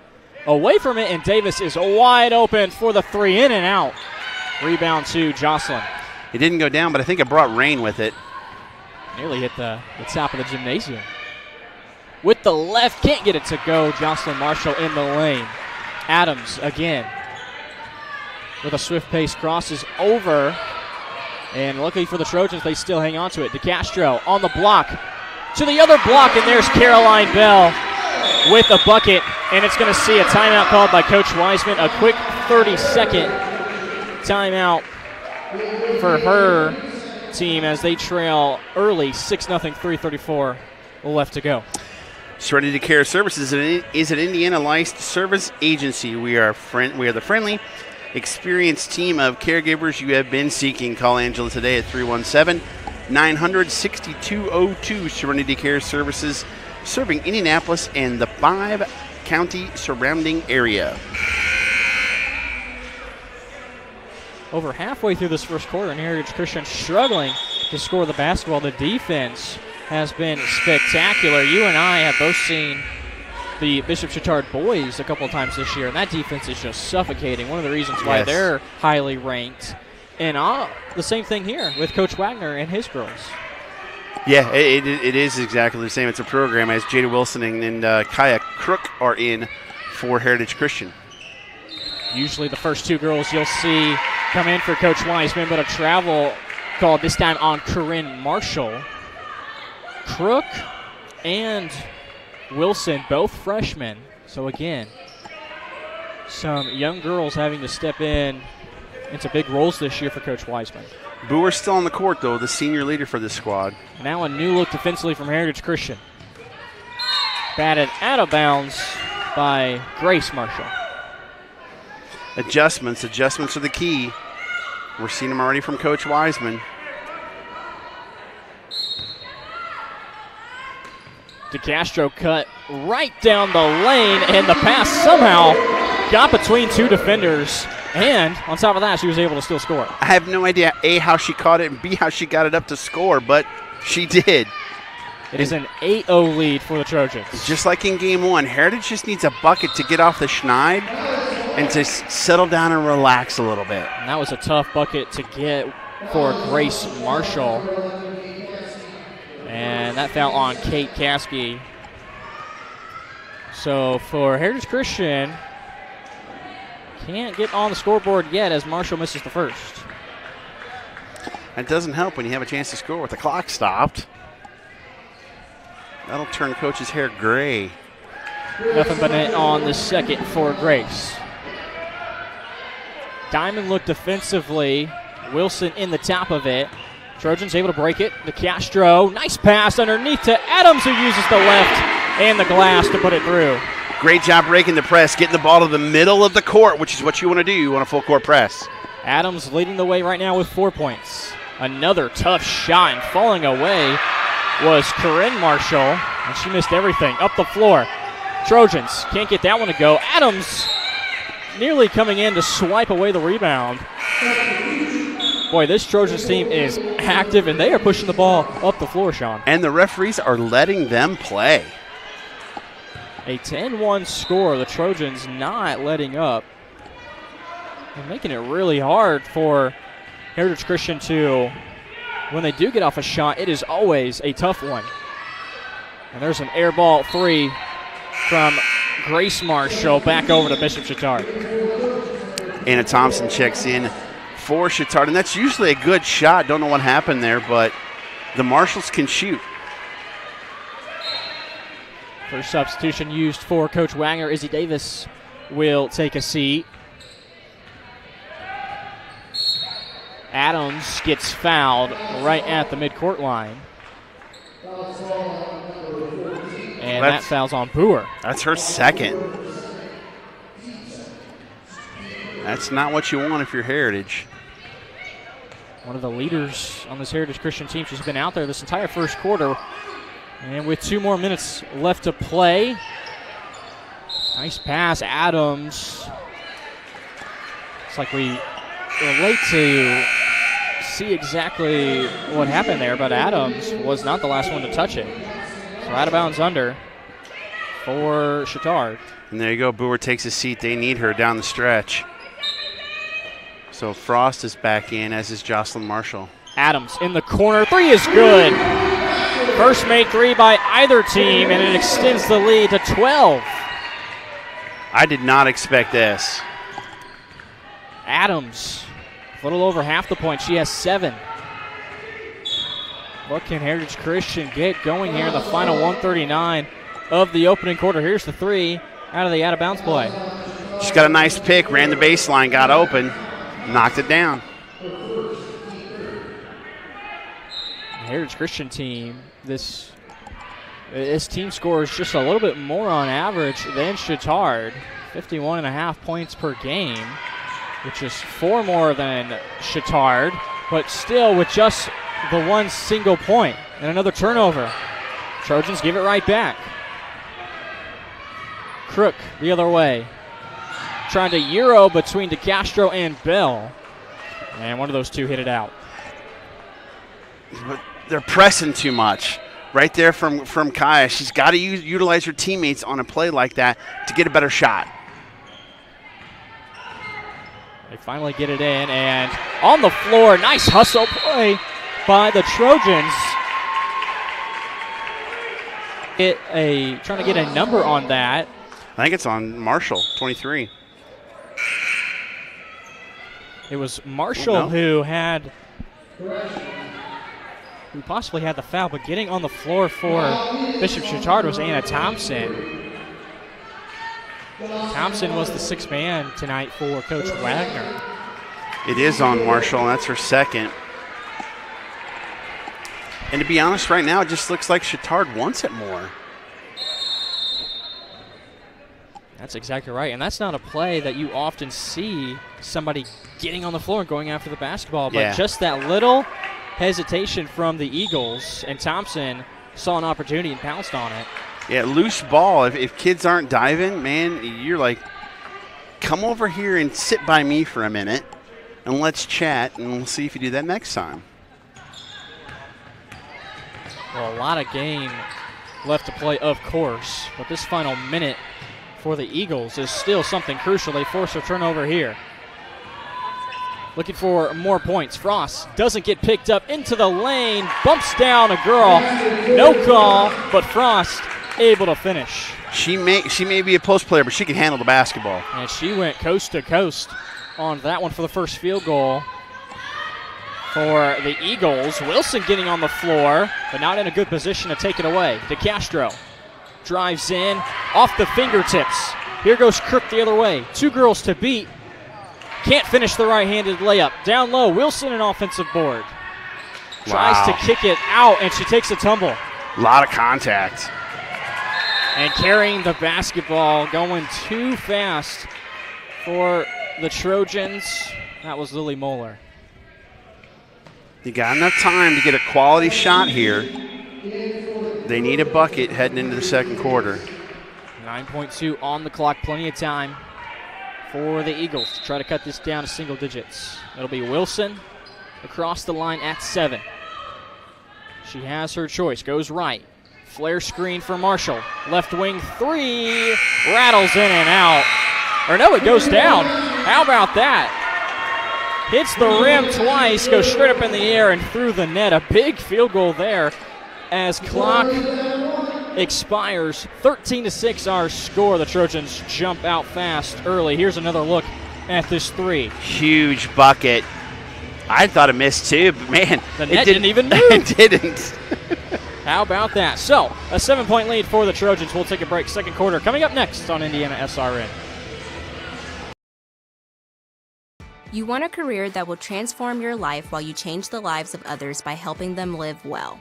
away from it, and Davis is wide open for the three, in and out. Rebound to Jocelyn. It didn't go down, but I think it brought rain with it. Nearly hit the top of the gymnasium. With the left, can't get it to go. Jocelyn Marshall in the lane. Adams again with a swift pace, crosses over. And luckily for the Trojans, they still hang on to it. DeCastro on the block to the other block, and there's Caroline Bell with a bucket. And it's going to see a timeout called by Coach Wiseman. A quick 30-second timeout for her team as they trail early, 6-0, 3:34 left to go. Serenity Care Services is an Indiana licensed service agency. We are the friendly, experienced team of caregivers you have been seeking. Call Angela today at 317-900-6202. Serenity Care Services, serving Indianapolis and the 5-county surrounding area. Over halfway through this first quarter, and Heritage Christian struggling to score the basketball. The defense has been spectacular. You and I have both seen the Bishop Chittard boys a couple of times this year, and that defense is just suffocating. One of the reasons why they're highly ranked. And the same thing here with Coach Wagner and his girls. Yeah, it is exactly the same. It's a program as Jada Wilson and Kaya Crook are in for Heritage Christian. Usually the first two girls you'll see come in for Coach Wiseman, but a travel called this time on Corinne Marshall. Crook and Wilson, both freshmen. So again, some young girls having to step in into big roles this year for Coach Wiseman. Boer's still on the court, though, the senior leader for this squad. Now a new look defensively from Heritage Christian. Batted out of bounds by Grace Marshall. Adjustments are the key. We're seeing them already from Coach Wiseman. DeCastro cut right down the lane, and the pass somehow got between two defenders. And on top of that, she was able to still score. I have no idea, A, how she caught it, and B, how she got it up to score, but she did. It is an 8-0 lead for the Trojans. Just like in Game 1, Heritage just needs a bucket to get off the schneid, and to settle down and relax a little bit. And that was a tough bucket to get for Grace Marshall. And that fell on Kate Caskey. So for Heritage Christian, can't get on the scoreboard yet as Marshall misses the first. That doesn't help when you have a chance to score with the clock stopped. That'll turn Coach's hair gray. Nothing but net on the second for Grace. Diamond looked defensively. Wilson in the top of it. Trojans able to break it. De Castro, nice pass underneath to Adams, who uses the left and the glass to put it through. Great job breaking the press, getting the ball to the middle of the court, which is what you want to do. You want a full court press. Adams leading the way right now with 4 points. Another tough shot, and falling away was Corinne Marshall, and she missed everything. Up the floor. Trojans can't get that one to go. Adams nearly coming in to swipe away the rebound. Boy, this Trojans team is active, and they are pushing the ball up the floor, Sean. And the referees are letting them play. A 10-1 score. The Trojans not letting up. And making it really hard for Heritage Christian to, when they do get off a shot, it is always a tough one. And there's an air ball three from Grace Marshall back over to Bishop Chittard. Anna Thompson checks in for Chittard, and that's usually a good shot. Don't know what happened there, but the Marshalls can shoot. First substitution used for Coach Wagner. Izzy Davis will take a seat. Adams gets fouled right at the midcourt line. And that foul's on Boer. That's her second. That's not what you want if you're Heritage. One of the leaders on this Heritage Christian team. She's been out there this entire first quarter. And with 2 more minutes left to play. Nice pass, Adams. It's like we were late to see exactly what happened there, but Adams was not the last one to touch it. So out of bounds under for Chittard. And there you go. Boer takes a seat. They need her down the stretch. So Frost is back in, as is Jocelyn Marshall. Adams in the corner. 3 is good. First made 3 by either team, and it extends the lead to 12. I did not expect this. Adams, a little over half the point. She has 7. What can Heritage Christian get going here in the final 139 of the opening quarter? Here's the 3 out of the out-of-bounds play. She's got a nice pick, ran the baseline, got open, knocked it down. Heritage Christian team, this team scores just a little bit more on average than Chittard. 51.5 points per game, which is 4 more than Chittard, but still with just the 1 single point and another turnover. Trojans give it right back. Crook the other way. Trying to Euro between De Castro and Bell. And one of those two hit it out. But they're pressing too much. Right there from Kaya. She's got to utilize her teammates on a play like that to get a better shot. They finally get it in, and on the floor, nice hustle play by the Trojans. Trying to get a number on that. I think it's on Marshall, 23. It was Marshall who possibly had the foul, but getting on the floor for Bishop Chittard was Anna Thompson. Thompson was the 6th man tonight for Coach Wagner. It is on Marshall, and that's her second. And to be honest, right now, it just looks like Chittard wants it more. That's exactly right, and that's not a play that you often see somebody getting on the floor and going after the basketball, but just that little hesitation from the Eagles, and Thompson saw an opportunity and pounced on it. Yeah, loose ball. If kids aren't diving, man, you're like, come over here and sit by me for a minute, and let's chat, and we'll see if you do that next time. Well, a lot of game left to play, of course, but this final minute for the Eagles is still something crucial. They force a turnover here. Looking for more points. Frost doesn't get picked up into the lane, bumps down a girl. No call, but Frost able to finish. She may be a post player, but she can handle the basketball. And she went coast to coast on that one for the first field goal for the Eagles. Wilson getting on the floor, but not in a good position to take it away. DeCastro drives in off the fingertips. Here goes Crook the other way. 2 girls to beat. Can't finish the right-handed layup. Down low, Wilson an offensive board. Tries to kick it out, and she takes a tumble. A lot of contact. And carrying the basketball, going too fast for the Trojans. That was Lily Moeller. You got enough time to get a quality shot here. They need a bucket heading into the second quarter. 9.2 on the clock, plenty of time for the Eagles to try to cut this down to single digits. It'll be Wilson across the line at 7. She has her choice, goes right. Flare screen for Marshall. Left wing 3, rattles in and out. Or no, it goes down. How about that? Hits the rim twice, goes straight up in the air and through the net. A big field goal there as clock expires. 13-6 our score. The Trojans jump out fast early. Here's another look at this 3. Huge bucket. I thought it missed too, but man, the net didn't even move. It didn't. How about that? So, a 7-point lead for the Trojans. We'll take a break. Second quarter coming up next on IndianaSRN. You want a career that will transform your life while you change the lives of others by helping them live well.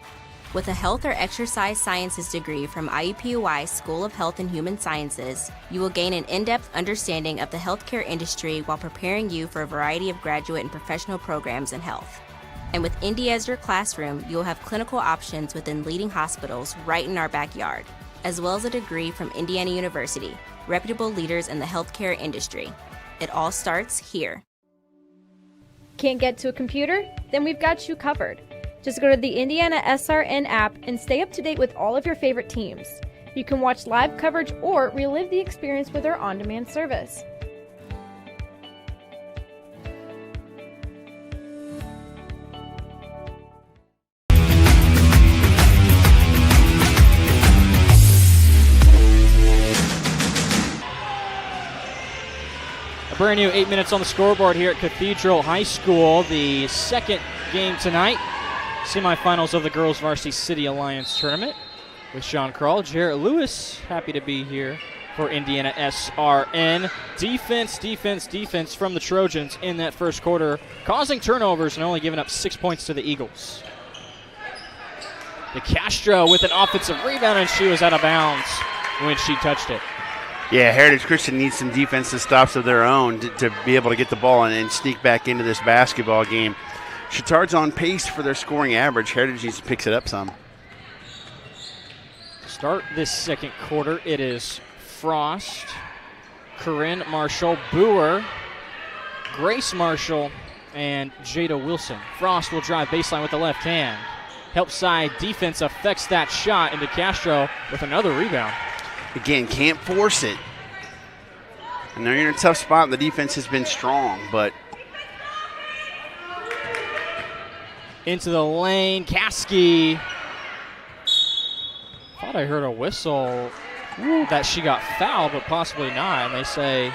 With a health or exercise sciences degree from IUPUI School of Health and Human Sciences, you will gain an in-depth understanding of the healthcare industry while preparing you for a variety of graduate and professional programs in health. And with Indy as your classroom, you will have clinical options within leading hospitals right in our backyard, as well as a degree from Indiana University, reputable leaders in the healthcare industry. It all starts here. Can't get to a computer? Then we've got you covered. Just go to the IndianaSRN app and stay up to date with all of your favorite teams. You can watch live coverage or relive the experience with our on-demand service. Brand new 8 minutes on the scoreboard here at Cathedral High School. The second game tonight, semifinals of the Girls Varsity City Alliance Tournament with Sean Krull. Jarrett Lewis, happy to be here for IndianaSRN. Defense from the Trojans in that first quarter, causing turnovers and only giving up 6 points to the Eagles. DeCastro with an offensive rebound, and she was out of bounds when she touched it. Yeah, Heritage Christian needs some defensive stops of their own to be able to get the ball and sneak back into this basketball game. Chittard's on pace for their scoring average. Heritage needs to pick it up some. Start this second quarter, it is Frost, Corinne Marshall, Boer, Grace Marshall, and Jada Wilson. Frost will drive baseline with the left hand. Help side defense affects that shot, and DeCastro with another rebound. Again, can't force it. I know you're in a tough spot and the defense has been strong, but. Into the lane, Caskey. Thought I heard a whistle that she got fouled, but possibly not. And they say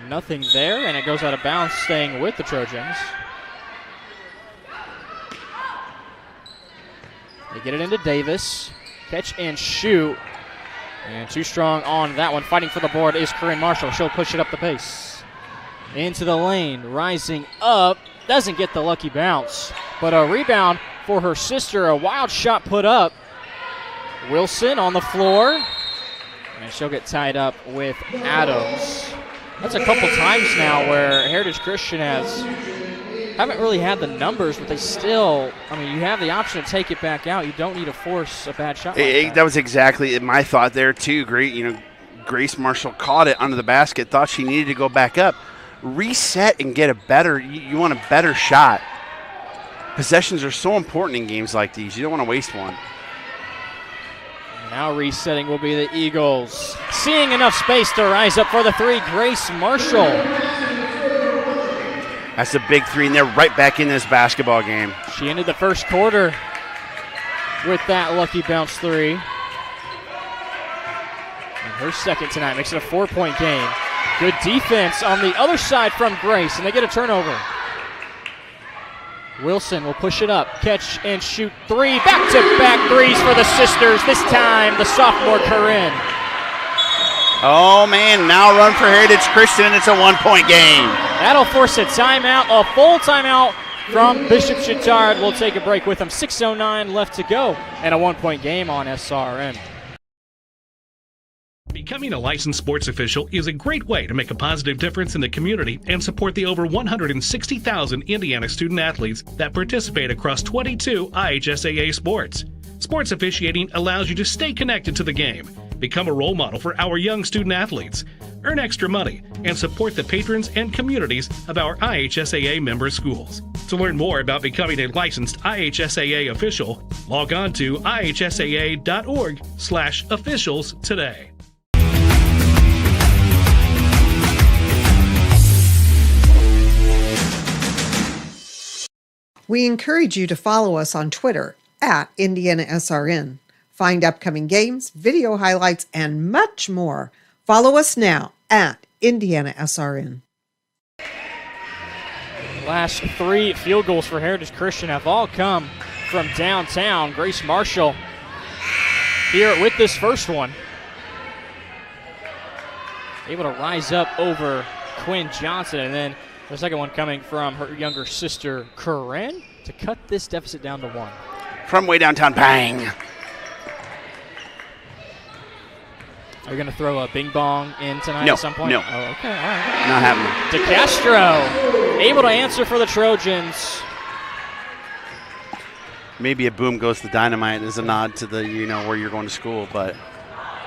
nothing there, and it goes out of bounds, staying with the Trojans. They get it into Davis. Catch and shoot. And too strong on that one. Fighting for the board is Corinne Marshall. She'll push it up the pace. Into the lane. Rising up. Doesn't get the lucky bounce. But a rebound for her sister. A wild shot put up. Wilson on the floor. And she'll get tied up with Adams. That's a couple times now where Heritage Christian haven't really had the numbers, but they still, you have the option to take it back out. You don't need to force a bad shot like that. That was exactly my thought there, too. Great, Grace Marshall caught it under the basket, thought she needed to go back up. Reset and get you want a better shot. Possessions are so important in games like these. You don't want to waste one. Now resetting will be the Eagles. Seeing enough space to rise up for the three, Grace Marshall. That's a big three, and they're right back in this basketball game. She ended the first quarter with that lucky bounce three. And her second tonight makes it a 4-point game. Good defense on the other side from Grace, and they get a turnover. Wilson will push it up, catch and shoot three. Back-to-back threes for the sisters. This time, the sophomore Corinne. Oh, man, now run for Heritage Christian, and it's a 1-point game. That'll force a timeout, a full timeout from Bishop Chittard. We'll take a break with them. 6:09 left to go, and a 1-point game on SRN. Becoming a licensed sports official is a great way to make a positive difference in the community and support the over 160,000 Indiana student athletes that participate across 22 IHSAA sports. Sports officiating allows you to stay connected to the game, become a role model for our young student athletes, earn extra money, and support the patrons and communities of our IHSAA member schools. To learn more about becoming a licensed IHSAA official, log on to ihsaa.org/officials today. We encourage you to follow us on Twitter at IndianaSRN. Find upcoming games, video highlights, and much more. Follow us now at IndianaSRN. Last three field goals for Heritage Christian have all come from downtown. Grace Marshall here with this first one. Able to rise up over Quinn Johnson, and then the second one coming from her younger sister, Corinne, to cut this deficit down to 1. From way downtown, bang. Are you going to throw a bing bong in tonight No, at some point? no. Oh, okay, all right. Not happening. DeCastro able to answer for the Trojans. Maybe a boom goes to dynamite as a nod to the, where you're going to school, but.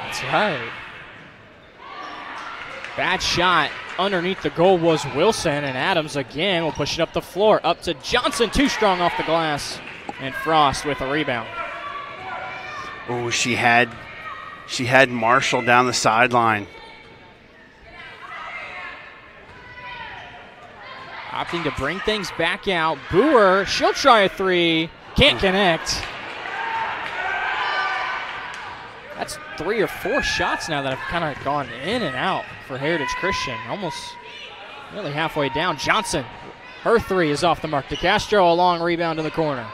That's right. Bad shot underneath the goal was Wilson, and Adams again will push it up the floor. Up to Johnson, too strong off the glass. And Frost with a rebound. Oh, she had Marshall down the sideline. Opting to bring things back out. Boer, she'll try a three. Can't connect. That's 3 or 4 shots now that have kind of gone in and out for Heritage Christian. Almost nearly halfway down. Johnson, her three is off the mark. DeCastro, a long rebound in the corner.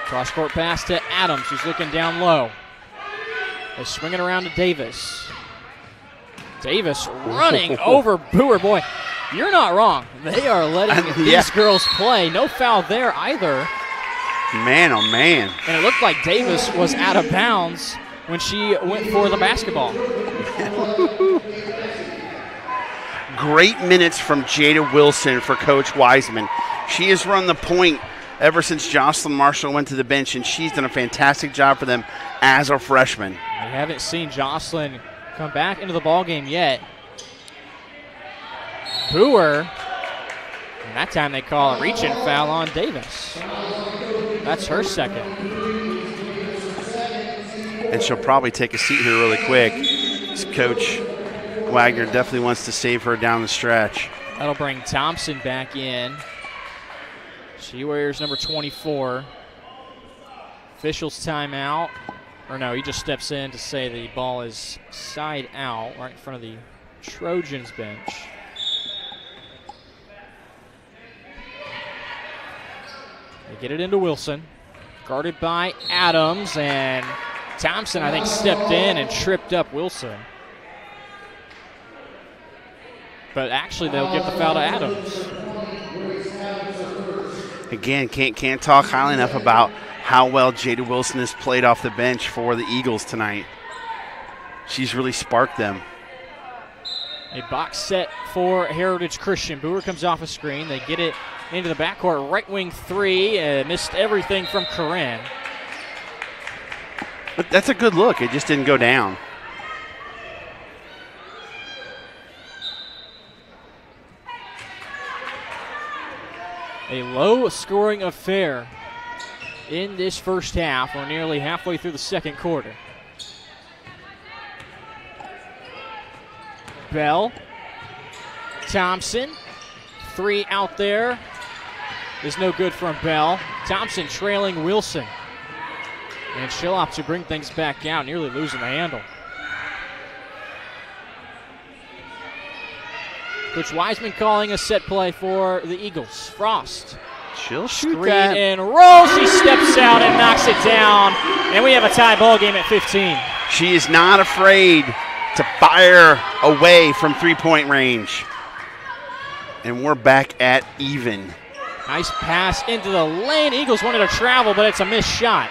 Cross-court pass to Adams, who's looking down low. They swing it around to Davis. Davis running over Boer. Boy, you're not wrong. They are letting these girls play. No foul there either. Man, oh man. And it looked like Davis was out of bounds when she went for the basketball. Great minutes from Jada Wilson for Coach Wiseman. She has run the point ever since Jocelyn Marshall went to the bench, and she's done a fantastic job for them as a freshman. We haven't seen Jocelyn come back into the ballgame yet. Boer, and that time they call a reach-in foul on Davis. That's her second. And she'll probably take a seat here really quick. Coach Wagner definitely wants to save her down the stretch. That'll bring Thompson back in. She wears number 24. Officials timeout. Or no, he just steps in to say the ball is side out right in front of the Trojans bench. They get it into Wilson. Guarded by Adams, and Thompson, I think, stepped in and tripped up Wilson. But actually, they'll give the foul to Adams. Again, can't talk highly enough about how well Jada Wilson has played off the bench for the Eagles tonight. She's really sparked them. A box set for Heritage Christian. Boer comes off a screen. They get it into the backcourt. Right wing three. Missed everything from Corinne. But that's a good look. It just didn't go down. A low-scoring affair in this first half. We're nearly halfway through the second quarter. Bell, Thompson, 3 out there is no good from Bell. Thompson trailing Wilson. And she'll opt to bring things back out, nearly losing the handle. Coach Wiseman calling a set play for the Eagles. Frost. She'll shoot Screen that. and roll. She steps out and knocks it down. And we have a tie ball game at 15. She is not afraid to fire away from three-point range. And we're back at even. Nice pass into the lane. Eagles wanted to travel, but it's a missed shot.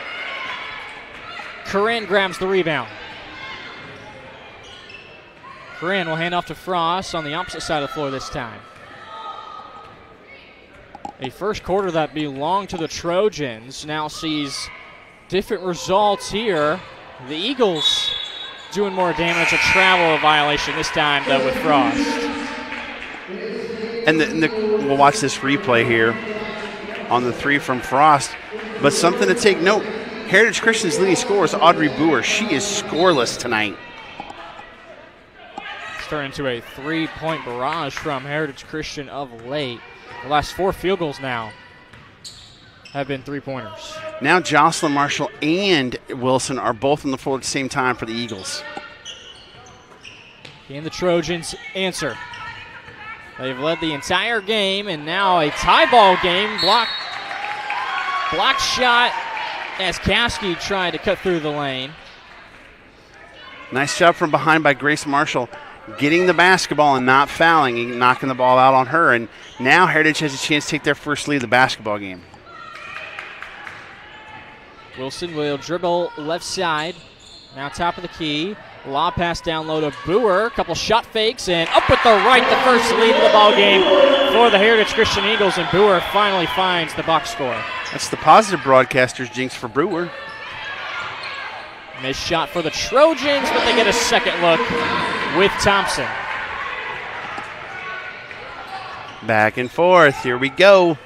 Corinne grabs the rebound. Corinne will hand off to Frost on the opposite side of the floor this time. A first quarter that belonged to the Trojans now sees different results here. The Eagles doing more damage, a travel violation this time, though, with Frost. And we'll watch this replay here on the 3 from Frost. But something to take note, Heritage Christian's leading scorer is Audrey Boer. She is scoreless tonight. It's turned into a 3-point barrage from Heritage Christian of late. The last 4 field goals now have been 3-pointers. Now Jocelyn Marshall and Wilson are both on the floor at the same time for the Eagles. And the Trojans answer. They've led the entire game, and now a tie ball game. Block shot as Caskey tried to cut through the lane. Nice job from behind by Grace Marshall, getting the basketball and not fouling and knocking the ball out on her. And now Heritage has a chance to take their first lead of the basketball game. Wilson will dribble left side. Now top of the key. Lob pass down low to Boer. Couple shot fakes and up with the right. The first lead of the ball game for the Heritage Christian Eagles. And Boer finally finds the box score. That's the positive broadcaster's jinx for Brewer. Missed shot for the Trojans, but they get a second look with Thompson. Back and forth. Here we go.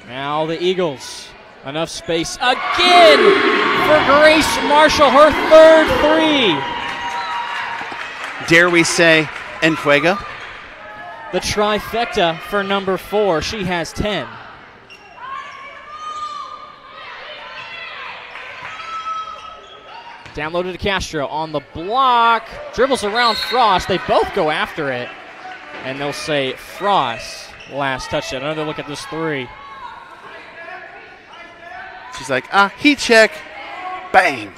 Now the Eagles. Enough space again for Grace Marshall, her third 3. Dare we say, en fuego? The trifecta for number 4. She has 10. Downloaded to Castro on the block. Dribbles around Frost. They both go after it. And they'll say Frost last touchdown. Another look at this 3. She's like, heat check. Bang.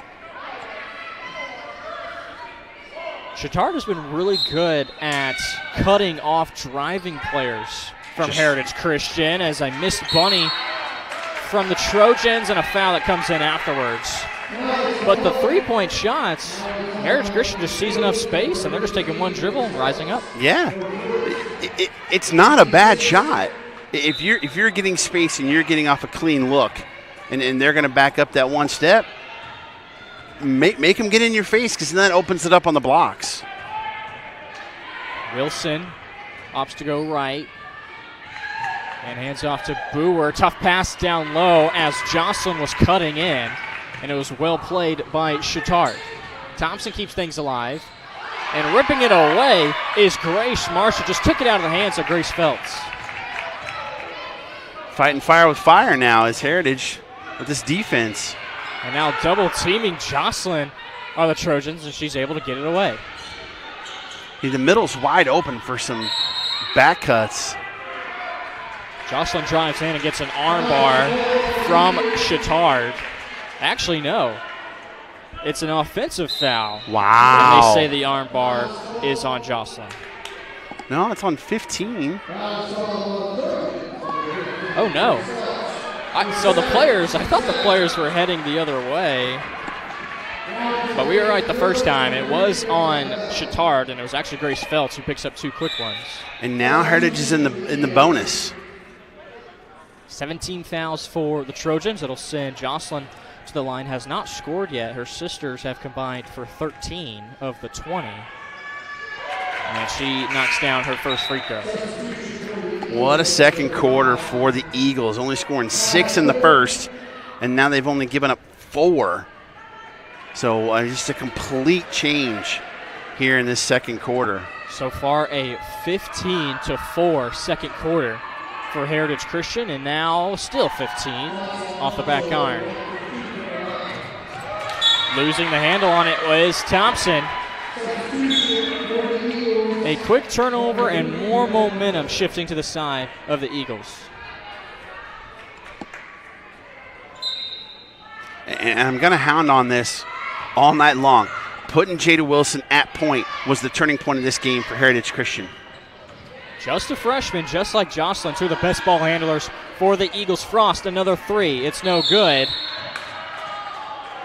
Chittard has been really good at cutting off driving players from Heritage Christian, as I missed Bunny from the Trojans and a foul that comes in afterwards. But the 3-point shots, Heritage Christian just sees enough space, and they're just taking one dribble, rising up. Yeah, it's not a bad shot. If you're getting space and you're getting off a clean look, and they're going to back up that one step, make them get in your face, because then that opens it up on the blocks. Wilson opts to go right and hands off to Boer. Tough pass down low as Jocelyn was cutting in, and it was well played by Chittard. Thompson keeps things alive, and ripping it away is Grace Marshall. Just took it out of the hands of Grace Phelps. Fighting fire with fire now is Heritage with this defense. And now double teaming Jocelyn are the Trojans, and she's able to get it away. The middle's wide open for some back cuts. Jocelyn drives in and gets an armbar from Chittard. Actually, no. It's an offensive foul. Wow. And they say the armbar is on Jocelyn. No, it's on 15. Oh, no. So the players, I thought the players were heading the other way. But we were right the first time. It was on Chittard, and it was actually Grace Phelps who picks up 2 quick ones. And now Heritage is in the bonus. 17 fouls for the Trojans. It'll send Jocelyn to the line. Has not scored yet. Her sisters have combined for 13 of the 20. And she knocks down her first free throw. What a second quarter for the Eagles, only scoring 6 in the first, and now they've only given up 4. So just a complete change here in this second quarter. So far, a 15-4 second quarter for Heritage Christian, and now still 15 off the back iron. Losing the handle on it was Thompson. A quick turnover and more momentum shifting to the side of the Eagles. And I'm going to hound on this all night long. Putting Jada Wilson at point was the turning point of this game for Heritage Christian. Just a freshman, just like Jocelyn, two of the best ball handlers for the Eagles. Frost, another 3. It's no good.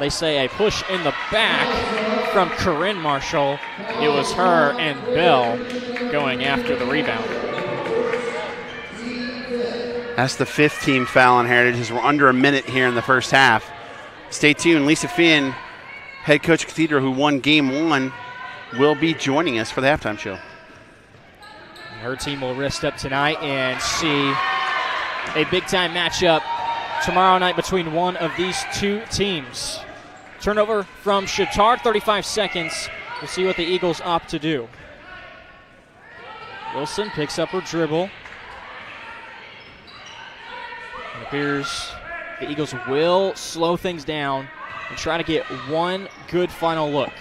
They say a push in the back from Corinne Marshall. It was her and Bell going after the rebound. That's the 5th team foul on Heritage as we're under a minute here in the first half. Stay tuned. Lisa Finn, head coach of Cathedral, who won game 1, will be joining us for the halftime show. Her team will rest up tonight and see a big-time matchup tomorrow night between one of these two teams. Turnover from Chittard, 35 seconds. We'll see what the Eagles opt to do. Wilson picks up her dribble. It appears the Eagles will slow things down and try to get one good final look.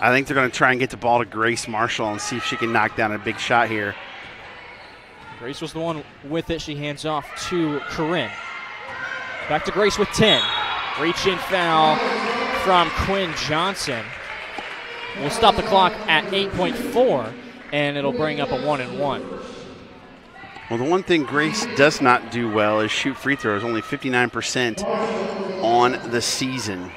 I think they're going to try and get the ball to Grace Marshall and see if she can knock down a big shot here. Grace was the one with it. She hands off to Corinne. Back to Grace with 10. Reach-in foul from Quinn Johnson. We'll stop the clock at 8.4, and it'll bring up a 1-and-1. Well, the one thing Grace does not do well is shoot free throws, only 59% on the season.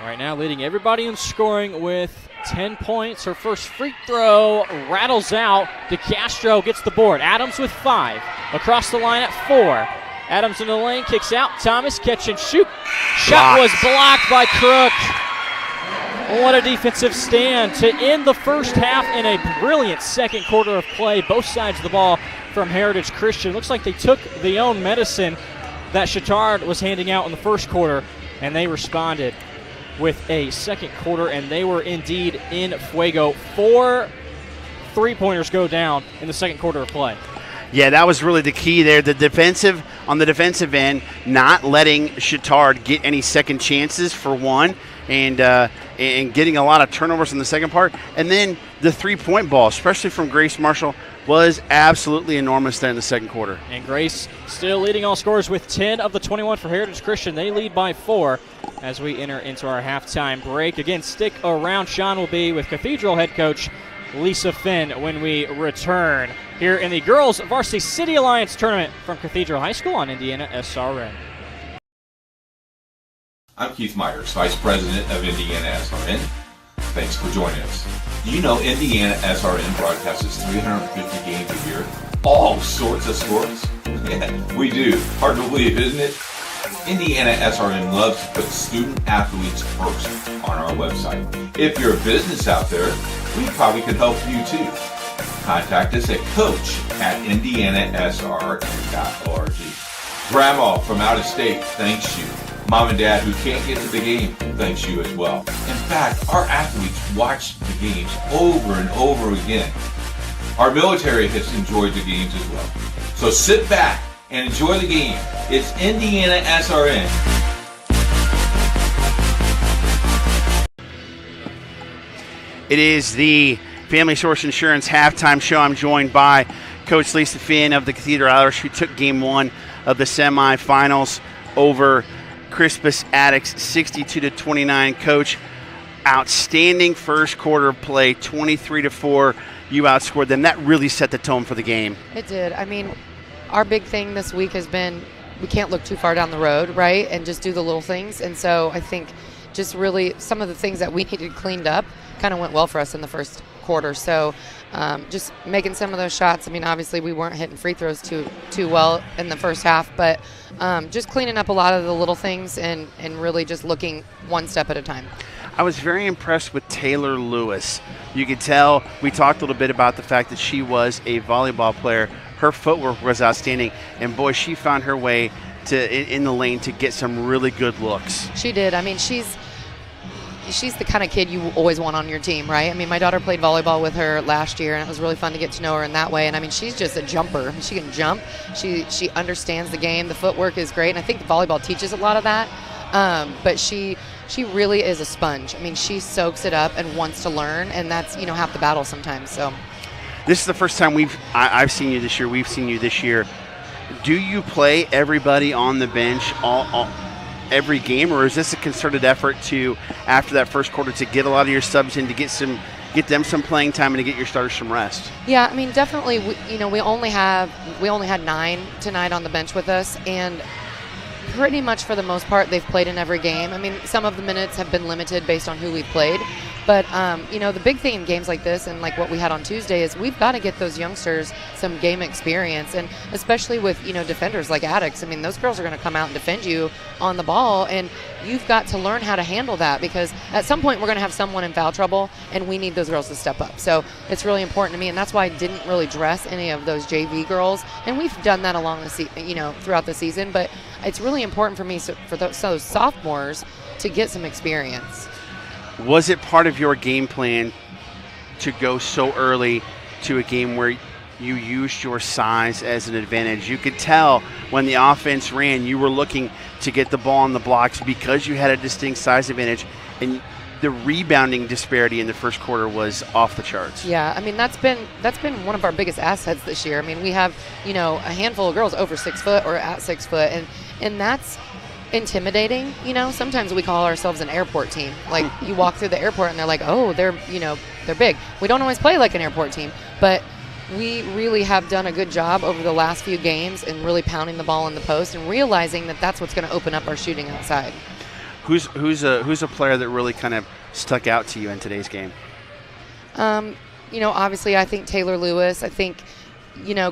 Right now leading everybody in scoring with 10 points. Her first free throw rattles out. DeCastro gets the board. Adams with 5. Across the line at 4. Adams in the lane, kicks out. Thomas, catch and shoot. Shot was blocked by Crook. What a defensive stand to end the first half in a brilliant second quarter of play. Both sides of the ball from Heritage Christian. Looks like they took the own medicine that Chittard was handing out in the first quarter, and they responded with a second quarter, and they were indeed in fuego. 4 3-pointers go down in the second quarter of play. Yeah, that was really the key there. On the defensive end, not letting Chittard get any second chances for one, and getting a lot of turnovers in the second part. And then the 3-point ball, especially from Grace Marshall, was absolutely enormous there in the second quarter. And Grace still leading all scorers with 10 of the 21 for Heritage Christian. They lead by 4 as we enter into our halftime break. Again, stick around. Sean will be with Cathedral head coach Lisa Finn when we return here in the Girls Varsity City Alliance Tournament from Cathedral High School on IndianaSRN. I'm Keith Myers, Vice President of IndianaSRN. Thanks for joining us. Do you know IndianaSRN broadcasts 350 games a year? All sorts of sports? Yeah, we do. Hard to believe, isn't it? IndianaSRN loves to put student athletes first on our website. If you're a business out there, we probably could help you too. Contact us at coach@indianasrn.org. Grandma from out of state thanks you. Mom and Dad who can't get to the game thanks you as well. In fact, our athletes watch the games over and over again. Our military has enjoyed the games as well. So sit back and enjoy the game. It's IndianaSRN. It is the Family Source Insurance halftime show. I'm joined by Coach Lisa Finn of the Cathedral Irish, who took game 1 of the semifinals over Crispus Attucks, 62-29. Coach, outstanding first quarter of play, 23-4. You outscored them. That really set the tone for the game. It did. I mean, our big thing this week has been we can't look too far down the road, right, and just do the little things. And so I think just really some of the things that we needed cleaned up kind of went well for us in the first quarter. So just making some of those shots. I mean, obviously we weren't hitting free throws too well in the first half, but just cleaning up a lot of the little things and really just looking one step at a time. I was very impressed with Taylor Lewis. You could tell we talked a little bit about the fact that she was a volleyball player her footwork was outstanding. And boy, she found her way in the lane to get some really good looks. She did. I mean, she's the kind of kid you always want on your team, right? I mean, my daughter played volleyball with her last year, and it was really fun to get to know her in that way. And I mean, she's just a jumper. She can jump. She understands the game. The footwork is great, and I think volleyball teaches a lot of that. But she really is a sponge. I mean, she soaks it up and wants to learn, and that's half the battle sometimes. So this is the first time I've seen you this year. We've seen you this year. Do you play everybody on the bench every game, or is this a concerted effort to, after that first quarter, to get a lot of your subs in, to get them some playing time and to get your starters some rest? Yeah, I mean, definitely. We only had 9 tonight on the bench with us, and pretty much for the most part they've played in every game. I mean, some of the minutes have been limited based on who we've played, but the big thing in games like this and like what we had on Tuesday is we've got to get those youngsters some game experience, and especially with defenders like addicts. I mean, those girls are going to come out and defend you on the ball, and you've got to learn how to handle that, because at some point we're going to have someone in foul trouble, and we need those girls to step up. So it's really important to me, and that's why I didn't really dress any of those JV girls, and we've done that along the throughout the season. But it's really important for me for those sophomores to get some experience. Was it part of your game plan to go so early to a game where you used your size as an advantage? You could tell when the offense ran, you were looking to get the ball on the blocks because you had a distinct size advantage, and the rebounding disparity in the first quarter was off the charts. Yeah, I mean, that's been one of our biggest assets this year. I mean, we have a handful of girls over 6 foot or at 6 foot, and that's intimidating. Sometimes we call ourselves an airport team. Like, you walk through the airport and they're like, oh, they're big. We don't always play like an airport team, but we really have done a good job over the last few games in really pounding the ball in the post and realizing that that's what's going to open up our shooting outside. Who's a player that really kind of stuck out to you in today's game? Obviously I think Taylor Lewis. I think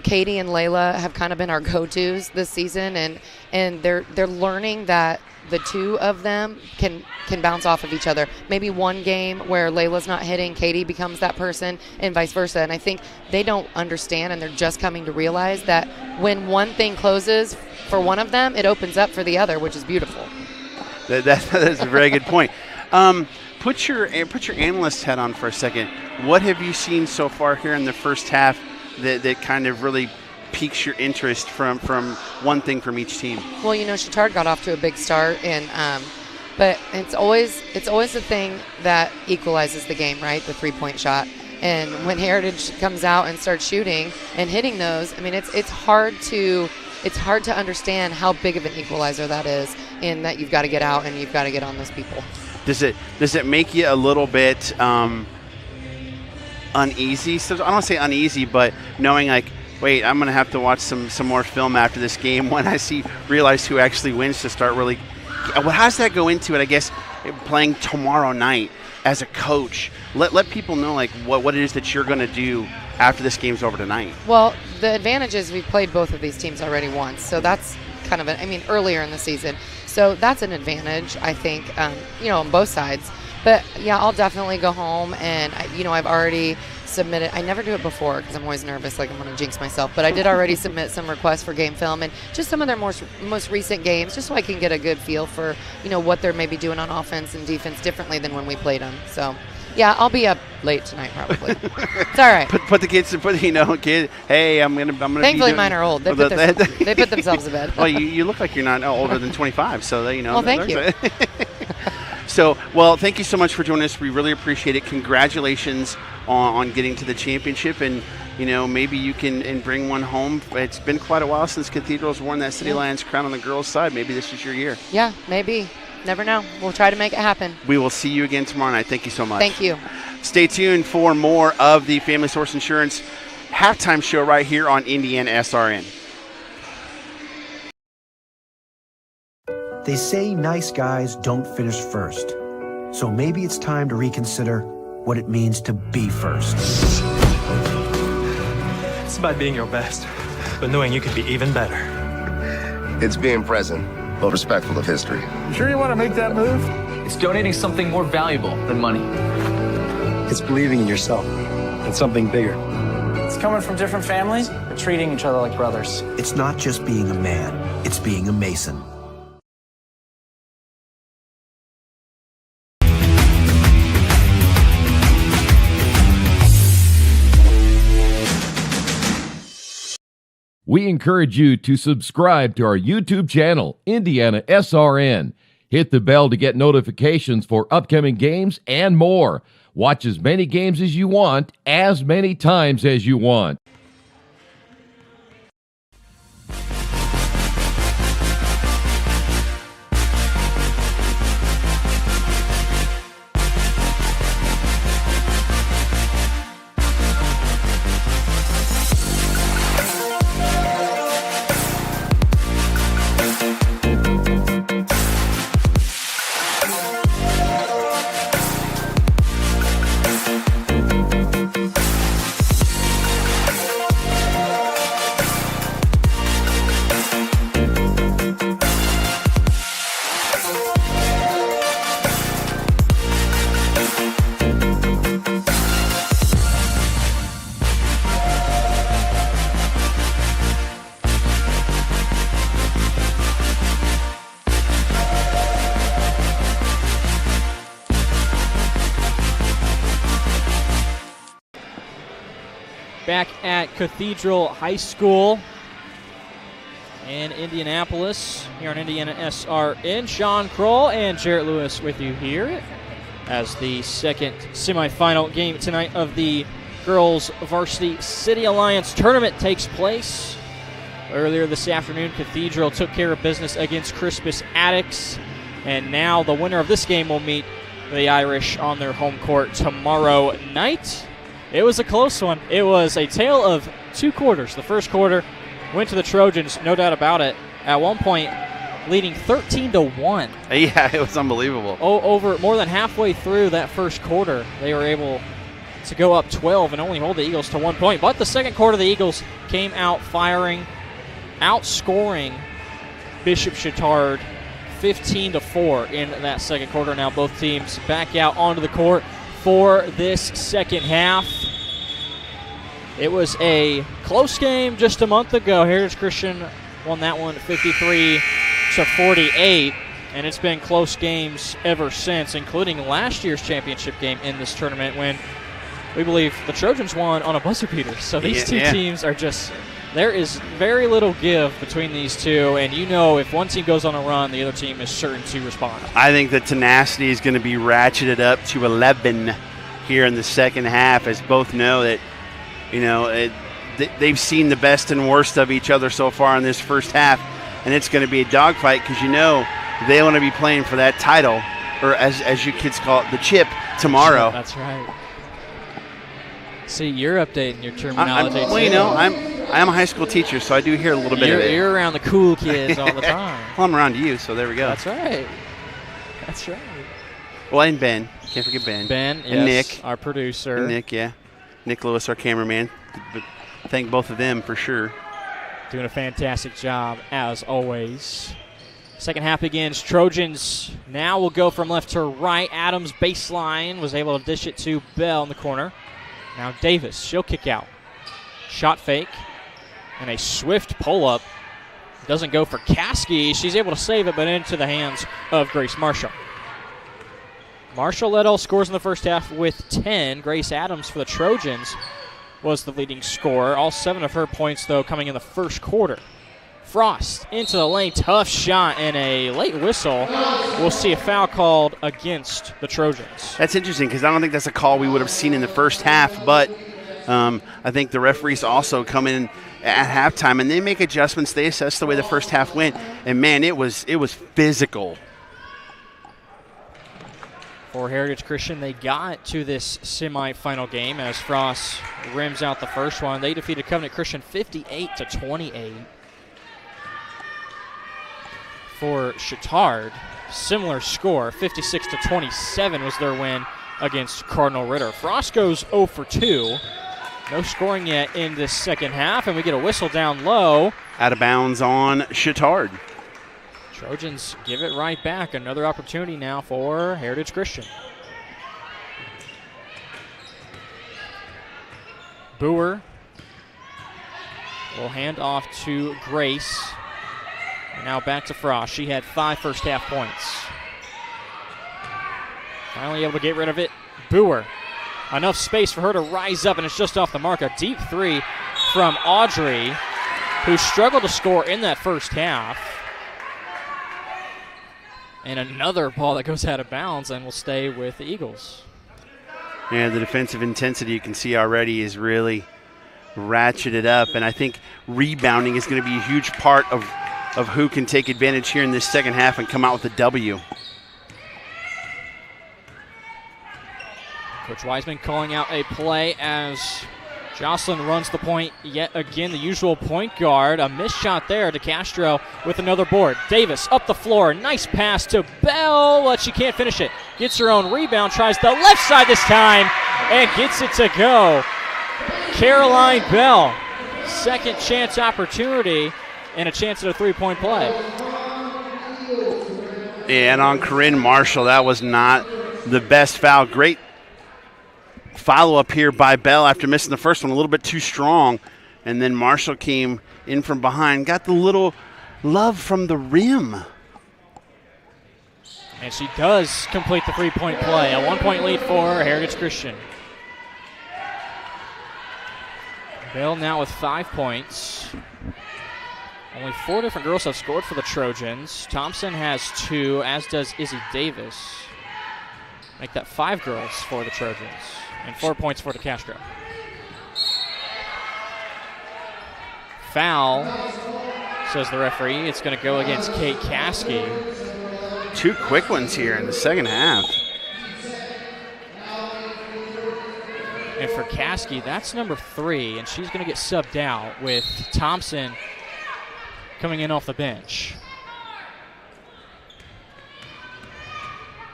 Katie and Layla have kind of been our go-tos this season, and they're learning that the two of them can bounce off of each other. Maybe one game where Layla's not hitting, Katie becomes that person, and vice versa. And I think they don't understand, and they're just coming to realize that when one thing closes for one of them, it opens up for the other, which is beautiful. That's a very good point. Put your analyst hat on for a second. What have you seen so far here in the first half that kind of really piques your interest from one thing from each team? Well, Chittard got off to a big start, and but it's always the thing that equalizes the game, right? The 3-point shot. And when Heritage comes out and starts shooting and hitting those, I mean, it's hard to understand how big of an equalizer that is, in that you've got to get out and you've got to get on those people. Does it make you a little bit uneasy? So I don't want to say uneasy, but knowing like, wait, I'm going to have to watch some more film after this game when I realize who actually wins to start really. Well, how does that go into it? I guess playing tomorrow night as a coach. Let people know like what it is that you're going to do after this game's over tonight. Well, the advantage is we've played both of these teams already once, so that's kind of earlier in the season. So that's an advantage, I think, on both sides. But yeah, I'll definitely go home, and I've already submitted. I never do it before because I'm always nervous, like I'm going to jinx myself. But I did already submit some requests for game film and just some of their most recent games, just so I can get a good feel for what they're maybe doing on offense and defense differently than when we played them. So yeah, I'll be up late tonight probably. It's all right. Put the kids kid. Hey, I'm gonna. Thankfully, mine are old. They put themselves to bed. Well, you look like you're not older than 25, so Well, thank you. So, well, thank you so much for joining us. We really appreciate it. Congratulations on getting to the championship, and maybe you can bring one home. It's been quite a while since Cathedral's worn that City Lions crown on the girls' side. Maybe this is your year. Yeah, maybe. Never know. We'll try to make it happen. We will see you again tomorrow night. Thank you so much. Thank you. Stay tuned for more of the Family Source Insurance halftime show right here on IndianaSRN. They say nice guys don't finish first. So maybe it's time to reconsider what it means to be first. It's about being your best, but knowing you could be even better. It's being present, but respectful of history. Sure you want to make that move? It's donating something more valuable than money. It's believing in yourself and something bigger. It's coming from different families, but treating each other like brothers. It's not just being a man, it's being a Mason. We encourage you to subscribe to our YouTube channel, IndianaSRN. Hit the bell to get notifications for upcoming games and more. Watch as many games as you want, as many times as you want. Back at Cathedral High School in Indianapolis, here on IndianaSRN. Sean Kroll and Jarrett Lewis with you here as the second semifinal game tonight of the Girls Varsity City Alliance Tournament takes place. Earlier this afternoon, Cathedral took care of business against Crispus Attucks, and now the winner of this game will meet the Irish on their home court tomorrow night. It was a close one. It was a tale of two quarters. The first quarter went to the Trojans, no doubt about it. At one point, leading 13-1. Yeah, it was unbelievable. Over more than halfway through that first quarter, they were able to go up 12 and only hold the Eagles to 1 point. But the second quarter, the Eagles came out firing, outscoring Bishop Chittard 15-4 in that second quarter. Now both teams back out onto the court for this second half. It was a close game just a month ago. Heritage Christian won that one 53-48, and it's been close games ever since, including last year's championship game in this tournament when we believe the Trojans won on a buzzer beater. So these two teams are just, there is very little give between these two, and you know if one team goes on a run, the other team is certain to respond. I think the tenacity is going to be ratcheted up to 11 here in the second half, as both know that, you know, they've seen the best and worst of each other so far in this first half, and it's going to be a dogfight because you know they want to be playing for that title, or as you kids call it, the chip tomorrow. That's right. See, you're updating your terminology. Well, you know, I'm a high school teacher, so I do hear a little bit of it. You're around the cool kids all the time. Well, I'm around you, so there we go. That's right. That's right. Well, and Ben. Can't forget Ben. Ben, and yes, Nick. our producer. And Nick, yeah. Nick Lewis, our cameraman. But thank both of them for sure. Doing a fantastic job, as always. Second half begins. Trojans now will go from left to right. Adams baseline was able to dish it to Bell in the corner. Now Davis, she'll kick out. Shot fake and a swift pull-up. Doesn't go for Caskey. She's able to save it, but into the hands of Grace Marshall. Marshall led all scores in the first half with 10. Grace Adams for the Trojans was the leading scorer. All 7 of her points, though, coming in the first quarter. Frost into the lane. Tough shot and a late whistle. We'll see a foul called against the Trojans. That's interesting because I don't think that's a call we would have seen in the first half, but I think the referees also come in at halftime and they make adjustments. They assess the way the first half went, and, man, it was physical. For Heritage Christian, they got to this semifinal game as Frost rims out the first one. They defeated Covenant Christian 58-28. For Chittard, similar score, 56-27 was their win against Cardinal Ritter. Frost goes 0 for 2. No scoring yet in this second half, and we get a whistle down low. Out of bounds on Chittard. Trojans give it right back. Another opportunity now for Heritage Christian. Boer will hand off to Grace. And now back to Frost. She had 5 first-half points. Finally able to get rid of it. Boer. Enough space for her to rise up, and it's just off the mark. A deep 3 from Audrey, who struggled to score in that first half. And another ball that goes out of bounds and will stay with the Eagles. Yeah, the defensive intensity you can see already is really ratcheted up, and I think rebounding is going to be a huge part of who can take advantage here in this second half and come out with a W. Coach Wiseman calling out a play as Jocelyn runs the point yet again, the usual point guard. A missed shot there to Castro with another board. Davis up the floor. Nice pass to Bell, but she can't finish it. Gets her own rebound, tries the left side this time, and gets it to go. Caroline Bell, second chance opportunity and a chance at a three-point play. Yeah, and on Corinne Marshall, that was not the best foul. Great follow-up here by Bell after missing the first one, a little bit too strong. And then Marshall came in from behind, got the little love from the rim. And she does complete the three-point play. A 1-point lead for Heritage Christian. Bell now with 5 points. Only 4 different girls have scored for the Trojans. Thompson has 2, as does Izzy Davis. Make that 5 girls for the Trojans. And 4 points for DeCastro. Foul, says the referee. It's going to go against Kate Caskey. 2 quick ones here in the second half. And for Caskey, that's number 3, and she's going to get subbed out with Thompson coming in off the bench.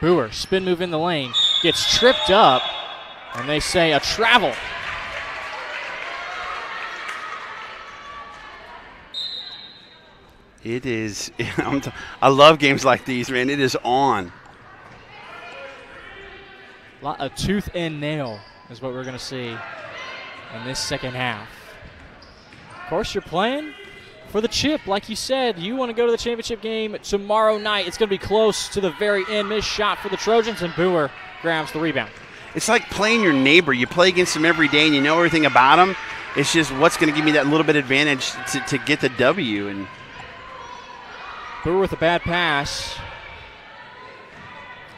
Boer, spin move in the lane, gets tripped up, and they say a travel. It is, I love games like these, man. It is on. A tooth and nail is what we're going to see in this second half. Of course, you're playing for the chip. Like you said, you want to go to the championship game tomorrow night. It's going to be close to the very end. Missed shot for the Trojans, and Boer grabs the rebound. It's like playing your neighbor. You play against him every day, and you know everything about him. It's just what's going to give me that little bit advantage to get the W. And Boer with a bad pass.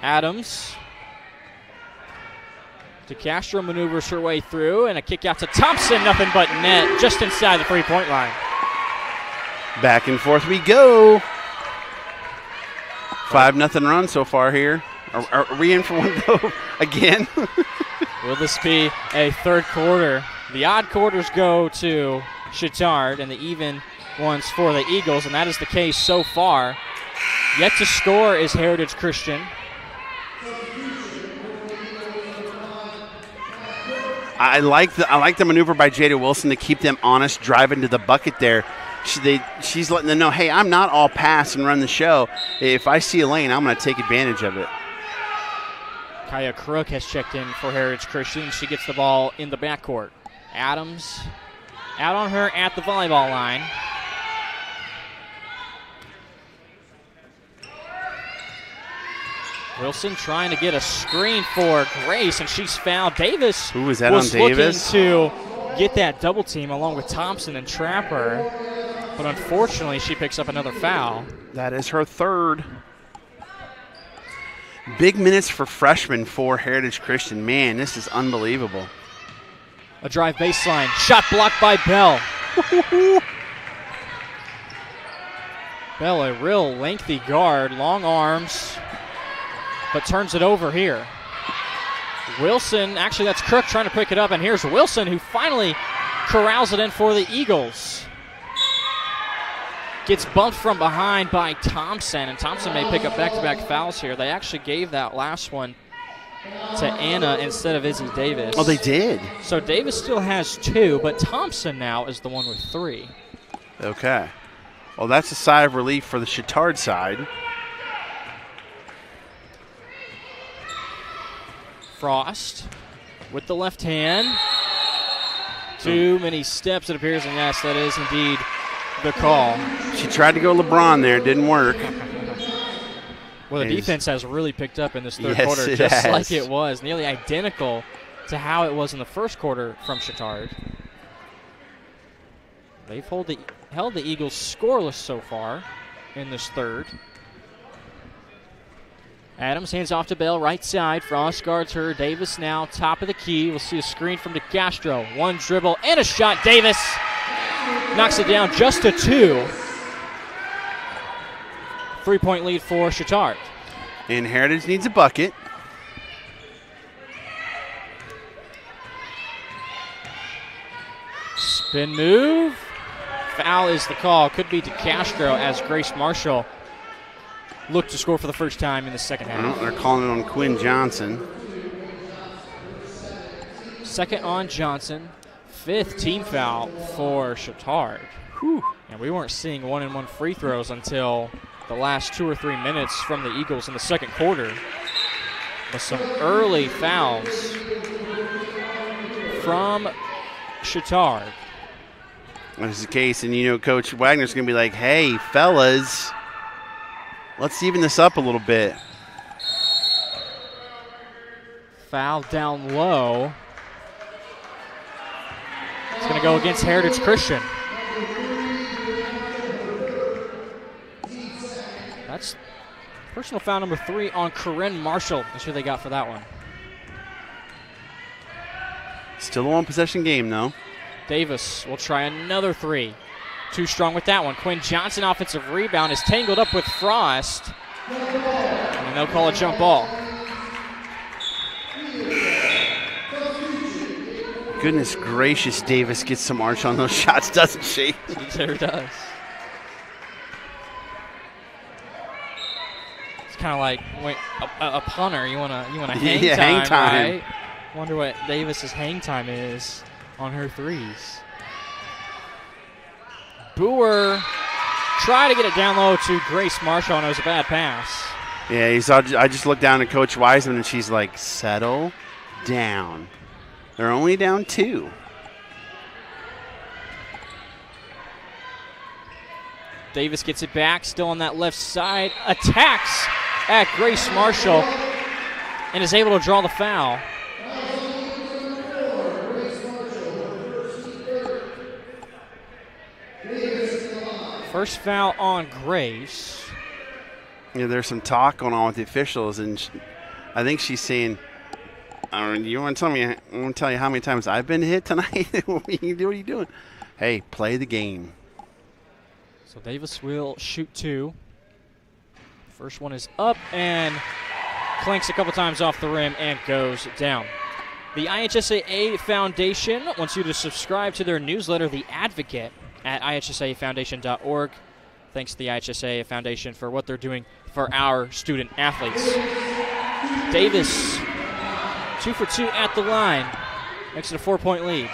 Adams. DeCastro maneuvers her way through, and a kick out to Thompson. Nothing but net just inside the three-point line. Back and forth we go. 5-0 run so far here. Are we in for one though again? Will this be a third quarter? The odd quarters go to Chittard and the even ones for the Eagles, and that is the case so far. Yet to score is Heritage Christian. I like the maneuver by Jada Wilson to keep them honest, driving to the bucket there. She's letting them know, hey, I'm not all pass and run the show. If I see a lane, I'm going to take advantage of it. Kaya Crook has checked in for Heritage Christian. She gets the ball in the backcourt. Adams out on her at the volleyball line. Wilson trying to get a screen for Grace, and she's fouled. Davis Who was that on Davis? Looking to get that double team along with Thompson and Trapper, but unfortunately she picks up another foul. That is her third. Big minutes for freshmen for Heritage Christian. Man, this is unbelievable. A drive baseline. Shot blocked by Bell. Bell, a real lengthy guard, long arms, but turns it over here. Wilson, actually that's Crook trying to pick it up, and here's Wilson who finally corrals it in for the Eagles. Gets bumped from behind by Thompson, and Thompson may pick up back-to-back fouls here. They actually gave that last one to Anna instead of Izzy Davis. Oh, they did? So Davis still has 2, but Thompson now is the one with 3. Okay. Well, that's a sigh of relief for the Chittard side. Frost with the left hand. Too many steps, it appears, and yes, that is indeed the call. She tried to go LeBron there. Didn't work. Well, the defense has really picked up in this third Yes, quarter, it just has. like it was, nearly identical to how it was in the first quarter from Chittard. They've held the Eagles scoreless so far in this third. Adams hands off to Bell, right side. Frost guards her. Davis now top of the key. We'll see a screen from DeCastro. One dribble and a shot. Davis knocks it down just to 2. 3-point lead for Chittard. And Heritage needs a bucket. Spin move. Foul is the call. Could be DeCastro as Grace Marshall looked to score for the first time in the second half. They're calling it on Quinn Johnson. Second on Johnson. 5th team foul for Chittard. And we weren't seeing 1-and-1 free throws until the last 2 or 3 minutes from the Eagles in the second quarter, with some early fouls from Chittard. That's the case, and Coach Wagner's going to be like, hey, fellas, let's even this up a little bit. Foul down low. It's going to go against Heritage Christian. That's personal foul number 3 on Corinne Marshall. That's who they got for that one. Still a one-possession game, though. Davis will try another 3. Too strong with that one. Quinn Johnson, offensive rebound, is tangled up with Frost. And they'll call a jump ball. Goodness gracious, Davis gets some arch on those shots, doesn't she? She sure does. It's kind of like a punter. You want to hang yeah, time, hang time, right? Wonder what Davis's hang time is on her 3s. Boer tried to get it down low to Grace Marshall, and it was a bad pass. Yeah, I just looked down at Coach Wiseman, and she's like, settle down. They're only down 2. Davis gets it back, still on that left side, attacks at Grace Marshall, and is able to draw the foul. First foul on Grace. Yeah, there's some talk going on with the officials, and I think she's saying, you want to tell me? I want to tell you how many times I've been hit tonight. What are you doing? Hey, play the game. So Davis will shoot 2. First one is up and clanks a couple times off the rim and goes down. The IHSAA Foundation wants you to subscribe to their newsletter, The Advocate, at IHSAAfoundation.org. Thanks to the IHSAA Foundation for what they're doing for our student athletes. Davis, 2 for 2 at the line. Makes it a 4-point lead.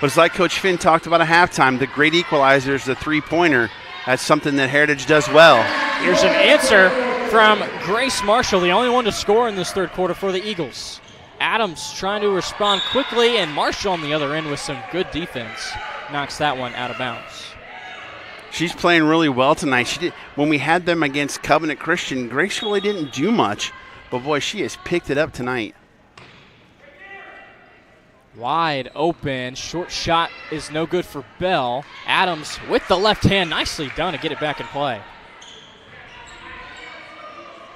But it's like Coach Finn talked about at halftime, the great equalizer is the three-pointer. That's something that Heritage does well. Here's an answer from Grace Marshall, the only one to score in this third quarter for the Eagles. Adams trying to respond quickly, and Marshall on the other end with some good defense knocks that one out of bounds. She's playing really well tonight. When we had them against Covenant Christian, Grace really didn't do much. But, boy, she has picked it up tonight. Wide open. Short shot is no good for Bell. Adams with the left hand. Nicely done to get it back in play.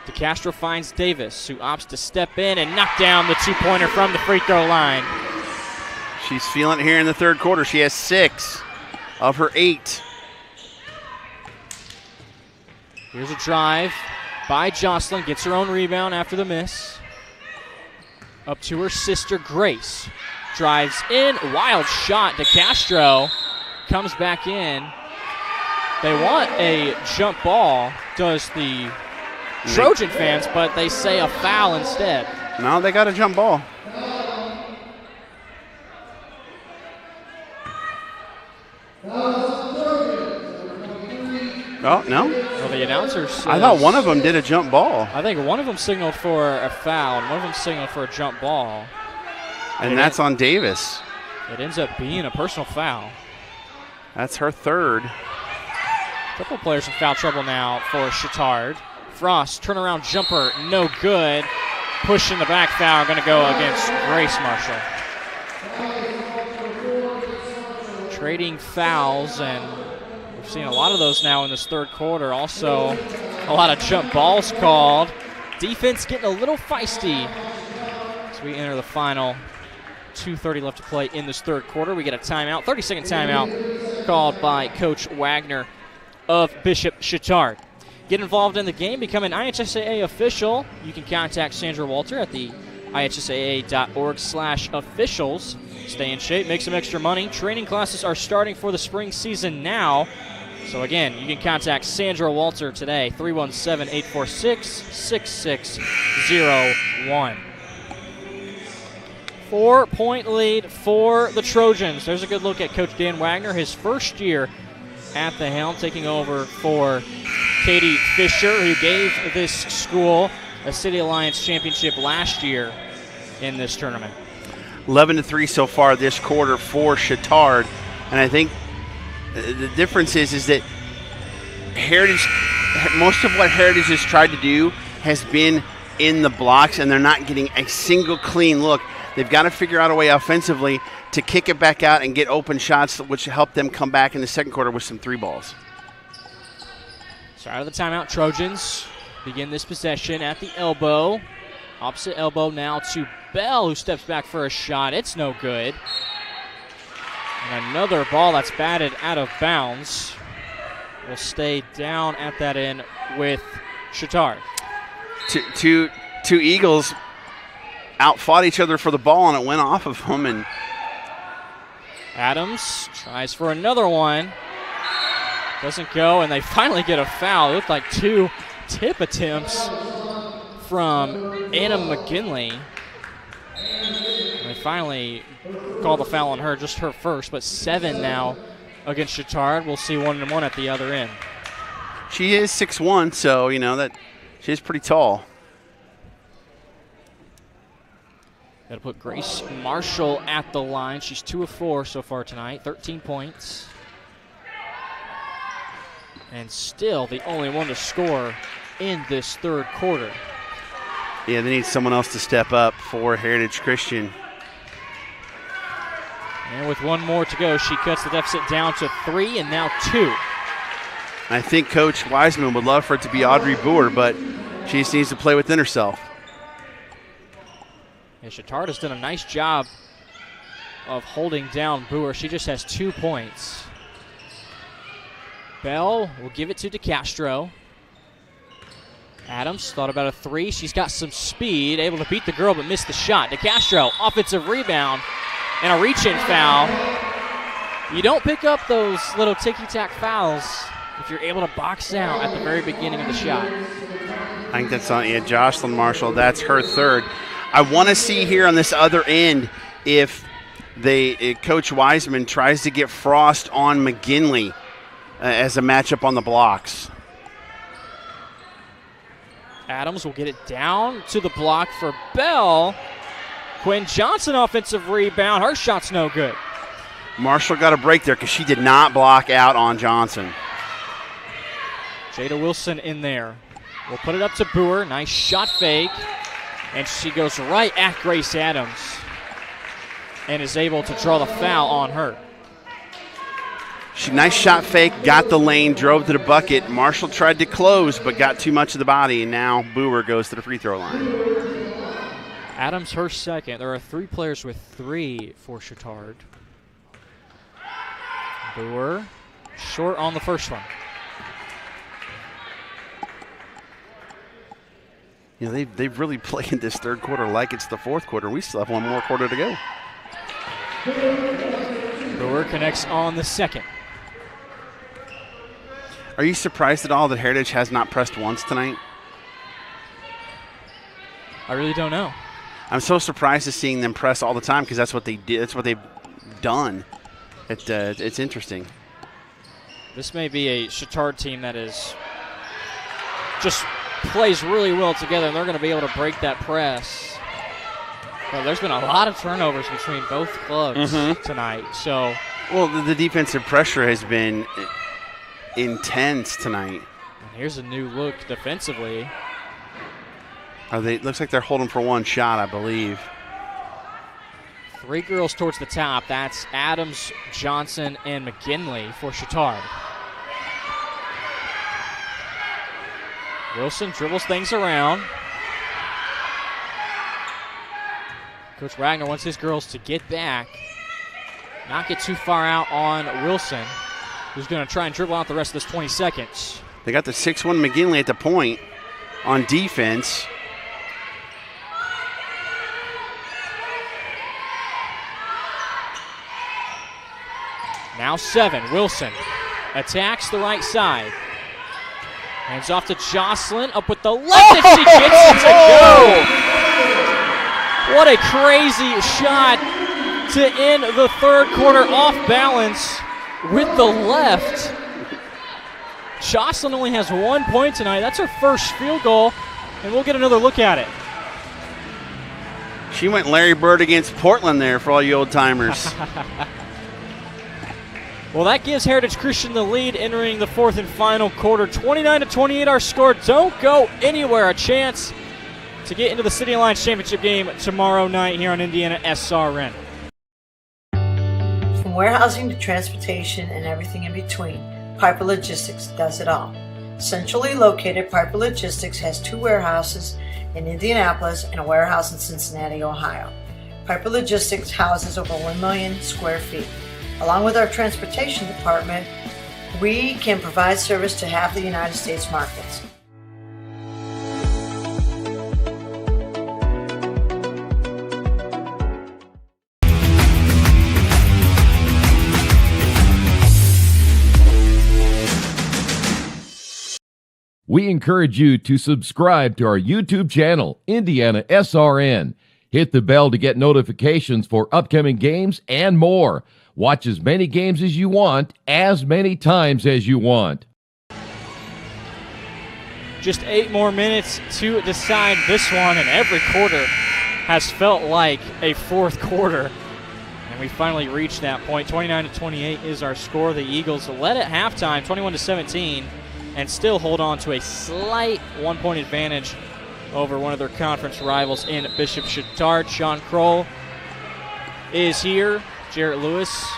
DeCastro finds Davis, who opts to step in and knock down the 2-pointer from the free throw line. She's feeling it here in the third quarter. She has 6 of her 8. Here's a drive by Jocelyn. Gets her own rebound after the miss. Up to her sister, Grace. Drives in. Wild shot. DeCastro comes back in. They want a jump ball, does the Trojan fans, but they say a foul instead. No, they got a jump ball. Oh, no? Well, the announcer says, I thought one of them did a jump ball. I think one of them signaled for a foul, and one of them signaled for a jump ball. And that's on Davis. It ends up being a personal foul. That's her third. A couple players in foul trouble now for Chittard. Frost, turnaround jumper, no good. Push in the back foul, going to go against Grace Marshall. Trading fouls, and we've seen a lot of those now in this third quarter. Also, a lot of jump balls called. Defense getting a little feisty as we enter the final 2:30 left to play in this third quarter. We get a timeout, 30-second timeout called by Coach Wagner of Bishop Chittard. Get involved in the game, become an IHSAA official. You can contact Sandra Walter at the IHSAA.org/officials. Stay in shape, make some extra money. Training classes are starting for the spring season now. So again, you can contact Sandra Walter today, 317-846-6601. 4-point lead for the Trojans. There's a good look at Coach Dan Wagner, his first year at the helm, taking over for Katie Fisher, who gave this school a City Alliance championship last year in this tournament. 11-3 so far this quarter for Chittard. And I think the difference is that Heritage, most of what Heritage has tried to do has been in the blocks, and they're not getting a single clean look. They've got to figure out a way offensively to kick it back out and get open shots, which help them come back in the second quarter with some three balls. So out of the timeout, Trojans begin this possession at the elbow. Opposite elbow now to Bell, who steps back for a shot. It's no good. And another ball that's batted out of bounds will stay down at that end with Chittard. Two Eagles outfought each other for the ball, and it went off of them. And Adams tries for another one. Doesn't go, and they finally get a foul. It looked like two tip attempts from Anna McGinley. And they finally called the foul on her, just her first, but 7 now against Chittard. We'll see 1-1 at the other end. She is 6'1", so you know that she's pretty tall. Got to put Grace Marshall at the line. She's 2 of 4 so far tonight, 13 points. And still the only one to score in this third quarter. Yeah, they need someone else to step up for Heritage Christian. And with 1 more to go, she cuts the deficit down to 3 and now 2. I think Coach Wiseman would love for it to be Audrey Boer, but she just needs to play within herself. And Chittard has done a nice job of holding down Boer. She just has 2 points. Bell will give it to DeCastro. Adams thought about a 3. She's got some speed, able to beat the girl but missed the shot. DeCastro, offensive rebound, and a reach-in foul. You don't pick up those little ticky-tack fouls if you're able to box out at the very beginning of the shot. I think that's on Jocelyn Marshall. That's her third. I want to see here on this other end if Coach Wiseman tries to get Frost on McGinley as a matchup on the blocks. Adams will get it down to the block for Bell. Quinn Johnson, offensive rebound. Her shot's no good. Marshall got a break there because she did not block out on Johnson. Jada Wilson in there. We'll put it up to Boer. Nice shot fake. And she goes right at Grace Adams and is able to draw the foul on her. Nice shot fake, got the lane, drove to the bucket. Marshall tried to close but got too much of the body, and now Boer goes to the free throw line. Adams her second. There are 3 players with 3 for Chittard. Boer short on the first one. You know, they've really played this third quarter like it's the fourth quarter. We still have 1 more quarter to go. Boer connects on the second. Are you surprised at all that Heritage has not pressed once tonight? I really don't know. I'm so surprised at seeing them press all the time because that's what they did. That's what they've done. It's interesting. This may be a Chittard team that is just plays really well together, and they're going to be able to break that press. Well, there's been a lot of turnovers between both clubs tonight. So, well, the defensive pressure has been intense tonight. And here's a new look defensively. Looks like they're holding for one shot, I believe. 3 girls towards the top. That's Adams, Johnson, and McGinley for Chittard. Wilson dribbles things around. Coach Wagner wants his girls to get back, not get too far out on Wilson, who's going to try and dribble out the rest of this 20 seconds. They got the 6'1" McGinley at the point on defense. Now 7. Wilson attacks the right side. Hands off to Jocelyn. Up with the left, and she gets it to go. What a crazy shot to end the third quarter off balance with the left. Jocelyn only has 1 point tonight. That's her first field goal, and we'll get another look at it. She went Larry Bird against Portland there for all you old timers. Well, that gives Heritage Christian the lead entering the fourth and final quarter. 29-28 our score. Don't go anywhere. A chance to get into the City Alliance Championship game tomorrow night here on IndianaSRN. From warehousing to transportation and everything in between, Piper Logistics does it all. Centrally located, Piper Logistics has 2 warehouses in Indianapolis and a warehouse in Cincinnati, Ohio. Piper Logistics houses over 1 million square feet. Along with our transportation department, we can provide service to half the United States markets. We encourage you to subscribe to our YouTube channel, IndianaSRN. Hit the bell to get notifications for upcoming games and more. Watch as many games as you want, as many times as you want. Just 8 more minutes to decide this one, and every quarter has felt like a fourth quarter. And we finally reached that point. 29-28 is our score. The Eagles led at halftime, 21-17, and still hold on to a slight 1-point advantage over one of their conference rivals in Bishop Chittard. Sean Kroll is here. Jarrett Lewis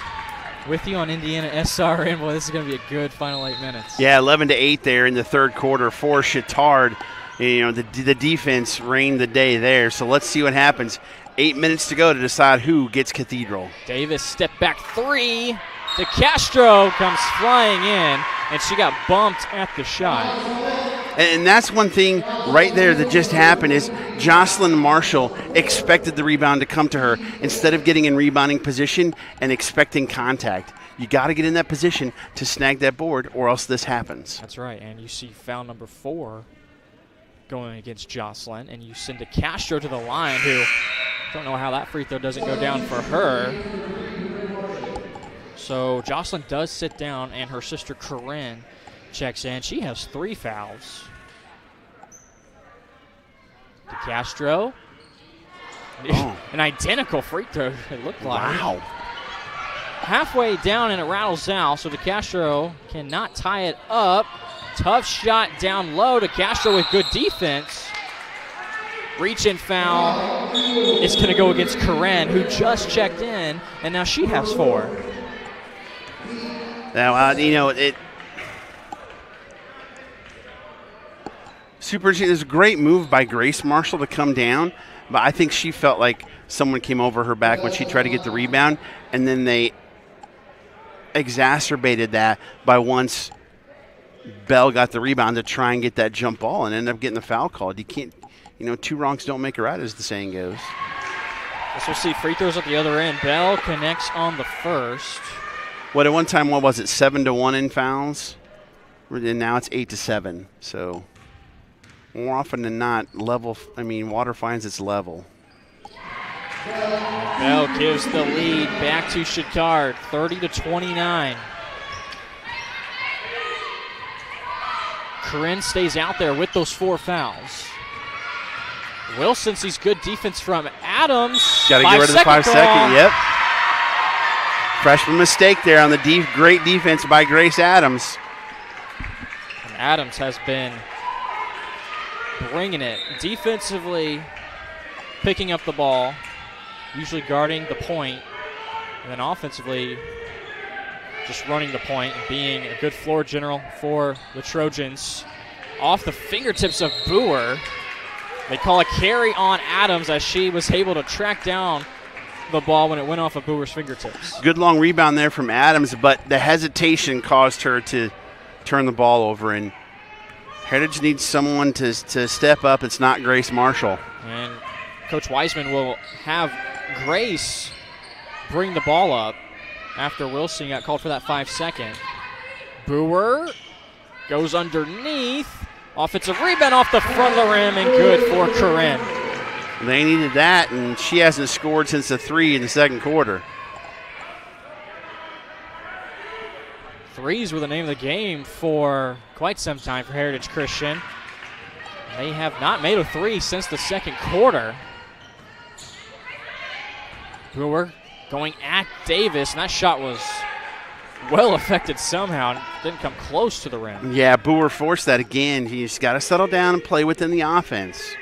with you on IndianaSRN. Boy, this is going to be a good final 8 minutes. Yeah, 11-8 there in the third quarter for Chittard. You know, the defense reigned the day there. So let's see what happens. 8 minutes to go to decide who gets Cathedral. Davis step back 3. De Castro comes flying in, and she got bumped at the shot. And that's one thing right there that just happened is Jocelyn Marshall expected the rebound to come to her instead of getting in rebounding position and expecting contact. You got to get in that position to snag that board or else this happens. That's right, and you see foul number 4 going against Jocelyn, and you send De Castro to the line, who don't know how that free throw doesn't go down for her. So Jocelyn does sit down, and her sister Corinne checks in. She has 3 fouls. De Castro. An identical free throw, it looked like. Wow. Halfway down, and it rattles out, so De Castro cannot tie it up. Tough shot down low. De Castro with good defense. Reach-in foul is going to go against Corinne, who just checked in, and now she has 4. Now, super interesting. There's a great move by Grace Marshall to come down, but I think she felt like someone came over her back when she tried to get the rebound, and then they exacerbated that by once Bell got the rebound to try and get that jump ball and ended up getting the foul called. You can't, 2 wrongs don't make a right, as the saying goes. Guess we'll see free throws at the other end. Bell connects on the first. At one time, what was it, 7-1 in fouls? And now it's 8-7. So more often than not, water finds its level. Bell gives the lead back to Chittard, 30-29. Corinne stays out there with those 4 fouls. Wilson sees good defense from Adams. Got to get rid of the 5-second. Yep. Freshman mistake there on the great defense by Grace Adams. And Adams has been bringing it defensively, picking up the ball, usually guarding the point, and then offensively just running the point and being a good floor general for the Trojans. Off the fingertips of Boer. They call a carry on Adams as she was able to track down the ball when it went off of Boer's fingertips. Good long rebound there from Adams, but the hesitation caused her to turn the ball over, and Heritage needs someone to step up. It's not Grace Marshall. And Coach Wiseman will have Grace bring the ball up after Wilson got called for that 5-second. Boer goes underneath. Offensive rebound off the front of the rim and good for Corinne. They needed that, and she hasn't scored since the 3 in the second quarter. Threes were the name of the game for quite some time for Heritage Christian. They have not made a 3 since the second quarter. Brewer going at Davis, and that shot was well affected somehow. Didn't come close to the rim. Yeah, Boer forced that again. He's got to settle down and play within the offense.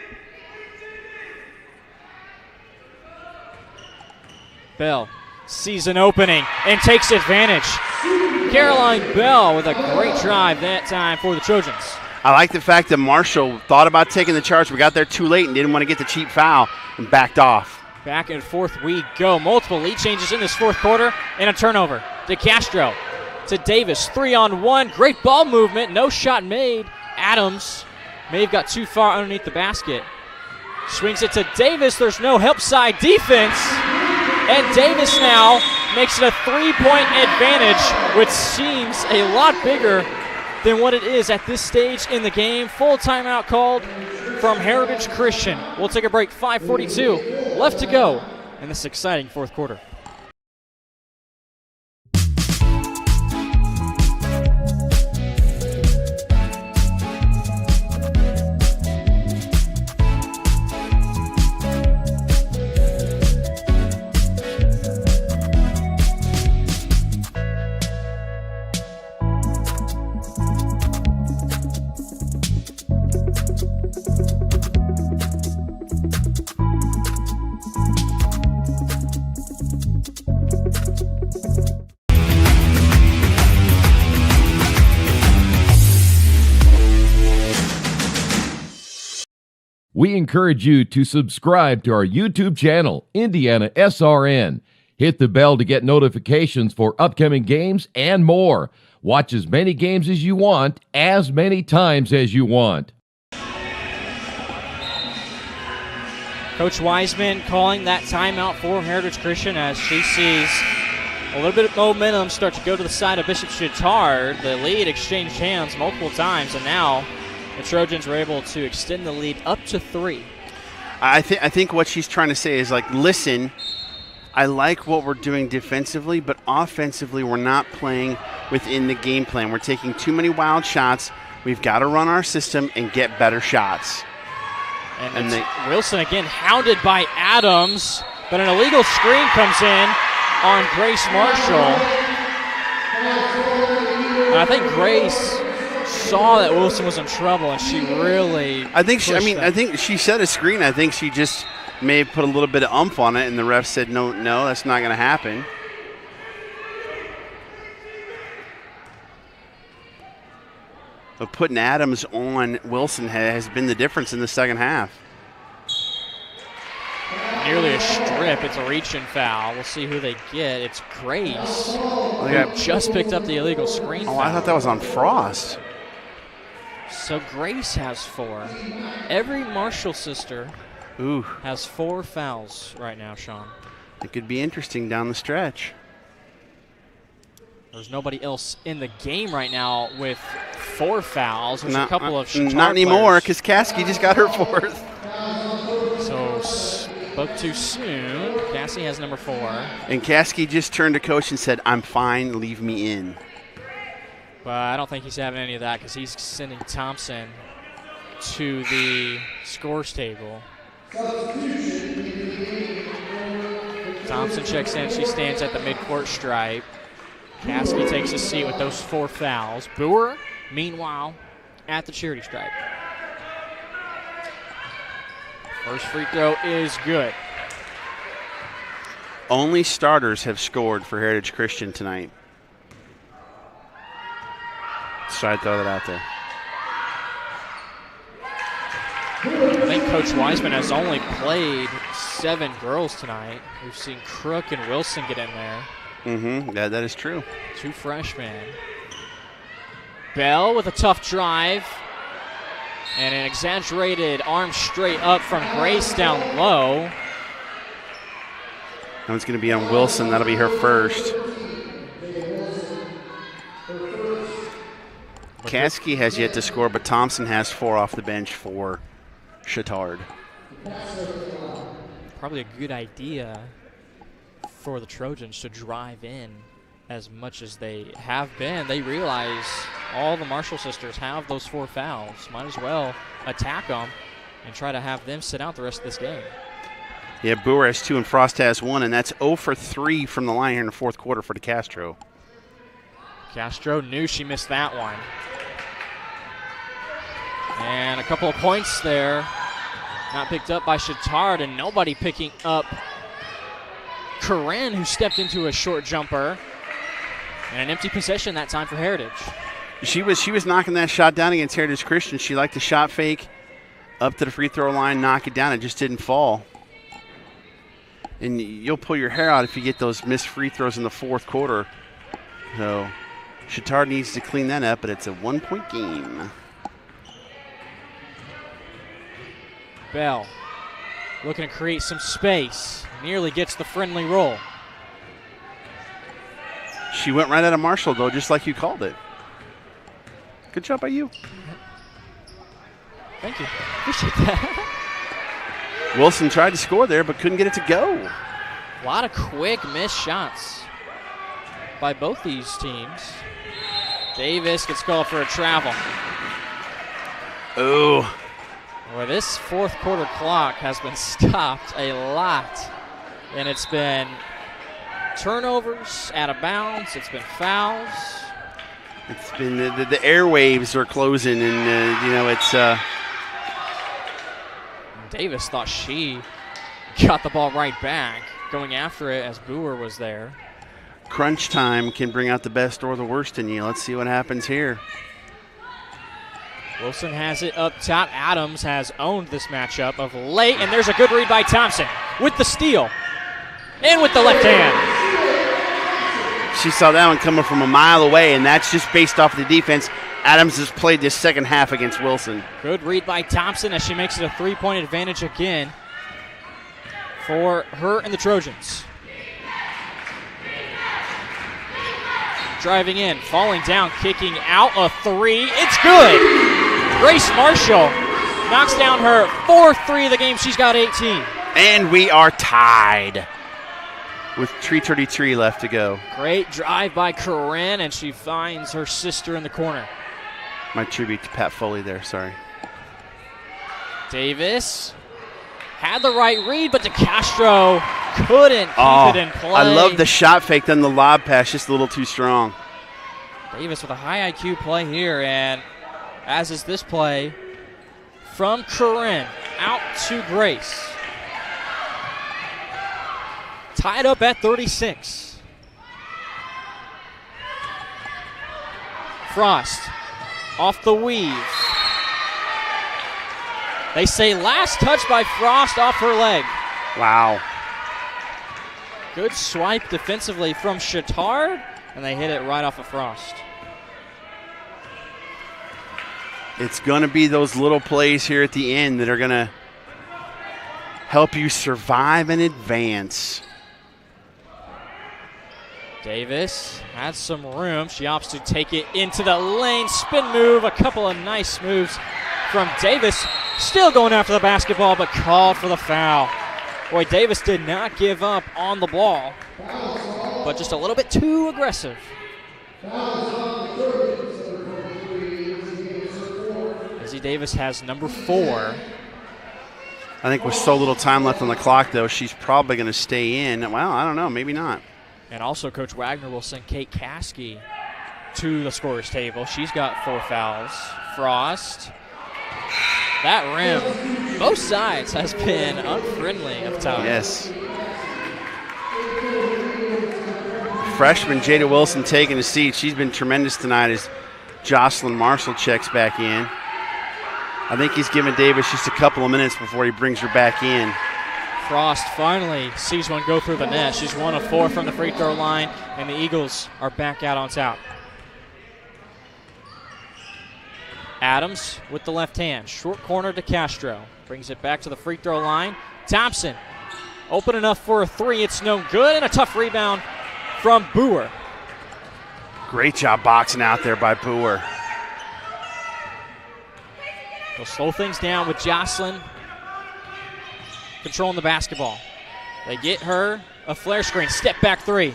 Bell sees an opening and takes advantage. Caroline Bell with a great drive that time for the Trojans. I like the fact that Marshall thought about taking the charge, but got there too late and didn't want to get the cheap foul and backed off. Back and forth we go. Multiple lead changes in this fourth quarter and a turnover. De Castro to Davis, 3-on-1. Great ball movement, no shot made. Adams may have got too far underneath the basket. Swings it to Davis. There's no help side defense. And Davis now makes it a 3-point advantage, which seems a lot bigger than what it is at this stage in the game. Full timeout called from Heritage Christian. We'll take a break. 5:42 left to go in this exciting fourth quarter. We encourage you to subscribe to our YouTube channel, IndianaSRN. Hit the bell to get notifications for upcoming games and more. Watch as many games as you want, as many times as you want. Coach Wiseman calling that timeout for Heritage Christian as she sees a little bit of momentum start to go to the side of Bishop Chittard. The lead exchanged hands multiple times, and now the Trojans were able to extend the lead up to 3. I think what she's trying to say is, like, listen, I like what we're doing defensively, but offensively we're not playing within the game plan. We're taking too many wild shots. We've got to run our system and get better shots. And Wilson again hounded by Adams, but an illegal screen comes in on Grace Marshall. And I think Grace saw that Wilson was in trouble, and she really I think she set a screen. I think she just may have put a little bit of oomph on it, and the ref said, no, that's not going to happen. But putting Adams on Wilson has been the difference in the second half. Nearly a strip. It's a reach-in foul. We'll see who they get. It's Grace, who just picked up the illegal screen foul. I thought that was on Frost. So Grace has 4. Every Marshall sister has 4 fouls right now, Sean. It could be interesting down the stretch. There's nobody else in the game right now with 4 fouls. There's a couple of not anymore, because Caskey just got her 4th. So spoke too soon. Cassie has number 4. And Caskey just turned to coach and said, I'm fine, leave me in. But I don't think he's having any of that, because he's sending Thompson to the scores table. Thompson checks in. She stands at the midcourt stripe. Caskey takes a seat with those 4 fouls. Boer, meanwhile, at the charity stripe. First free throw is good. Only starters have scored for Heritage Christian tonight. Just try to throw that out there. I think Coach Wiseman has only played 7 girls tonight. We've seen Crook and Wilson get in there. Yeah, that is true. 2 freshmen. Bell with a tough drive. And an exaggerated arm straight up from Grace down low. That one's going to be on Wilson. That'll be her first. Caskey has yet to score, but Thompson has 4 off the bench for Chittard. Probably a good idea for the Trojans to drive in as much as they have been. They realize all the Marshall sisters have those 4 fouls. Might as well attack them and try to have them sit out the rest of this game. Yeah, Boer has 2 and Frost has 1, and that's 0 for 3 from the line here in the fourth quarter for DeCastro. Castro knew she missed that one. And a couple of points there. Not picked up by Chittard, and nobody picking up Corinne, who stepped into a short jumper. And an empty possession that time for Heritage. She was knocking that shot down against Heritage Christian. She liked the shot fake up to the free throw line, knock it down. It just didn't fall. And you'll pull your hair out if you get those missed free throws in the fourth quarter. So Chittard needs to clean that up, but it's a 1-point game. Bell looking to create some space. Nearly gets the friendly roll. She went right out of Marshall, though, just like you called it. Good job by you. Thank you. Appreciate that. Wilson tried to score there, but couldn't get it to go. A lot of quick missed shots by both these teams. Davis gets called for a travel. Ooh. Well, this fourth quarter clock has been stopped a lot, and it's been turnovers, out of bounds, it's been fouls. It's been the airwaves are closing, and it's. Davis thought she got the ball right back, going after it as Boer was there. Crunch time can bring out the best or the worst in you. Let's see what happens here. Wilson has it up top. Adams has owned this matchup of late, and there's a good read by Thompson with the steal and with the left hand. She saw that one coming from a mile away, and that's just based off the defense. Adams has played this second half against Wilson. Good read by Thompson as she makes it a 3-point advantage again for her and the Trojans. Driving in, falling down, kicking out a 3. It's good. Grace Marshall knocks down her 4th 3 of the game. She's got 18. And we are tied with 3:33 left to go. Great drive by Corinne, and she finds her sister in the corner. My tribute to Pat Foley there, sorry. Davis had the right read, but DeCastro couldn't keep it in play. I love the shot fake, then the lob pass, just a little too strong. Davis with a high IQ play here, and as is this play from Corinne out to Grace. Tied up at 36. Frost off the weave. They say last touch by Frost off her leg. Wow. Good swipe defensively from Chittard, and they hit it right off of Frost. It's going to be those little plays here at the end that are going to help you survive and advance. Davis has some room. She opts to take it into the lane. Spin move, a couple of nice moves from Davis. Still going after the basketball, but called for the foul. Boy, Davis did not give up on the ball, but just a little bit too aggressive. Izzy Davis has number 4. I think with so little time left on the clock, though, she's probably going to stay in. Well, I don't know. Maybe not. And also, Coach Wagner will send Kate Caskey to the scorer's table. She's got 4 fouls. Frost. That rim, both sides, has been unfriendly of times. Yes. Freshman Jada Wilson taking a seat. She's been tremendous tonight as Jocelyn Marshall checks back in. I think he's giving Davis just a couple of minutes before he brings her back in. Frost finally sees one go through the net. She's 1 of 4 from the free throw line, and the Eagles are back out on top. Adams with the left hand. Short corner to Castro. Brings it back to the free throw line. Thompson open enough for a 3. It's no good, and a tough rebound from Boer. Great job boxing out there by Boer. They'll slow things down with Jocelyn controlling the basketball. They get her a flare screen. Step back 3.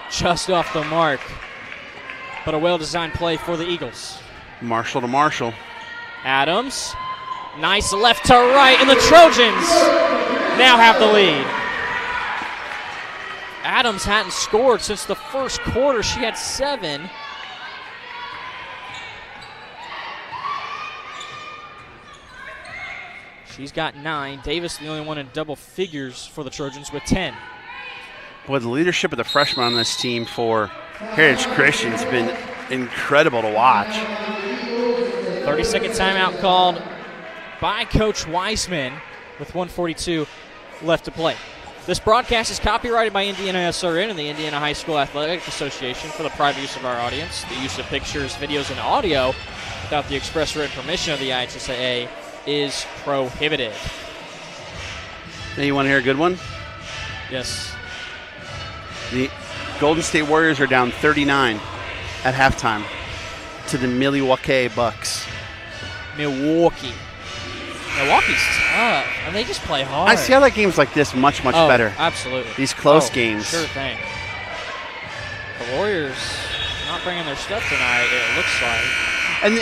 Just off the mark. But a well-designed play for the Eagles. Marshall to Marshall. Adams. Nice left to right, and the Trojans now have the lead. Adams hadn't scored since the first quarter. She had 7. She's got 9. Davis the only one in double figures for the Trojans with 10. Boy, the leadership of the freshmen on this team for Heritage Christian has been incredible to watch. 30-second timeout called by Coach Wiseman with 1:42 left to play. This broadcast is copyrighted by IndianaSRN and the Indiana High School Athletic Association for the private use of our audience. The use of pictures, videos, and audio without the express written permission of the IHSAA is prohibited. Now you want to hear a good one? Yes. The Golden State Warriors are down 39 at halftime to the Milwaukee Bucks. Milwaukee's tough, and they just play hard. I see how that game's like this much better. Absolutely. These close games. Sure thing. The Warriors not bringing their stuff tonight, it looks like. And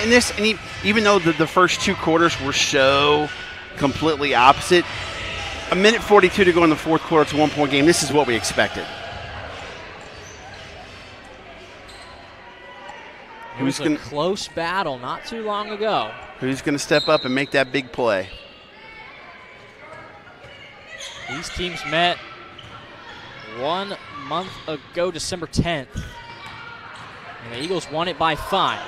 even though the first 2 quarters were so completely opposite, a minute 42 to go in the fourth quarter. It's a 1-point game. This is what we expected. It was a close battle not too long ago. Who's going to step up and make that big play? These teams met 1 month ago, December 10th. And the Eagles won it by 5.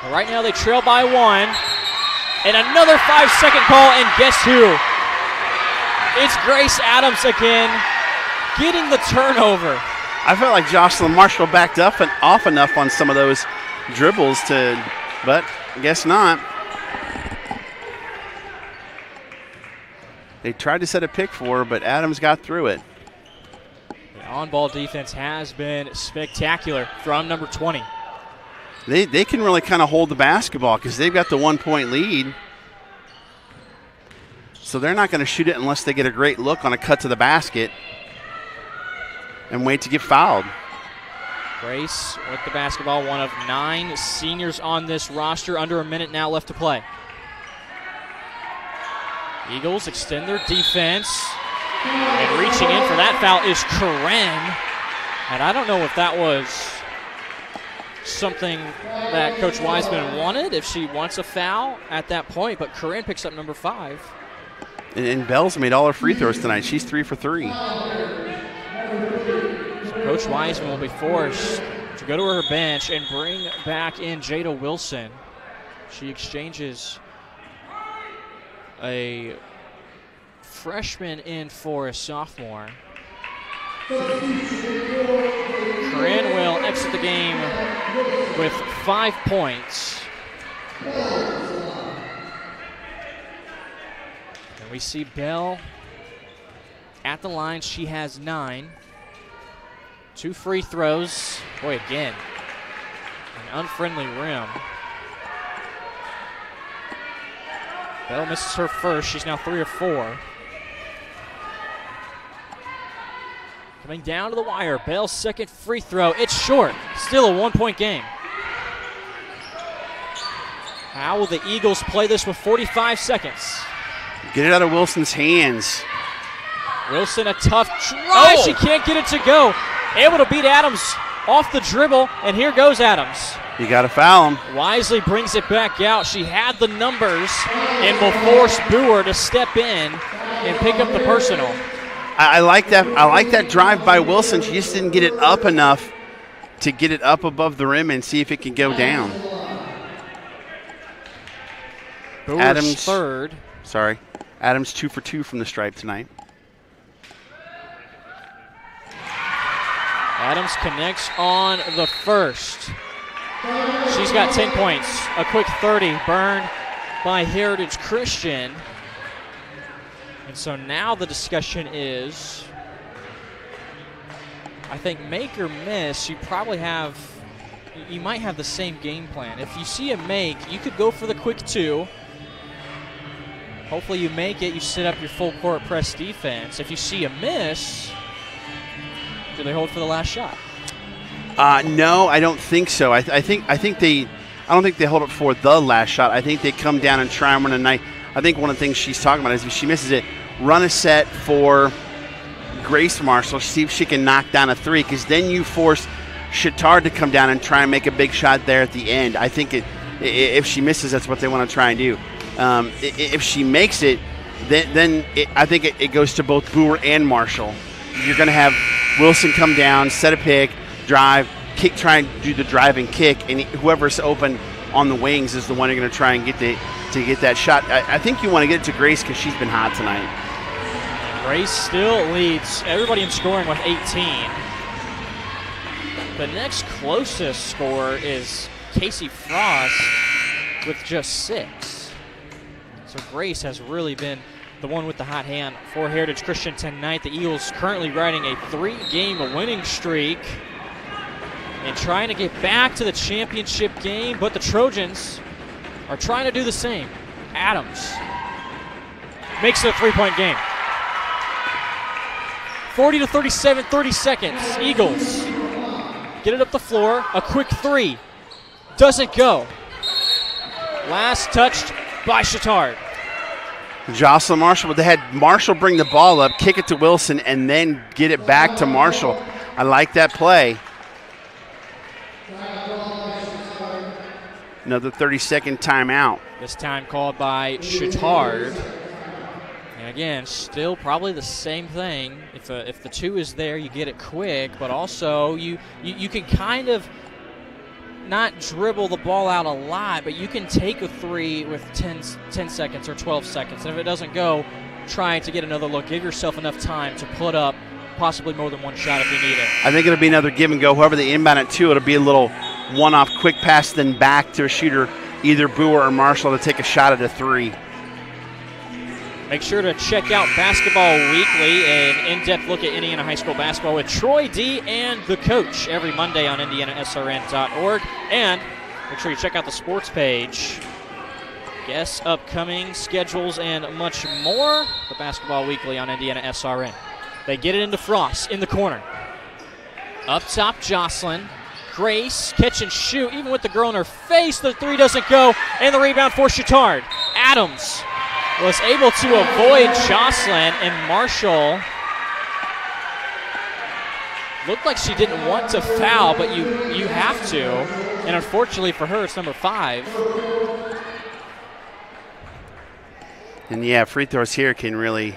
But right now they trail by 1. And another 5-second call, and guess who? It's Grace Adams again, getting the turnover. I felt like Jocelyn Marshall backed up and off enough on some of those dribbles but I guess not. They tried to set a pick for her, but Adams got through it. The on-ball defense has been spectacular from number 20. They can really kind of hold the basketball because they've got the 1-point lead. So they're not going to shoot it unless they get a great look on a cut to the basket and wait to get fouled. Grace with the basketball, one of 9 seniors on this roster. Under a minute now left to play. Eagles extend their defense. And reaching in for that foul is Corinne. And I don't know if that was something that Coach Wiseman wanted, if she wants a foul at that point, but Corinne picks up number 5. And Bell's made all her free throws tonight. She's 3 for 3. Coach Wiseman will be forced to go to her bench and bring back in Jada Wilson. She exchanges a freshman in for a sophomore. Corinne will exit the game with 5 points. And we see Bell at the line. She has 9. 2 free throws. Boy, again, an unfriendly rim. Bell misses her first. She's now 3 of 4. Coming down to the wire. Bell's second free throw. It's short. Still a 1-point game. How will the Eagles play this with 45 seconds? Get it out of Wilson's hands. Wilson, a tough try. She can't get it to go. Able to beat Adams off the dribble, and here goes Adams. You got to foul him. Wisely brings it back out. She had the numbers and will force Boer to step in and pick up the personal. I like that. I like that drive by Wilson. She just didn't get it up enough to get it up above the rim and see if it can go down. Boer's Adams third. Sorry. Adams 2 for 2 from the stripe tonight. Adams connects on the first. She's got 10 points. A quick 30 burned by Heritage Christian. And so now the discussion is, I think make or miss, you might have the same game plan. If you see a make, you could go for the quick 2. Hopefully you make it, you set up your full court press defense. If you see a miss, do they hold for the last shot? No, I don't think so. I don't think they hold it for the last shot. I think they come down and try and run a night. I think one of the things she's talking about is if she misses it, run a set for Grace Marshall, see if she can knock down a 3, because then you force Chittard to come down and try and make a big shot there at the end. I think if she misses, that's what they want to try and do. If she makes it, then I think it goes to both Boer and Marshall. You're going to have Wilson come down, set a pick, drive, kick, try and do the drive and kick, and whoever's open on the wings is the one you're going to try and get get that shot. I think you want to get it to Grace because she's been hot tonight. Grace still leads everybody in scoring with 18. The next closest scorer is Casey Frost with just 6. So Grace has really been the one with the hot hand for Heritage Christian tonight. The Eagles currently riding a 3-game winning streak and trying to get back to the championship game, but the Trojans are trying to do the same. Adams makes it a 3-point game. 40-37, 30 seconds. Eagles get it up the floor. A quick 3. Doesn't go. Last touched by Chittard. Jocelyn Marshall, but they had Marshall bring the ball up, kick it to Wilson, and then get it back to Marshall. I like that play. Another 30-second timeout. This time called by Chittard. And again, still probably the same thing. If the 2 is there, you get it quick, but also you can kind of not dribble the ball out a lot, but you can take a 3 with 10 seconds or 12 seconds. And if it doesn't go, try to get another look. Give yourself enough time to put up possibly more than one shot if you need it. I think it'll be another give and go. Whoever the inbound at 2, it'll be a little one-off quick pass, then back to a shooter, either Boer or Marshall, to take a shot at a 3. Make sure to check out Basketball Weekly, an in-depth look at Indiana high school basketball with Troy D. and the coach every Monday on IndianaSRN.org. And make sure you check out the sports page. Guests, upcoming schedules, and much more. The Basketball Weekly on IndianaSRN. They get it into Frost in the corner. Up top, Jocelyn. Grace, catch and shoot, even with the girl in her face. The 3 doesn't go, and the rebound for Chittard. Adams was able to avoid Jocelyn, and Marshall looked like she didn't want to foul, but you have to. And unfortunately for her, it's number 5. And yeah, free throws here can really.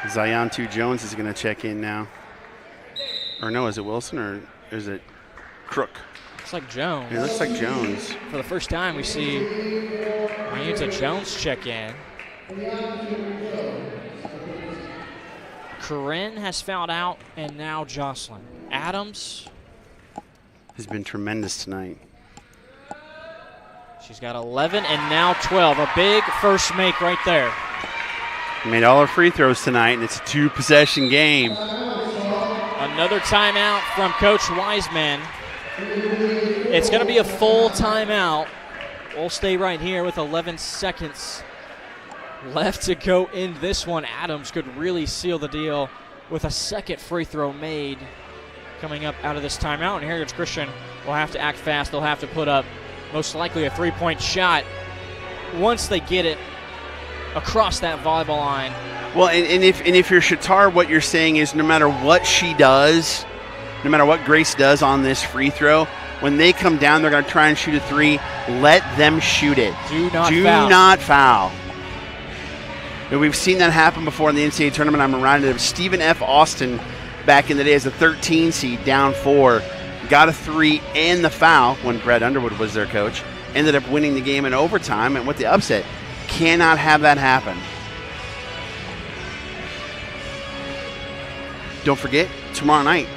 Zion 2 Jones is going to check in now. Or no, is it Wilson or is it Crook? Looks like Jones. It looks like Jones. For the first time, we see Marietta Jones check in. Corinne has fouled out, and now Jocelyn. Adams has been tremendous tonight. She's got 11 and now 12. A big first make right there. Made all her free throws tonight, and it's a 2-possession game. Another timeout from Coach Wiseman. It's going to be a full timeout. We'll stay right here with 11 seconds left to go in this one. Adams could really seal the deal with a second free throw made coming up out of this timeout. And Heritage Christian will have to act fast. They'll have to put up most likely a 3-point shot once they get it across that volleyball line. Well, and if you're Shatar, what you're saying is no matter what she does, no matter what Grace does on this free throw, when they come down, they're going to try and shoot a three. Let them shoot it. Do not foul. And we've seen that happen before in the NCAA tournament. I'm reminded of Stephen F. Austin back in the day as a 13 seed, down 4, got a three and the foul when Brett Underwood was their coach, ended up winning the game in overtime and with the upset. Cannot have that happen. Don't forget, tomorrow night,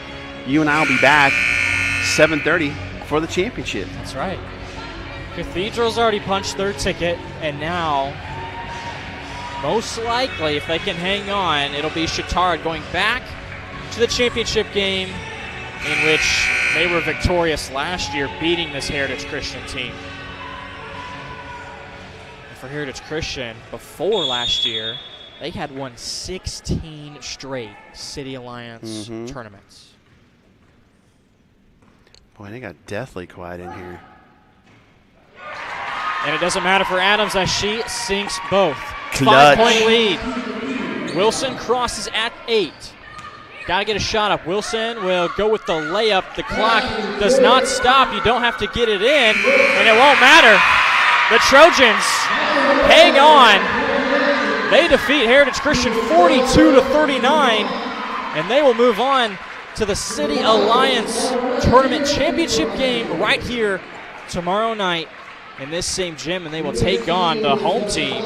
you and I will be back 7:30 for the championship. That's right. Cathedral's already punched their ticket, and now, most likely, if they can hang on, it'll be Chittard going back to the championship game in which they were victorious last year, beating this Heritage Christian team. And for Heritage Christian, before last year, they had won 16 straight City Alliance tournaments. Boy, they got deathly quiet in here. And it doesn't matter for Adams as she sinks both. Clutch. 5-point lead. Wilson crosses at 8. Got to get a shot up. Wilson will go with the layup. The clock does not stop. You don't have to get it in, and it won't matter. The Trojans hang on. They defeat Heritage Christian 42-39, and they will move on to the City Alliance Tournament Championship game right here tomorrow night in this same gym, and they will take on the home team,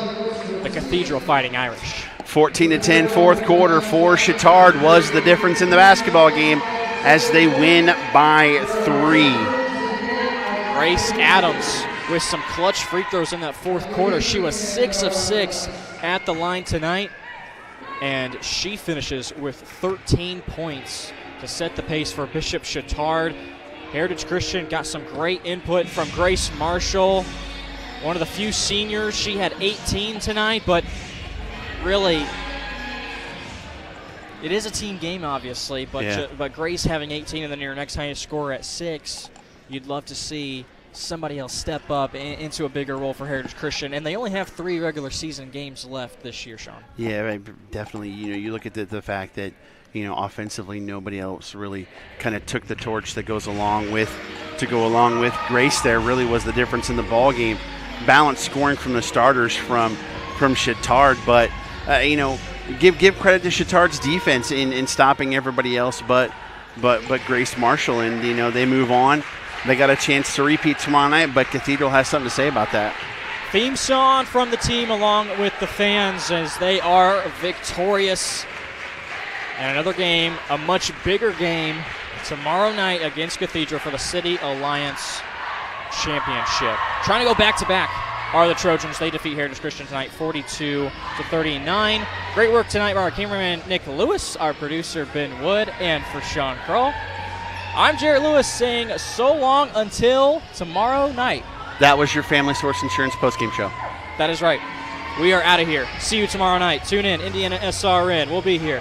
the Cathedral Fighting Irish. 14-10 fourth quarter for Chittard was the difference in the basketball game as they win by 3. Grace Adams with some clutch free throws in that fourth quarter. She was 6 of 6 at the line tonight, and she finishes with 13 points to set the pace for Bishop Chittard. Heritage Christian got some great input from Grace Marshall, one of the few seniors. She had 18 tonight, but really, it is a team game, obviously, but Grace having 18 and then your next highest scorer at 6, you'd love to see somebody else step up into a bigger role for Heritage Christian, and they only have 3 regular season games left this year, Sean. Yeah, definitely. You look at the fact that offensively nobody else really kind of took the torch that goes along with Grace. There really was the difference in the ball game. Balanced scoring from the starters from Chittard, but give credit to Chittard's defense in stopping everybody else, but Grace Marshall, and they move on. They got a chance to repeat tomorrow night, but Cathedral has something to say about that. Theme song from the team along with the fans as they are victorious. And another game, a much bigger game, tomorrow night against Cathedral for the City Alliance Championship. Trying to go back-to-back are the Trojans. They defeat Heritage Christian tonight 42-39. Great work tonight by our cameraman Nick Lewis, our producer Ben Wood, and for Sean Kroll. I'm Jarrett Lewis saying so long until tomorrow night. That was your Family Source Insurance postgame show. That is right. We are out of here. See you tomorrow night. Tune in. IndianaSRN. We'll be here.